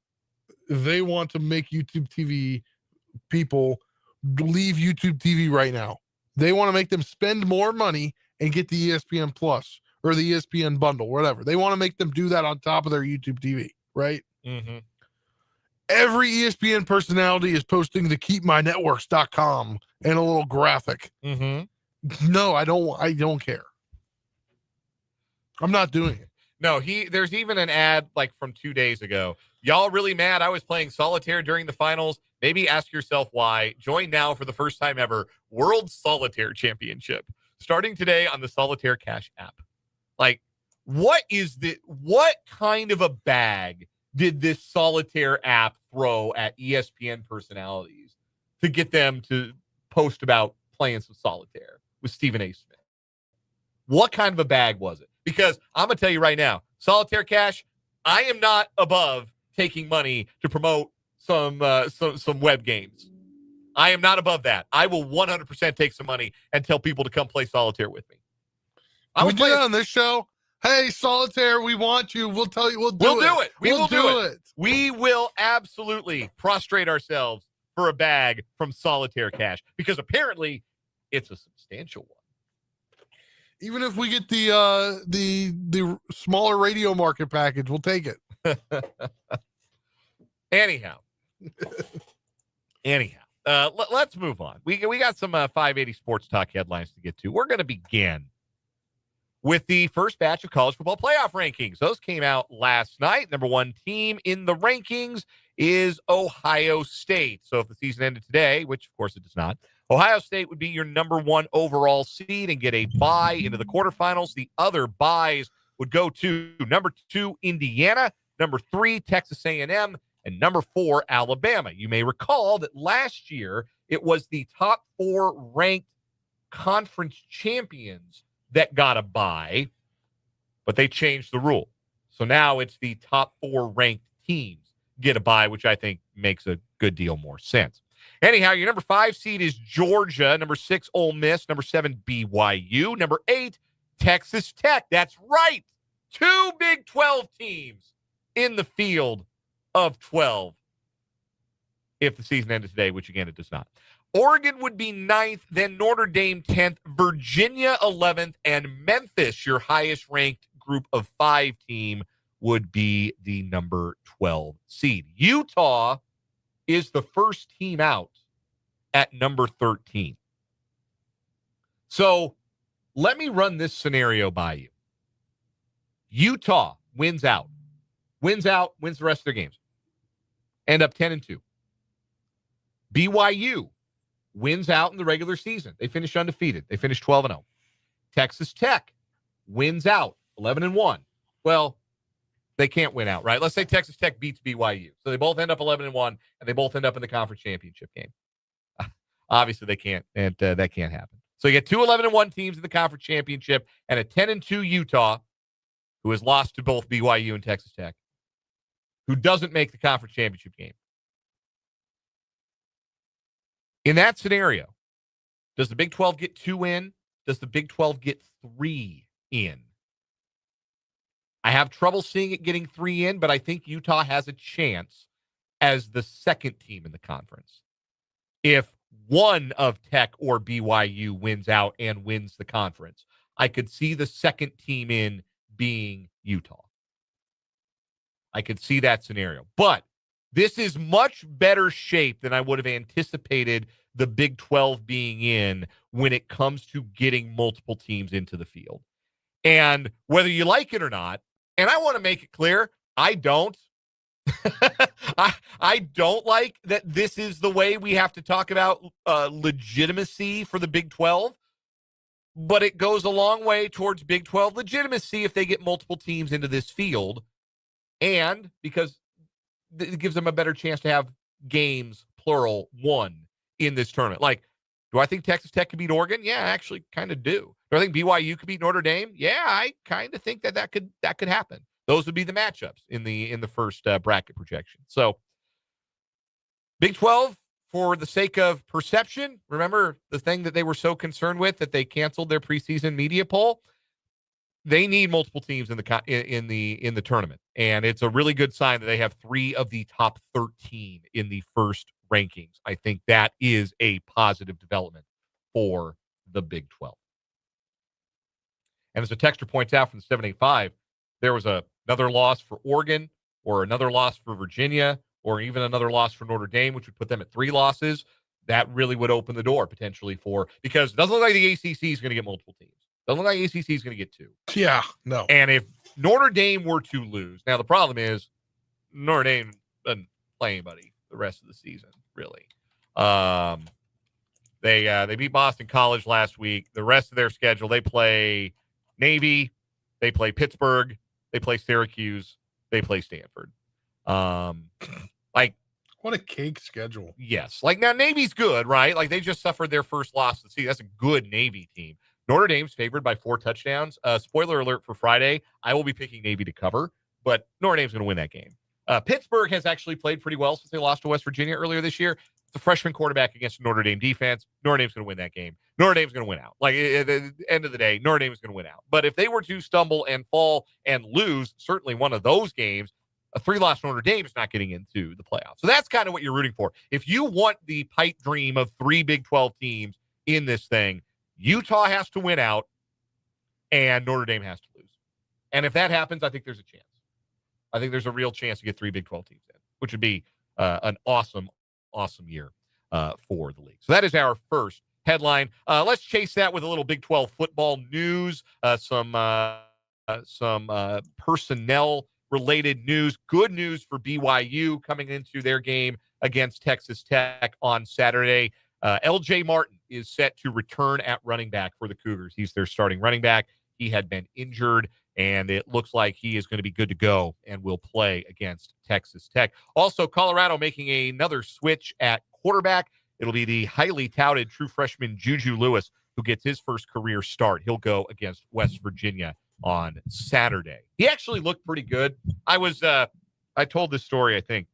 Speaker 2: to make YouTube TV people leave YouTube TV right now. They want to make them spend more money and get the ESPN Plus or the ESPN bundle, whatever. They want to make them do that on top of their YouTube TV, right?
Speaker 1: Mm-hmm.
Speaker 2: Every ESPN personality is posting the keepmynetworks.com and a little graphic.
Speaker 1: Mm-hmm.
Speaker 2: No, I don't care. I'm not doing it.
Speaker 1: No, there's even an ad like from 2 days ago. Y'all really mad I was playing solitaire during the finals? Maybe ask yourself why. Join now for the first time ever World Solitaire Championship. Starting today on the Solitaire Cash app. Like, what kind of a bag did this Solitaire app throw at ESPN personalities to get them to post about playing some solitaire with Stephen A. Smith? What kind of a bag was it? Because I'm going to tell you right now, Solitaire Cash, I am not above taking money to promote some web games. I am not above that. I will 100% take some money and tell people to come play solitaire with me.
Speaker 2: We do it on this show. Hey, solitaire, we want you. We'll tell you. We'll do it.
Speaker 1: We will do it. We will absolutely prostrate ourselves for a bag from Solitaire Cash because apparently it's a substantial one.
Speaker 2: Even if we get the smaller radio market package, we'll take it.
Speaker 1: Anyhow, let's move on. We got some 580 Sports Talk headlines to get to. We're going to begin with the first batch of college football playoff rankings. Those came out last night. Number one team in the rankings is Ohio State. So if the season ended today, which of course it does not, Ohio State would be your number one overall seed and get a bye into the quarterfinals. The other byes would go to number 2, Indiana, number 3, Texas A&M, and number 4, Alabama. You may recall that last year it was the top 4 ranked conference champions that got a bye, but they changed the rule. So now it's the top 4 ranked teams get a bye, which I think makes a good deal more sense. Anyhow, your number 5 seed is Georgia, number 6, Ole Miss, number 7, BYU, number 8, Texas Tech. That's right. 2 Big 12 teams in the field of 12 if the season ended today, which again, it does not. Oregon would be 9th, then Notre Dame 10th, Virginia 11th, and Memphis, your highest ranked group of 5 team, would be the number 12 seed. Utah is the first team out at number 13. So let me run this scenario by you. Utah wins the rest of their games. End up 10-2. BYU wins out in the regular season. They finish undefeated. They finish 12-0. Texas Tech wins out 11-1. Well, they can't win out, right? Let's say Texas Tech beats BYU. So they both end up 11-1, and they both end up in the conference championship game. Obviously, they can't, and that can't happen. So you get two 11-1 teams in the conference championship and a 10-2 Utah, who has lost to both BYU and Texas Tech, who doesn't make the conference championship game. In that scenario, does the Big 12 get 2 in? Does the Big 12 get 3 in? I have trouble seeing it getting 3 in, but I think Utah has a chance as the second team in the conference. If one of Tech or BYU wins out and wins the conference, I could see the second team in being Utah. I could see that scenario. But this is much better shape than I would have anticipated the Big 12 being in when it comes to getting multiple teams into the field. And whether you like it or not, and I want to make it clear, I don't. I don't like that this is the way we have to talk about legitimacy for the Big 12, but it goes a long way towards Big 12 legitimacy if they get multiple teams into this field, and because it gives them a better chance to have games, plural, won in this tournament. Like, do I think Texas Tech could beat Oregon? Yeah, I actually kind of do. Do I think BYU could beat Notre Dame? Yeah, I kind of think that could happen. Those would be the matchups in the first bracket projection. So Big 12, for the sake of perception, remember the thing that they were so concerned with that they canceled their preseason media poll? They need multiple teams in the tournament, and it's a really good sign that they have 3 of the top 13 in the first rankings. I think that is a positive development for the Big 12. And as a texter points out from the 785, there was another loss for Oregon or another loss for Virginia or even another loss for Notre Dame, which would put them at 3 losses. That really would open the door potentially because it doesn't look like the ACC is going to get multiple teams. Doesn't look like ACC is going to get 2.
Speaker 2: Yeah, no.
Speaker 1: And if Notre Dame were to lose, now the problem is Notre Dame doesn't play anybody the rest of the season, really. They beat Boston College last week. The rest of their schedule, they play Navy, they play Pittsburgh, they play Syracuse, they play Stanford.
Speaker 2: What a cake schedule.
Speaker 1: Yes. Like, now Navy's good, right? Like, they just suffered their first loss of the season. That's a good Navy team. Notre Dame's favored by 4 touchdowns. Spoiler alert for Friday, I will be picking Navy to cover, but Notre Dame's going to win that game. Pittsburgh has actually played pretty well since they lost to West Virginia earlier this year. It's a freshman quarterback against Notre Dame defense. Notre Dame's going to win that game. Notre Dame's going to win out. Like, at the end of the day, Notre Dame is going to win out. But if they were to stumble and fall and lose, certainly one of those games, a 3-loss Notre Dame is not getting into the playoffs. So that's kind of what you're rooting for. If you want the pipe dream of 3 Big 12 teams in this thing, Utah has to win out and Notre Dame has to lose. And if that happens, I think there's a chance. I think there's a real chance to get 3 Big 12 teams in, which would be an awesome year for the league. So that is our first headline. Let's chase that with a little Big 12 football news, some personnel-related news. Good news for BYU coming into their game against Texas Tech on Saturday. L.J. Martin is set to return at running back for the Cougars. He's their starting running back. He had been injured, and it looks like he is going to be good to go and will play against Texas Tech. Also, Colorado making another switch at quarterback. It'll be the highly touted true freshman Juju Lewis who gets his first career start. He'll go against West Virginia on Saturday. He actually looked pretty good. I told this story, I think,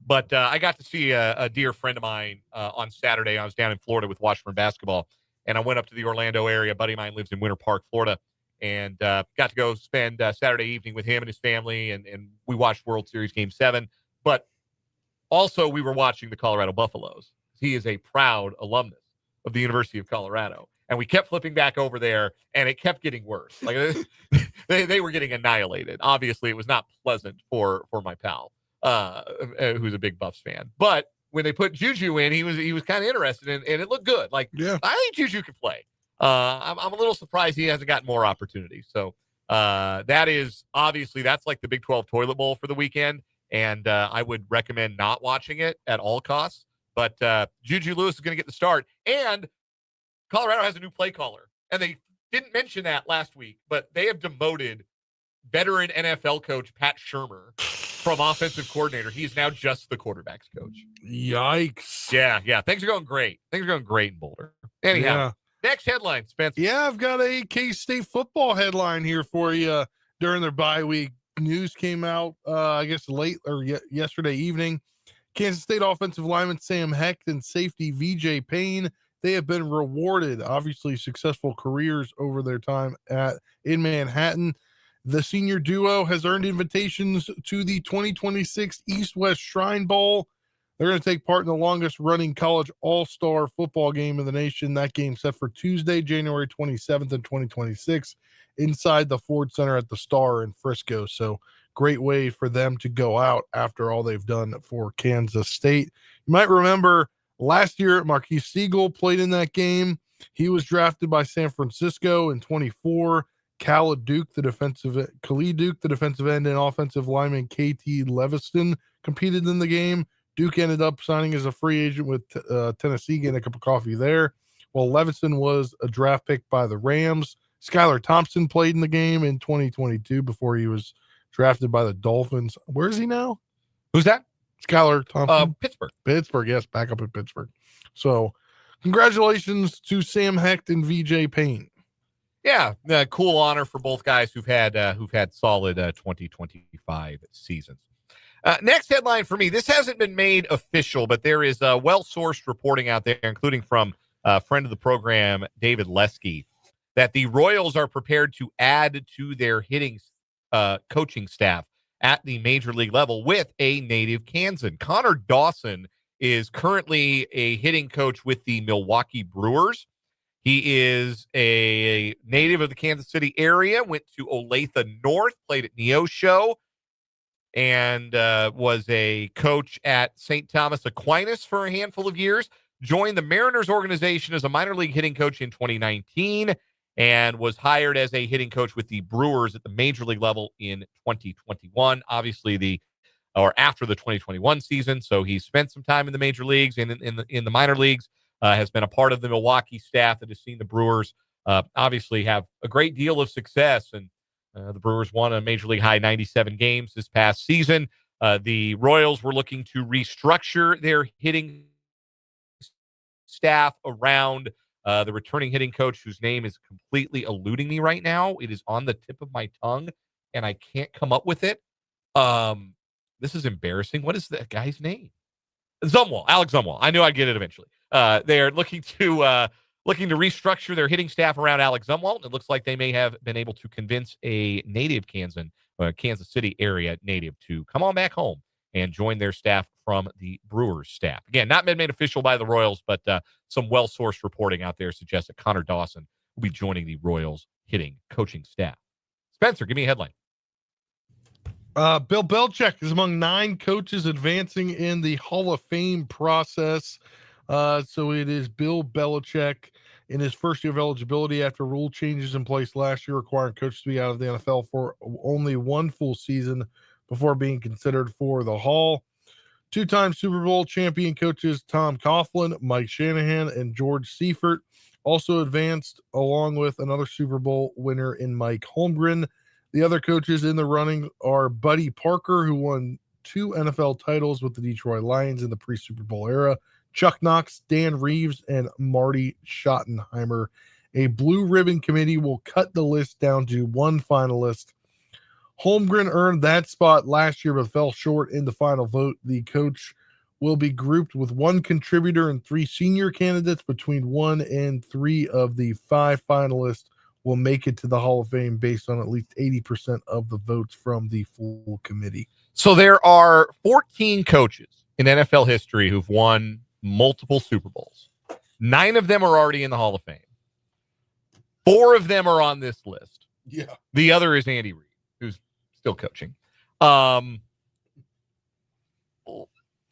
Speaker 1: but I got to see a dear friend of mine on Saturday. I was down in Florida with Washburn basketball, and I went up to the Orlando area. A buddy of mine lives in Winter Park, Florida, and got to go spend Saturday evening with him and his family, and we watched World Series Game 7. But also, we were watching the Colorado Buffaloes. He is a proud alumnus of the University of Colorado. And we kept flipping back over there, and it kept getting worse. Like they were getting annihilated. Obviously, it was not pleasant for my pal, who's a big Buffs fan. But when they put Juju in, he was kind of interested, and it looked good. Like, yeah. I think Juju could play. I'm a little surprised he hasn't gotten more opportunities. So that is obviously that's like the Big 12 toilet bowl for the weekend, and I would recommend not watching it at all costs. But Juju Lewis is going to get the start. And Colorado has a new play caller. And they didn't mention that last week, but they have demoted veteran NFL coach Pat Shurmur from offensive coordinator. He is now just the quarterback's coach.
Speaker 2: Yikes.
Speaker 1: Yeah. Things are going great. Things are going great in Boulder. Anyhow, next headline, Spencer.
Speaker 2: Yeah, I've got a K-State football headline here for you. During their bye week, news came out, I guess late or yesterday evening. Kansas State offensive lineman Sam Hecht and safety VJ Payne, they have been rewarded, obviously successful careers over their time in Manhattan. The senior duo has earned invitations to the 2026 East-West Shrine Bowl. They're going to take part in the longest-running college all-star football game in the nation. That game set for Tuesday, January 27th in 2026, inside the Ford Center at the Star in Frisco. So great way for them to go out after all they've done for Kansas State. You might remember last year, Marquise Siegel played in that game. He was drafted by San Francisco in 24. Khalid Duke, the defensive end, and offensive lineman KT Leviston competed in the game. Duke ended up signing as a free agent with Tennessee, getting a cup of coffee there. While Leviston was a draft pick by the Rams. Skylar Thompson played in the game in 2022 before he was drafted by the Dolphins. Where is he now?
Speaker 1: Who's that?
Speaker 2: Skylar Thompson.
Speaker 1: Pittsburgh,
Speaker 2: yes, back up in Pittsburgh. So congratulations to Sam Hecht and VJ Payne.
Speaker 1: Yeah, cool honor for both guys who've had solid 2025 seasons. Next headline for me. This hasn't been made official, but there is well-sourced reporting out there, including from a friend of the program, David Lesky, that the Royals are prepared to add to their hitting coaching staff at the major league level with a native Kansan. Connor Dawson is currently a hitting coach with the Milwaukee Brewers. He is a native of the Kansas City area, went to Olathe North, played at Neosho, and was a coach at St. Thomas Aquinas for a handful of years. Joined the Mariners organization as a minor league hitting coach in 2019 and was hired as a hitting coach with the Brewers at the major league level in 2021. Obviously, after the 2021 season, so he spent some time in the major leagues and in the minor leagues. Has been a part of the Milwaukee staff that has seen the Brewers obviously have a great deal of success. And the Brewers won a major league high 97 games this past season. The Royals were looking to restructure their hitting staff around the returning hitting coach, whose name is completely eluding me right now. It is on the tip of my tongue, and I can't come up with it. This is embarrassing. What is that guy's name? Alex Zumwalt. I knew I'd get it eventually. They're looking to restructure their hitting staff around Alex Zumwalt. It looks like they may have been able to convince a native Kansas City area native to come on back home and join their staff from the Brewers staff. Again, not been made official by the Royals, but some well-sourced reporting out there suggests that Connor Dawson will be joining the Royals hitting coaching staff. Spencer, give me a headline.
Speaker 2: Bill Belichick is among 9 coaches advancing in the Hall of Fame process. So it is Bill Belichick in his first year of eligibility after rule changes in place last year, requiring coaches to be out of the NFL for only one full season before being considered for the Hall. 2-time Super Bowl champion coaches Tom Coughlin, Mike Shanahan, and George Seifert also advanced, along with another Super Bowl winner in Mike Holmgren. The other coaches in the running are Buddy Parker, who won 2 NFL titles with the Detroit Lions in the pre-Super Bowl era, Chuck Knox, Dan Reeves, and Marty Schottenheimer. A blue ribbon committee will cut the list down to 1 finalist. Holmgren earned that spot last year but fell short in the final vote. The coach will be grouped with 1 contributor and 3 senior candidates. Between 1 and 3 of the 5 finalists will make it to the Hall of Fame based on at least 80% of the votes from the full committee.
Speaker 1: So there are 14 coaches in NFL history who've won multiple Super Bowls. 9 of them are already in the Hall of Fame. 4 of them are on this list.
Speaker 2: Yeah.
Speaker 1: The other is Andy Reid, who's still coaching.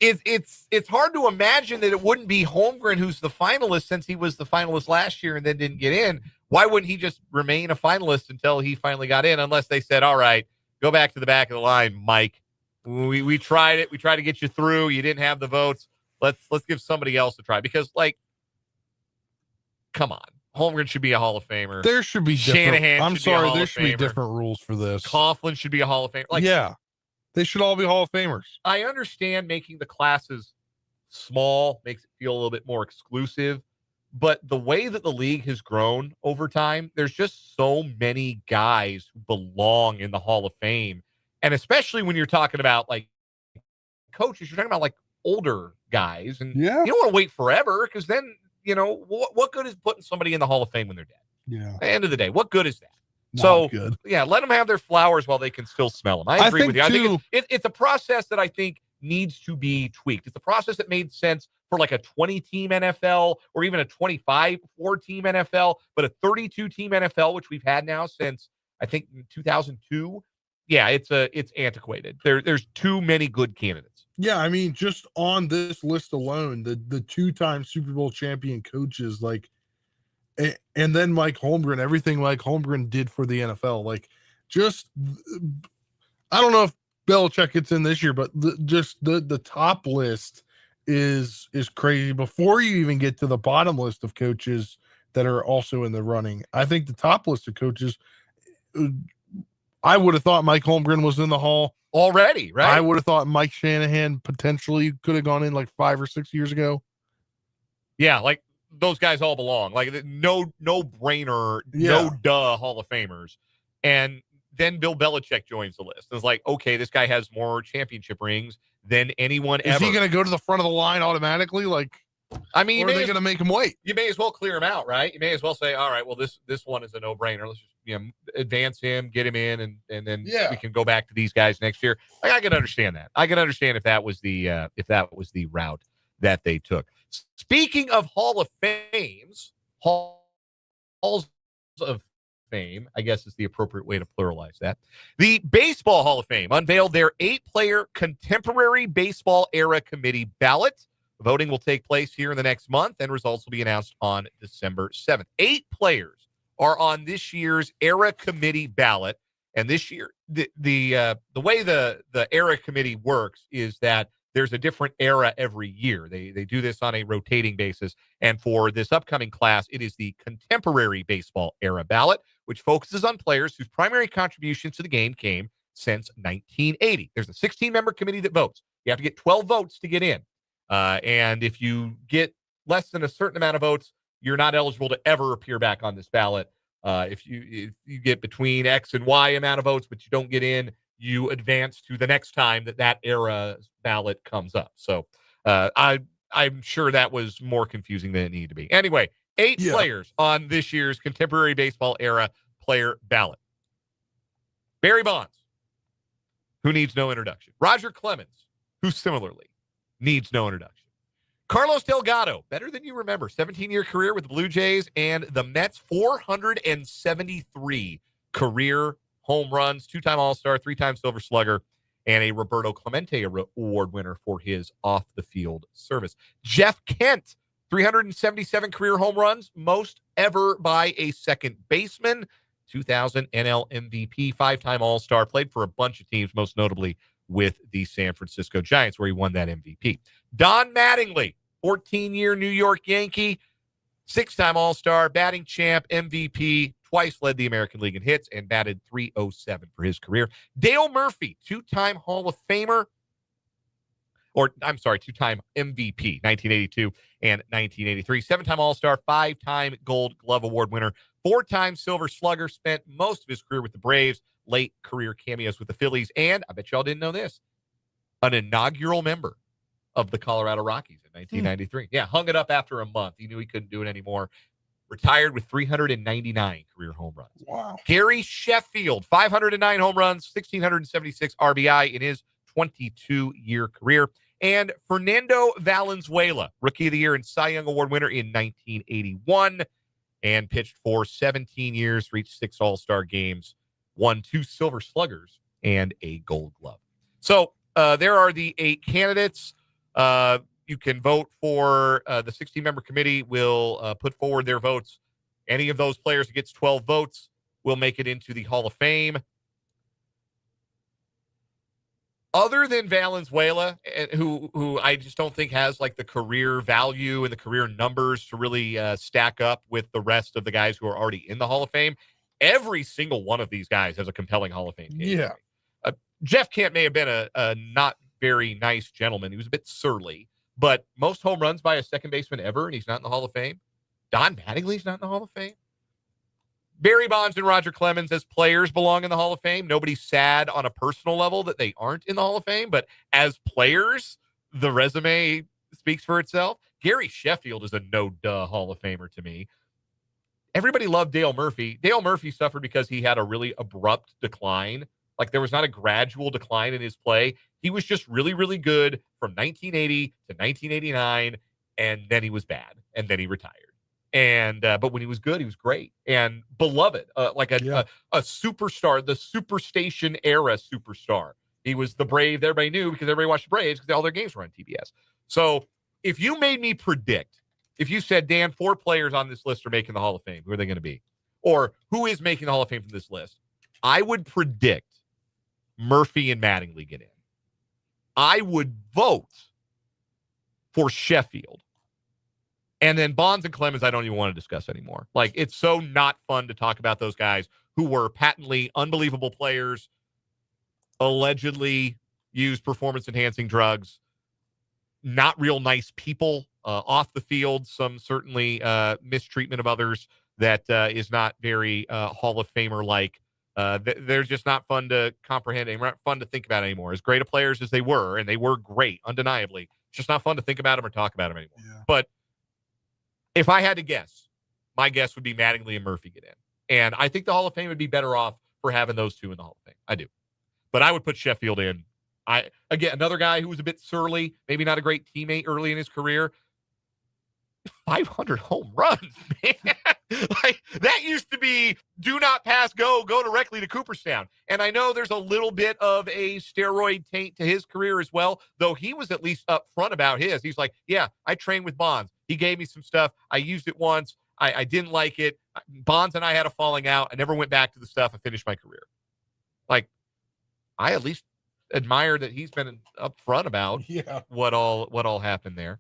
Speaker 1: It's hard to imagine that it wouldn't be Holmgren who's the finalist, since he was the finalist last year and then didn't get in. Why wouldn't he just remain a finalist until he finally got in, unless they said, all right, go back to the back of the line, Mike. We tried it. We tried to get you through. You didn't have the votes. let's give somebody else a try because, like, come on, Holmgren should be a Hall of Famer.
Speaker 2: There should be
Speaker 1: Shanahan
Speaker 2: I'm
Speaker 1: should be a
Speaker 2: sorry,
Speaker 1: Hall
Speaker 2: there
Speaker 1: of
Speaker 2: should be
Speaker 1: Famer.
Speaker 2: different rules for this.
Speaker 1: Coughlin should be a Hall of Famer. Like,
Speaker 2: yeah, they should all be Hall of Famers.
Speaker 1: I understand making the classes small makes it feel a little bit more exclusive, but the way that the league has grown over time, there's just so many guys who belong in the Hall of Fame. And especially when you're talking about like coaches, you're talking about like older guys, and you don't want to wait forever because then, you know, what good is putting somebody in the Hall of Fame when they're dead?
Speaker 2: Yeah.
Speaker 1: At the end of the day, what good is that?
Speaker 2: Not good.
Speaker 1: Yeah, let them have their flowers while they can still smell them. I agree with you. I think it's a process that I think needs to be tweaked. It's a process that made sense for like a 20-team NFL or even a 25-4-team NFL, but a 32-team NFL, which we've had now since I think 2002. Yeah, it's antiquated. There's too many good candidates.
Speaker 2: Yeah, I mean, just on this list alone, the two-time Super Bowl champion coaches, like, and then Mike Holmgren, everything Mike Holmgren did for the NFL, like, just, I don't know if Belichick gets in this year, but the top list is crazy. Before you even get to the bottom list of coaches that are also in the running, I think the top list of coaches, I would have thought Mike Holmgren was in the Hall
Speaker 1: already, right?
Speaker 2: I would have thought Mike Shanahan potentially could have gone in like 5 or 6 years ago.
Speaker 1: Yeah, like those guys all belong. Like no brainer, no duh Hall of Famers. And then Bill Belichick joins the list. It's like, okay, this guy has more championship rings than anyone ever.
Speaker 2: Is he going to go to the front of the line automatically? Like,
Speaker 1: I mean,
Speaker 2: or are they going to make him wait?
Speaker 1: You may as well clear him out, right? You may as well say, all right, well, this one is a no-brainer. Let's just advance him, get him in, and then we can go back to these guys next year. Like, I can understand that. I can understand if that was the route that they took. Speaking of Hall of Fames, Halls of Fame, I guess is the appropriate way to pluralize that. The Baseball Hall of Fame unveiled their 8-player contemporary baseball era committee ballot. Voting will take place here in the next month, and results will be announced on December 7th. 8 players are on this year's era committee ballot, and this year, the way the era committee works is that there's a different era every year. They do this on a rotating basis, and for this upcoming class, it is the contemporary baseball era ballot, which focuses on players whose primary contributions to the game came since 1980. There's a 16-member committee that votes. You have to get 12 votes to get in. And if you get less than a certain amount of votes, you're not eligible to ever appear back on this ballot. If you get between X and Y amount of votes, but you don't get in, you advance to the next time that era ballot comes up. So I'm sure that was more confusing than it needed to be. Anyway, 8 players on this year's contemporary baseball era player ballot. Barry Bonds, who needs no introduction. Roger Clemens, who similarly needs no introduction. Carlos Delgado, better than you remember, 17-year career with the Blue Jays and the Mets, 473 career home runs, 2-time All-Star, 3-time Silver Slugger, and a Roberto Clemente Award winner for his off-the-field service. Jeff Kent, 377 career home runs, most ever by a second baseman, 2000 NL MVP, 5-time All-Star, played for a bunch of teams, most notably with the San Francisco Giants, where he won that MVP. Don Mattingly, 14-year New York Yankee, 6-time All-Star, batting champ, MVP, twice led the American League in hits and batted .307 for his career. Dale Murphy, 2-time Hall of Famer, 2-time MVP, 1982 and 1983. 7-time All-Star, 5-time Gold Glove Award winner, 4-time Silver Slugger, spent most of his career with the Braves, late career cameos with the Phillies, and I bet y'all didn't know this, an inaugural member of the Colorado Rockies in 1993. Yeah, hung it up after a month. He knew he couldn't do it anymore. Retired with 399 career home runs.
Speaker 2: Wow.
Speaker 1: Gary Sheffield, 509 home runs, 1,676 RBI in his 22-year career. And Fernando Valenzuela, Rookie of the Year and Cy Young Award winner in 1981, and pitched for 17 years, reached 6 All-Star games, won 2 Silver Sluggers, and a Gold Glove. So there are the 8 candidates. You can vote for the 16-member committee will put forward their votes. Any of those players who gets 12 votes will make it into the Hall of Fame. other than Valenzuela, who I just don't think has like the career value and the career numbers to really stack up with the rest of the guys who are already in the Hall of Fame, every single one of these guys has a compelling Hall of Fame case.
Speaker 2: Yeah.
Speaker 1: Jeff Kent may have been a not very nice gentleman. He was a bit surly, but most home runs by a second baseman ever, and he's not in the Hall of Fame. Don Mattingly's not in the Hall of Fame. Barry Bonds and Roger Clemens as players belong in the Hall of Fame. Nobody's sad on a personal level that they aren't in the Hall of Fame, but as players, the resume speaks for itself. Gary Sheffield is a no-duh Hall of Famer to me. Everybody loved Dale Murphy. Dale Murphy suffered because he had a really abrupt decline. Like, there was not a gradual decline in his play. He was just really, really good from 1980 to 1989, and then he was bad, and then he retired. And but when he was good, he was great and beloved, like a superstar, the Superstation era superstar. He was the Brave that everybody knew because everybody watched the Braves because all their games were on TBS. So if you made me predict, if you said, Dan, 4 players on this list are making the Hall of Fame, who are they going to be? Or who is making the Hall of Fame from this list? I would predict Murphy and Mattingly get in. I would vote for Sheffield. And then Bonds and Clemens, I don't even want to discuss anymore. Like, it's so not fun to talk about those guys who were patently unbelievable players, allegedly used performance-enhancing drugs, not real nice people off the field, some certainly mistreatment of others that is not very Hall of Famer-like. They're just not fun to comprehend and not fun to think about anymore. As great a players as they were, and they were great, undeniably, it's just not fun to think about them or talk about them anymore. Yeah. But if I had to guess, my guess would be Mattingly and Murphy get in. And I think the Hall of Fame would be better off for having those two in the Hall of Fame. I do. But I would put Sheffield in. Again, another guy who was a bit surly, maybe not a great teammate early in his career. 500 home runs, man. Like, that used to be do not pass, go directly to Cooperstown. And I know there's a little bit of a steroid taint to his career as well, though he was at least upfront about his. He's like, yeah, I trained with Bonds. He gave me some stuff. I used it once. I didn't like it. Bonds and I had a falling out. I never went back to the stuff. I finished my career. Like, I at least admire that he's been upfront about what all happened there.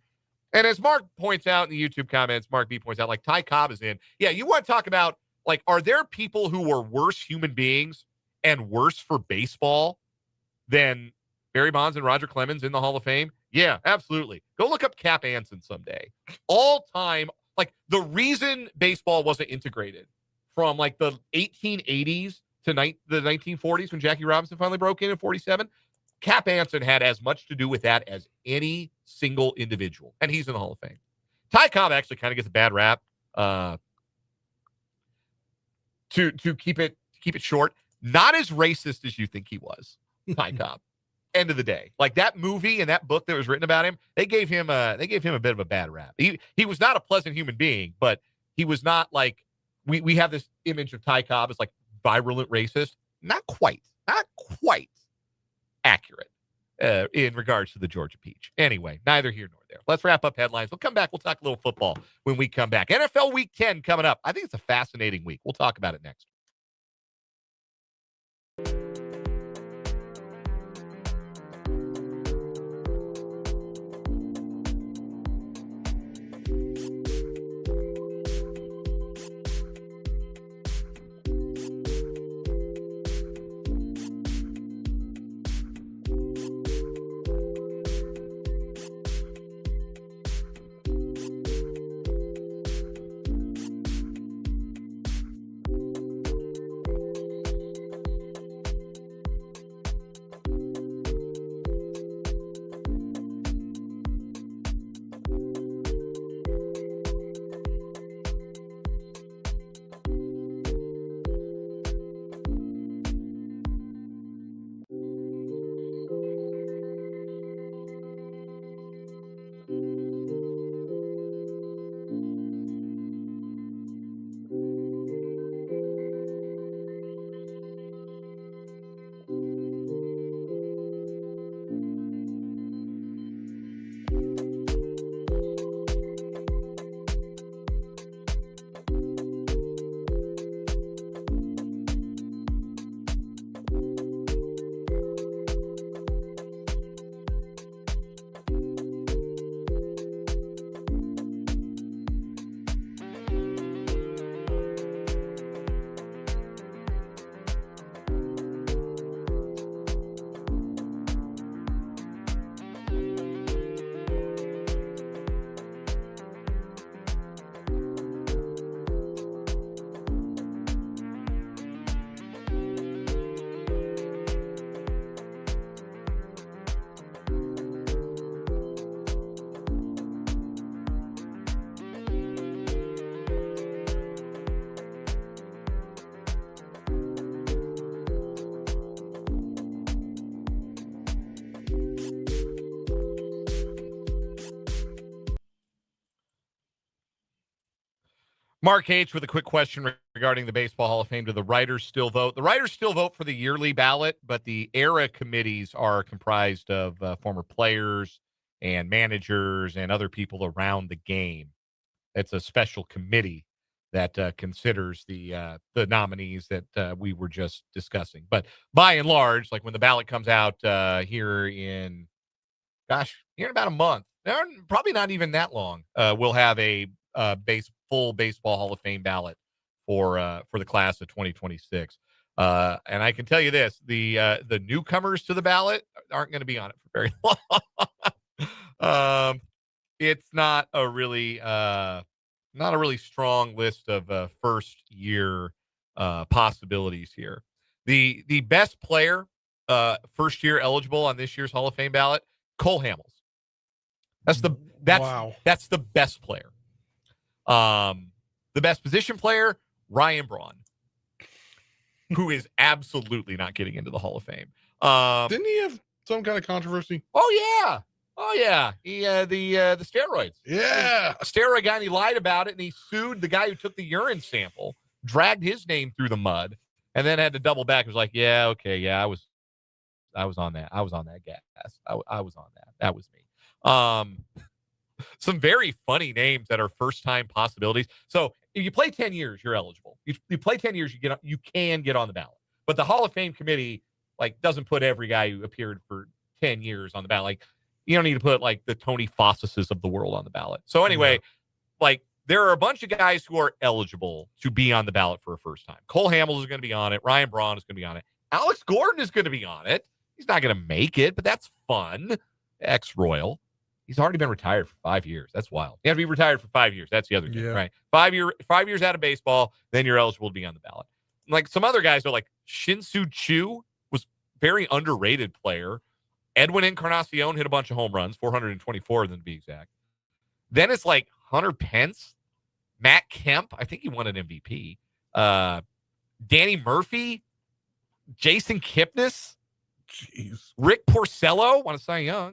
Speaker 1: And as Mark points out in the YouTube comments, Mark B points out, like, Ty Cobb is in. Yeah, you want to talk about, like, are there people who were worse human beings and worse for baseball than Barry Bonds and Roger Clemens in the Hall of Fame? Yeah, absolutely. Go look up Cap Anson someday. All time, like, the reason baseball wasn't integrated from, like, the 1880s to the 1940s when Jackie Robinson finally broke in 47, Cap Anson had as much to do with that as any single individual, and he's in the Hall of Fame. Ty Cobb actually kind of gets a bad rap. To keep it short, not as racist as you think he was, Ty Cobb. End of the day, like, that movie and that book that was written about him, they gave him a bit of a bad rap. He was not a pleasant human being, but he was not like we have this image of Ty Cobb as like virulent racist. Not quite accurate in regards to the Georgia Peach. Anyway, neither here nor there. Let's wrap up headlines. We'll come back. We'll talk a little football when we come back. NFL Week 10 coming up. I think it's a fascinating week. We'll talk about it next. Mark H. with a quick question regarding the Baseball Hall of Fame. Do the writers still vote? The writers still vote for the yearly ballot, but the era committees are comprised of former players and managers and other people around the game. It's a special committee that considers the nominees that we were just discussing. But by and large, like when the ballot comes out here in about a month, probably not even that long, we'll have a full Baseball Hall of Fame ballot for the class of 2026. And I can tell you this: the newcomers to the ballot aren't going to be on it for very long. It's not a really strong list of first year possibilities here. The best player first year eligible on this year's Hall of Fame ballot, Cole Hamels. That's the best player. The best position player, Ryan Braun, who is absolutely not getting into the Hall of Fame.
Speaker 2: Didn't he have some kind of controversy?
Speaker 1: Oh yeah. He the steroids.
Speaker 2: Yeah,
Speaker 1: a steroid guy, and he lied about it, and he sued the guy who took the urine sample, dragged his name through the mud, and then had to double back. It was like, yeah, okay, yeah, I was on that. I was on that gas. I was on that. That was me. Some very funny names that are first time possibilities. So if you play 10 years, you're eligible. You play 10 years, you can get on the ballot. But the Hall of Fame committee doesn't put every guy who appeared for 10 years on the ballot. You don't need to put the Tony Fossises of the world on the ballot. So anyway, there are a bunch of guys who are eligible to be on the ballot for a first time. Cole Hamels is going to be on it. Ryan Braun is going to be on it. Alex Gordon is going to be on it. He's not going to make it, but that's fun. Ex-Royal. He's already been retired for 5 years. That's wild. You have to be retired for 5 years. That's the other thing, right? 5 years out of baseball, then you're eligible to be on the ballot. Some other guys are Shin-Soo Choo was very underrated player. Edwin Encarnacion hit a bunch of home runs, 424 of them to be exact. Then it's Hunter Pence, Matt Kemp. I think he won an MVP. Danny Murphy, Jason Kipnis, Rick Porcello, won a Cy Young.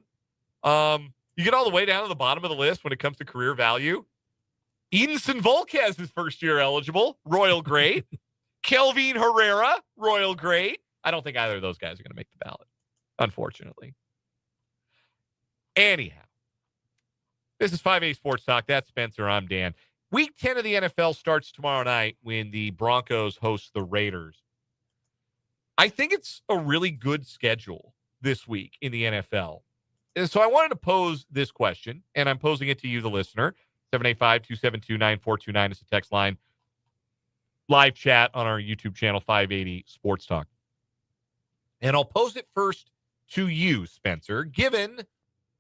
Speaker 1: You get all the way down to the bottom of the list when it comes to career value. Edinson Volquez is first year eligible, Royal Great. Kelvin Herrera, Royal Great. I don't think either of those guys are going to make the ballot, unfortunately. Anyhow, this is 5A Sports Talk. That's Spencer. I'm Dan. Week 10 of the NFL starts tomorrow night when the Broncos host the Raiders. I think it's a really good schedule this week in the NFL. And so I wanted to pose this question, and I'm posing it to you, the listener. 785-272-9429 is the text line. Live chat on our YouTube channel, 580 Sports Talk. And I'll pose it first to you, Spencer, given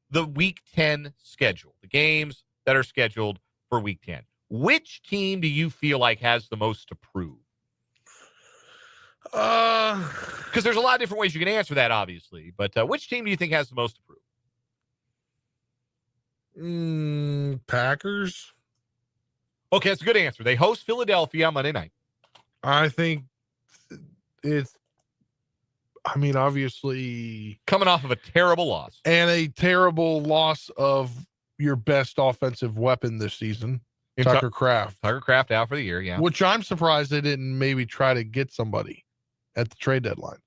Speaker 1: the Week 10 schedule, the games that are scheduled for Week 10. Which team do you feel like has the most to prove? Because there's a lot of different ways you can answer that, obviously. But which team do you think has the most to prove?
Speaker 2: Packers.
Speaker 1: Okay, that's a good answer. They host Philadelphia on Monday night.
Speaker 2: I think obviously
Speaker 1: coming off of a terrible loss.
Speaker 2: And a terrible loss of your best offensive weapon this season, Tucker Kraft.
Speaker 1: Tucker Kraft out for the year, yeah.
Speaker 2: Which I'm surprised they didn't maybe try to get somebody at the trade deadline.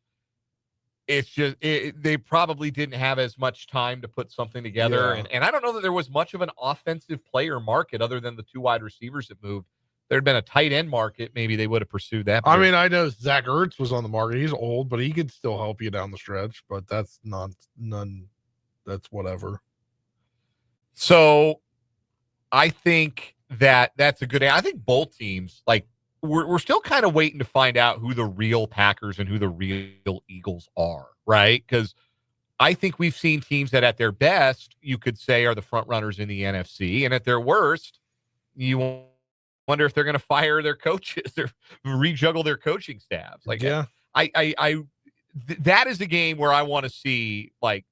Speaker 1: It's just they probably didn't have as much time to put something together. Yeah. And I don't know that there was much of an offensive player market other than the two wide receivers that moved. There had been a tight end market, maybe they would have pursued that.
Speaker 2: I mean, I know Zach Ertz was on the market. He's old, but he could still help you down the stretch. But that's that's whatever.
Speaker 1: So I think that's a good. I think both teams, we're still kind of waiting to find out who the real Packers and who the real Eagles are, right? Because I think we've seen teams that at their best, you could say, are the front runners in the NFC. And at their worst, you wonder if they're going to fire their coaches or rejuggle their coaching staffs. That is a game where I want to see,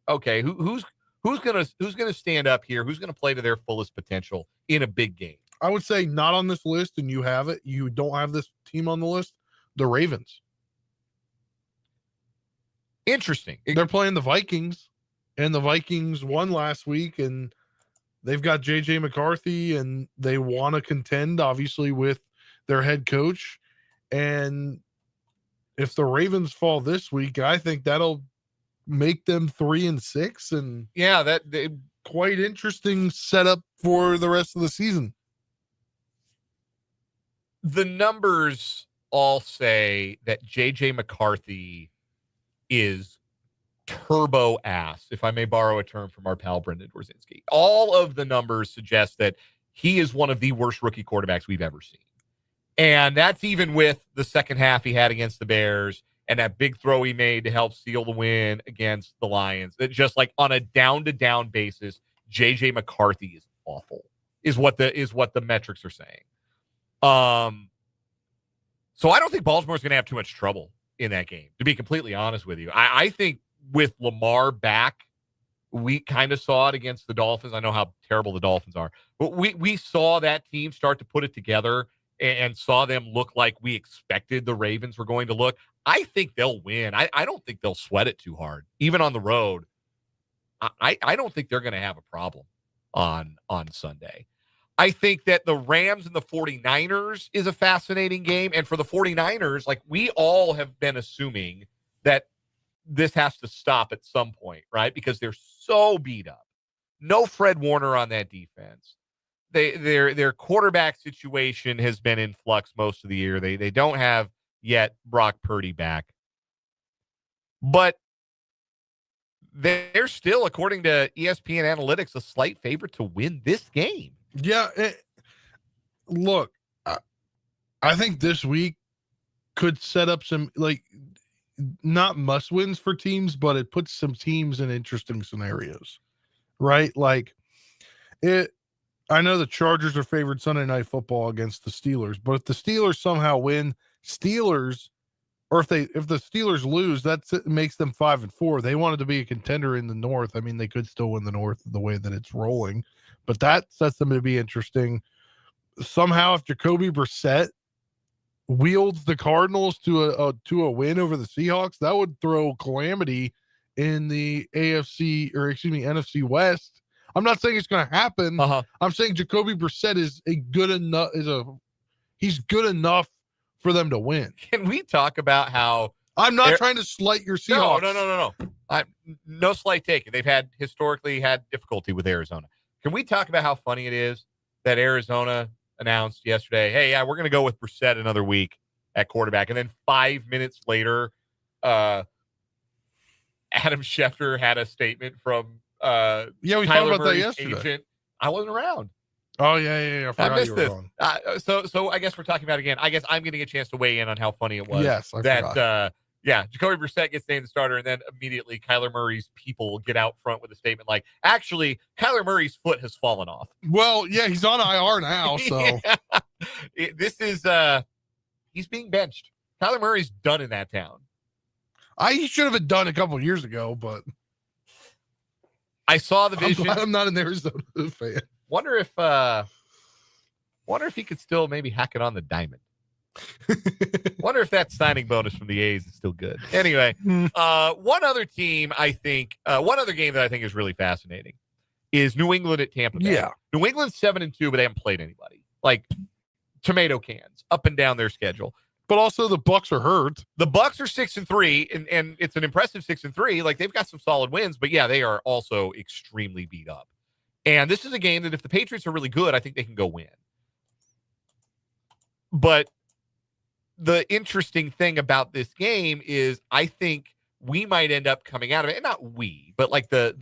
Speaker 1: okay, who's going to stand up here? Who's going to play to their fullest potential in a big game?
Speaker 2: I would say not on this list, and you have it. You don't have this team on the list. The Ravens.
Speaker 1: Interesting.
Speaker 2: They're playing the Vikings, and the Vikings won last week, and they've got J.J. McCarthy, and they want to contend, obviously, with their head coach. And if the Ravens fall this week, I think that'll make them 3-6, and quite interesting setup for the rest of the season.
Speaker 1: The numbers all say that J.J. McCarthy is turbo ass, if I may borrow a term from our pal Brendan Dworzinski. All of the numbers suggest that he is one of the worst rookie quarterbacks we've ever seen. And that's even with the second half he had against the Bears and that big throw he made to help seal the win against the Lions. That just like on a down-to-down basis, J.J. McCarthy is awful, is what the metrics are saying. So I don't think Baltimore's going to have too much trouble in that game, to be completely honest with you. I think with Lamar back, we kind of saw it against the Dolphins. I know how terrible the Dolphins are, but we saw that team start to put it together and saw them look like we expected the Ravens were going to look. I think they'll win. I don't think they'll sweat it too hard, even on the road. I don't think they're going to have a problem on Sunday. I think that the Rams and the 49ers is a fascinating game. And for the 49ers, like we all have been assuming that this has to stop at some point, right? Because they're so beat up. No Fred Warner on that defense. Their quarterback situation has been in flux most of the year. They don't have yet Brock Purdy back. But they're still, according to ESPN Analytics, a slight favorite to win this game.
Speaker 2: Yeah. Look, I think this week could set up some, like, not must wins for teams, but it puts some teams in interesting scenarios, right? Like I know the Chargers are favored Sunday Night Football against the Steelers, but if the Steelers somehow win, if the Steelers lose, it makes them 5-4. They wanted to be a contender in the North. I mean, they could still win the North the way that it's rolling, but that sets them to be interesting. Somehow, if Jacoby Brissett wields the Cardinals to a win over the Seahawks, that would throw calamity in the NFC West. I'm not saying it's going to happen. I'm saying Jacoby Brissett is he's good enough for them to win.
Speaker 1: Can we talk about how
Speaker 2: I'm not trying to slight your Seahawks?
Speaker 1: No. No slight taken. They've historically had difficulty with Arizona. Can we talk about how funny it is that Arizona announced yesterday, hey, yeah, we're going to go with Brissett another week at quarterback. And then 5 minutes later, Adam Schefter had a statement from
Speaker 2: we talked about that yesterday.
Speaker 1: Agent. I wasn't around.
Speaker 2: Oh, yeah.
Speaker 1: I missed this. So I guess we're talking about it again. I guess I'm getting a chance to weigh in on how funny it was.
Speaker 2: Yes, I forgot.
Speaker 1: Jacoby Brissett gets named the starter, and then immediately Kyler Murray's people get out front with a statement like, actually, Kyler Murray's foot has fallen off.
Speaker 2: Well, yeah, he's on IR now, so.
Speaker 1: He's being benched. Kyler Murray's done in that town.
Speaker 2: He should have been done a couple of years ago, but.
Speaker 1: I saw the vision.
Speaker 2: I'm not an Arizona fan.
Speaker 1: Wonder if he could still maybe hack it on the diamond. Wonder if that signing bonus from the A's is still good. Anyway, one other game that I think is really fascinating is New England at Tampa Bay.
Speaker 2: Yeah.
Speaker 1: New England's 7-2, but they haven't played anybody. Like tomato cans up and down their schedule.
Speaker 2: But also the Bucs are hurt.
Speaker 1: The Bucs are 6-3, and it's an impressive 6-3. Like they've got some solid wins, but yeah, they are also extremely beat up. And this is a game that if the Patriots are really good, I think they can go win. But the interesting thing about this game is I think we might end up coming out of it, and not we, but like the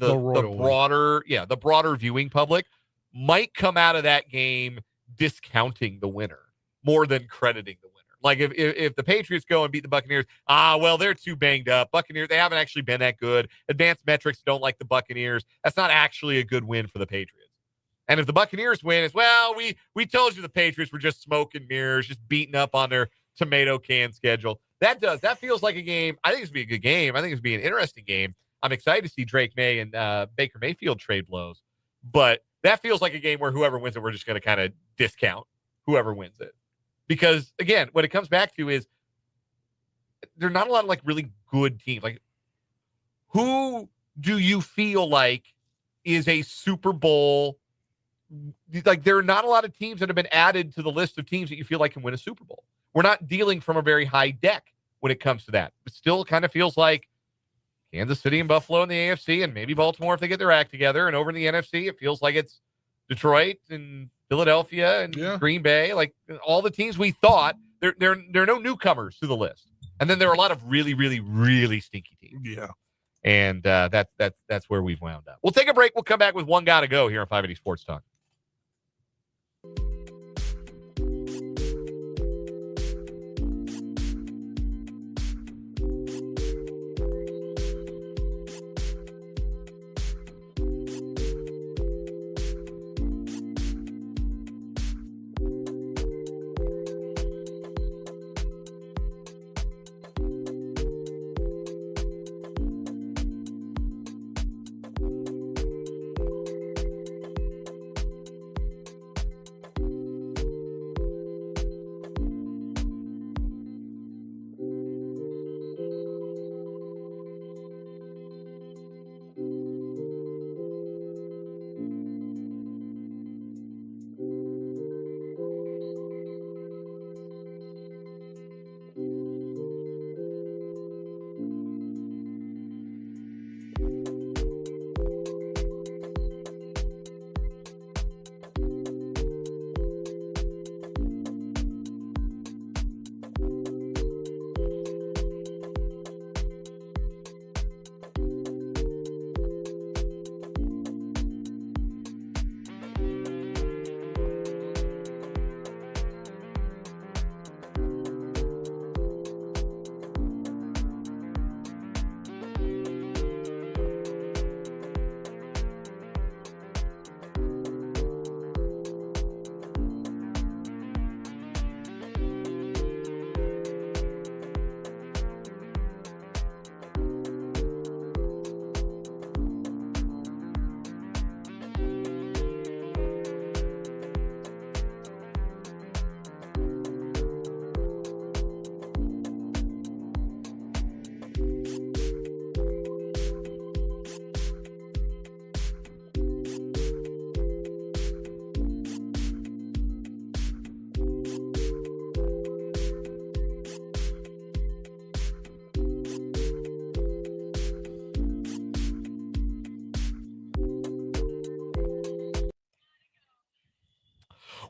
Speaker 1: broader viewing public might come out of that game discounting the winner more than crediting the winner. Like if the Patriots go and beat the Buccaneers, they're too banged up. Buccaneers, they haven't actually been that good. Advanced metrics don't like the Buccaneers. That's not actually a good win for the Patriots. And if the Buccaneers win, it's, well, we told you the Patriots were just smoke and mirrors, just beating up on their tomato can schedule. That feels like a game. I think it's going to be a good game. I think it's going to be an interesting game. I'm excited to see Drake May and Baker Mayfield trade blows. But that feels like a game where whoever wins it, we're just going to kind of discount whoever wins it. Because, again, what it comes back to is there are not a lot of, like, really good teams. Like, who do you feel like is a Super Bowl like there are not a lot of teams that have been added to the list of teams that you feel like can win a Super Bowl. We're not dealing from a very high deck when it comes to that. It still kind of feels like Kansas City and Buffalo in the AFC, and maybe Baltimore if they get their act together. And over in the NFC, it feels like it's Detroit and Philadelphia and Green Bay, like all the teams we thought. There are no newcomers to the list, and then there are a lot of really, really, really stinky teams.
Speaker 2: Yeah,
Speaker 1: and that's where we've wound up. We'll take a break. We'll come back with one gotta go here on 580 Sports Talk.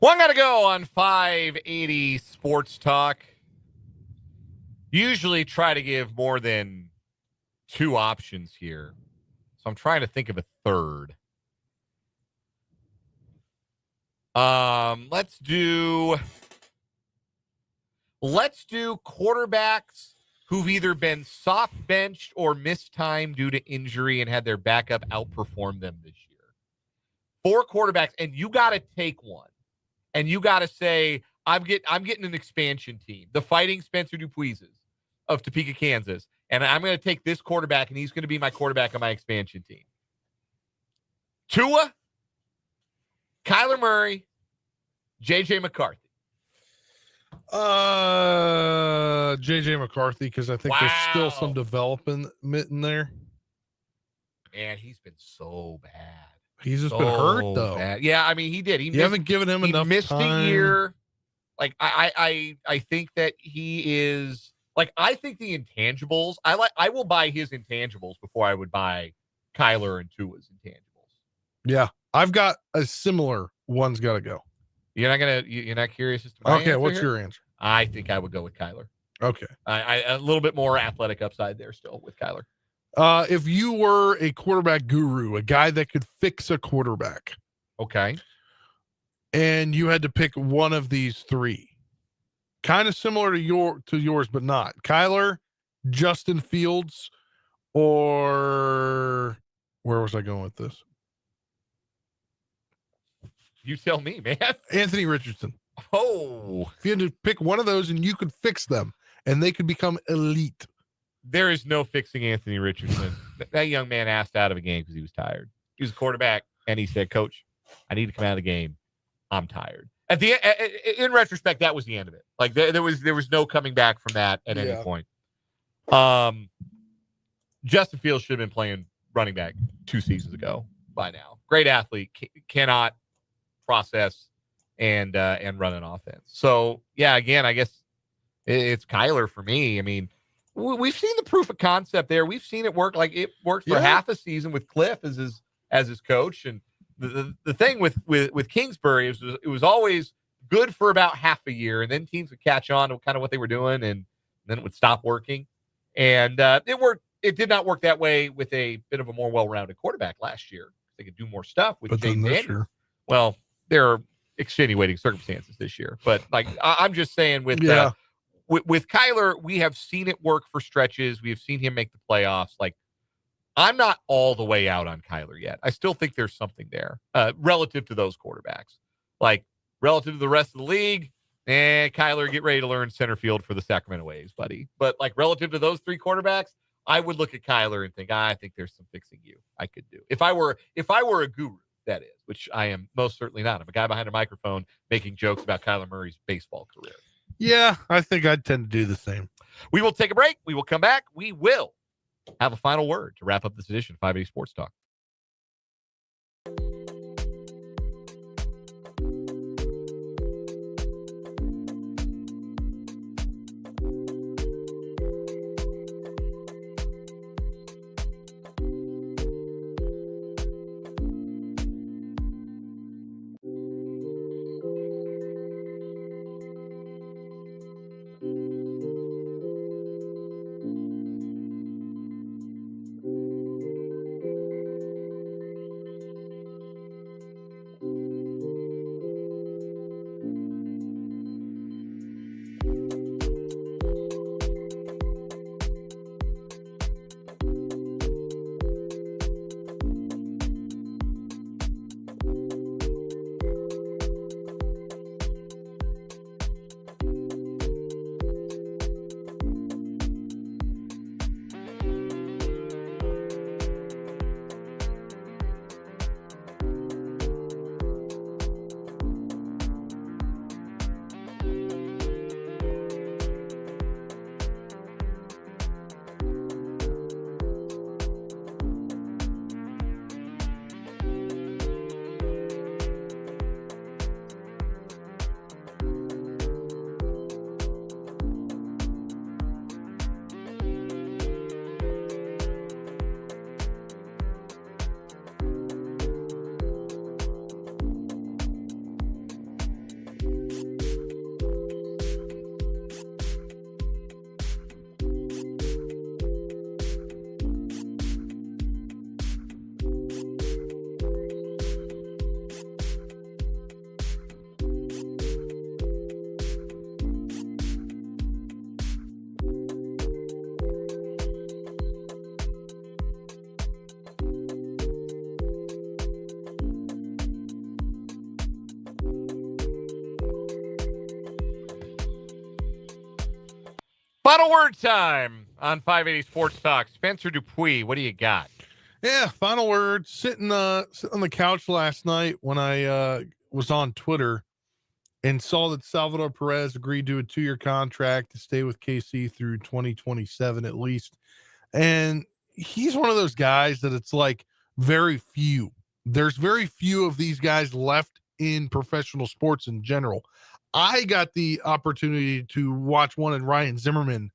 Speaker 1: One got to go on 580 Sports Talk. Usually try to give more than two options here. So I'm trying to think of a third. Let's do quarterbacks who've either been soft benched or missed time due to injury and had their backup outperform them this year. 4 quarterbacks, and you got to take one. And you got to say, I'm getting an expansion team, the Fighting Spencer Dupuises of Topeka, Kansas, and I'm going to take this quarterback, and he's going to be my quarterback on my expansion team. Tua, Kyler Murray, J.J. McCarthy.
Speaker 2: J.J. McCarthy, because I think there's still some development in there.
Speaker 1: And he's been so bad.
Speaker 2: He's just been hurt, though.
Speaker 1: Bad. Yeah, I mean, he did.
Speaker 2: You haven't given him enough time. He missed a year.
Speaker 1: Like, I think that he is... Like, I think the intangibles... I will buy his intangibles before I would buy Kyler and Tua's intangibles.
Speaker 2: Yeah. I've got a similar one's got to go.
Speaker 1: You're not curious as to my answer
Speaker 2: what's
Speaker 1: here?
Speaker 2: Your answer?
Speaker 1: I think I would go with Kyler.
Speaker 2: Okay.
Speaker 1: I a little bit more athletic upside there still with Kyler.
Speaker 2: If you were a quarterback guru, a guy that could fix a quarterback,
Speaker 1: okay,
Speaker 2: and you had to pick one of these 3, kind of similar to yours, but not Kyler, Justin Fields, or where was I going with this?
Speaker 1: You tell me, man.
Speaker 2: Anthony Richardson.
Speaker 1: Oh,
Speaker 2: if you had to pick one of those and you could fix them, and they could become elite.
Speaker 1: There is no fixing Anthony Richardson. That young man asked out of a game because he was tired. He was a quarterback, and he said, "Coach, I need to come out of the game. I'm tired." At the in retrospect, that was the end of it. Like there was no coming back from that at any point. Justin Fields should have been playing running back 2 seasons ago by now. Great athlete, cannot process and run an offense. So, yeah, again, I guess it's Kyler for me. I mean, we've seen the proof of concept there. We've seen it work. Like, it worked for half a season with Cliff as his coach. And the thing with Kingsbury is it was always good for about half a year, and then teams would catch on to kind of what they were doing, and then it would stop working. And it worked. It did not work that way with a bit of a more well-rounded quarterback last year. They could do more stuff with Jaden Daniels. Well, there are extenuating circumstances this year, but like I'm just saying with Kyler, we have seen it work for stretches. We have seen him make the playoffs. Like, I'm not all the way out on Kyler yet. I still think there's something there relative to those quarterbacks. Like, relative to the rest of the league, Kyler, get ready to learn center field for the Sacramento Waves, buddy. But like relative to those three quarterbacks, I would look at Kyler and think, I think there's some fixing I could do. If I were a guru, that is, which I am most certainly not. I'm a guy behind a microphone making jokes about Kyler Murray's baseball career.
Speaker 2: Yeah, I think I'd tend to do the same.
Speaker 1: We will take a break. We will come back. We will have a final word to wrap up this edition of 580 Sports Talk. Final word time on 580 Sports Talk. Spencer Dupuis, what do you got?
Speaker 2: Yeah, final word. Sitting on the couch last night when I was on Twitter and saw that Salvador Perez agreed to a 2-year contract to stay with KC through 2027 at least. And he's one of those guys that it's like there's very few of these guys left in professional sports in general. I got the opportunity to watch one in Ryan Zimmerman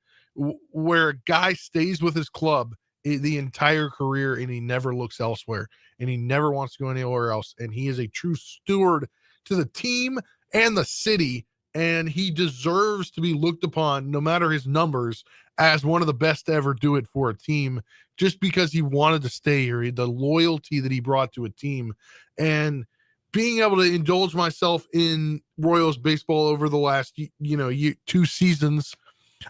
Speaker 2: where a guy stays with his club the entire career and he never looks elsewhere and he never wants to go anywhere else. And he is a true steward to the team and the city. And he deserves to be looked upon, no matter his numbers, as one of the best to ever do it for a team, just because he wanted to stay here, the loyalty that he brought to a team. And being able to indulge myself in Royals baseball over the last, 2 seasons,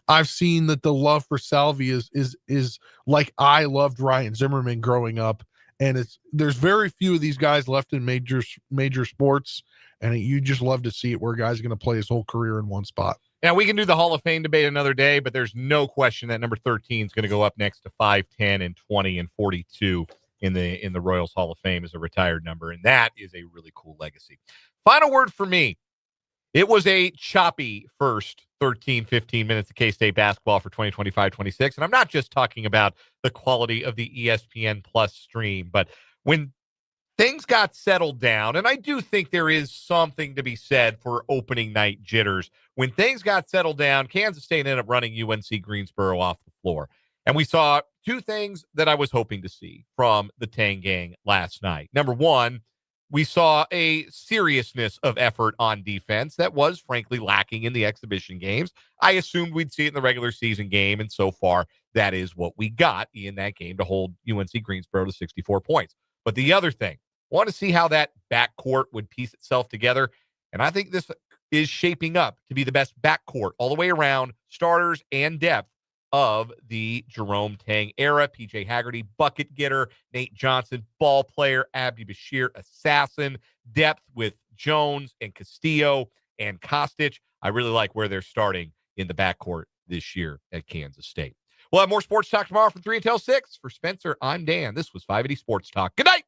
Speaker 2: I've seen that the love for Salvi is like I loved Ryan Zimmerman growing up. And there's very few of these guys left in major sports. And you just love to see it where a guy's going to play his whole career in one spot.
Speaker 1: Now, we can do the Hall of Fame debate another day, but there's no question that number 13 is going to go up next to 5, 10, and 20 and 42 in the Royals Hall of Fame as a retired number, and that is a really cool legacy. Final word for me. It was a choppy first 13, 15 minutes of K-State basketball for 2025-26, and I'm not just talking about the quality of the ESPN Plus stream, but when things got settled down, and I do think there is something to be said for opening night jitters. When things got settled down, Kansas State ended up running UNC-Greensboro off the floor. And we saw two things that I was hoping to see from the Tang Gang last night. Number one, we saw a seriousness of effort on defense that was frankly lacking in the exhibition games. I assumed we'd see it in the regular season game, and so far that is what we got in that game to hold UNC-Greensboro to 64 points. But the other thing, want to see how that backcourt would piece itself together. And I think this is shaping up to be the best backcourt all the way around, starters and depth of the Jerome Tang era. PJ Haggerty, bucket getter. Nate Johnson, ball player. Abdi Bashir, assassin. Depth with Jones and Castillo and Kostic. I really like where they're starting in the backcourt this year at Kansas State. We'll have more sports talk tomorrow from 3 until 6. For Spencer, I'm Dan. This was 580 Sports Talk. Good night.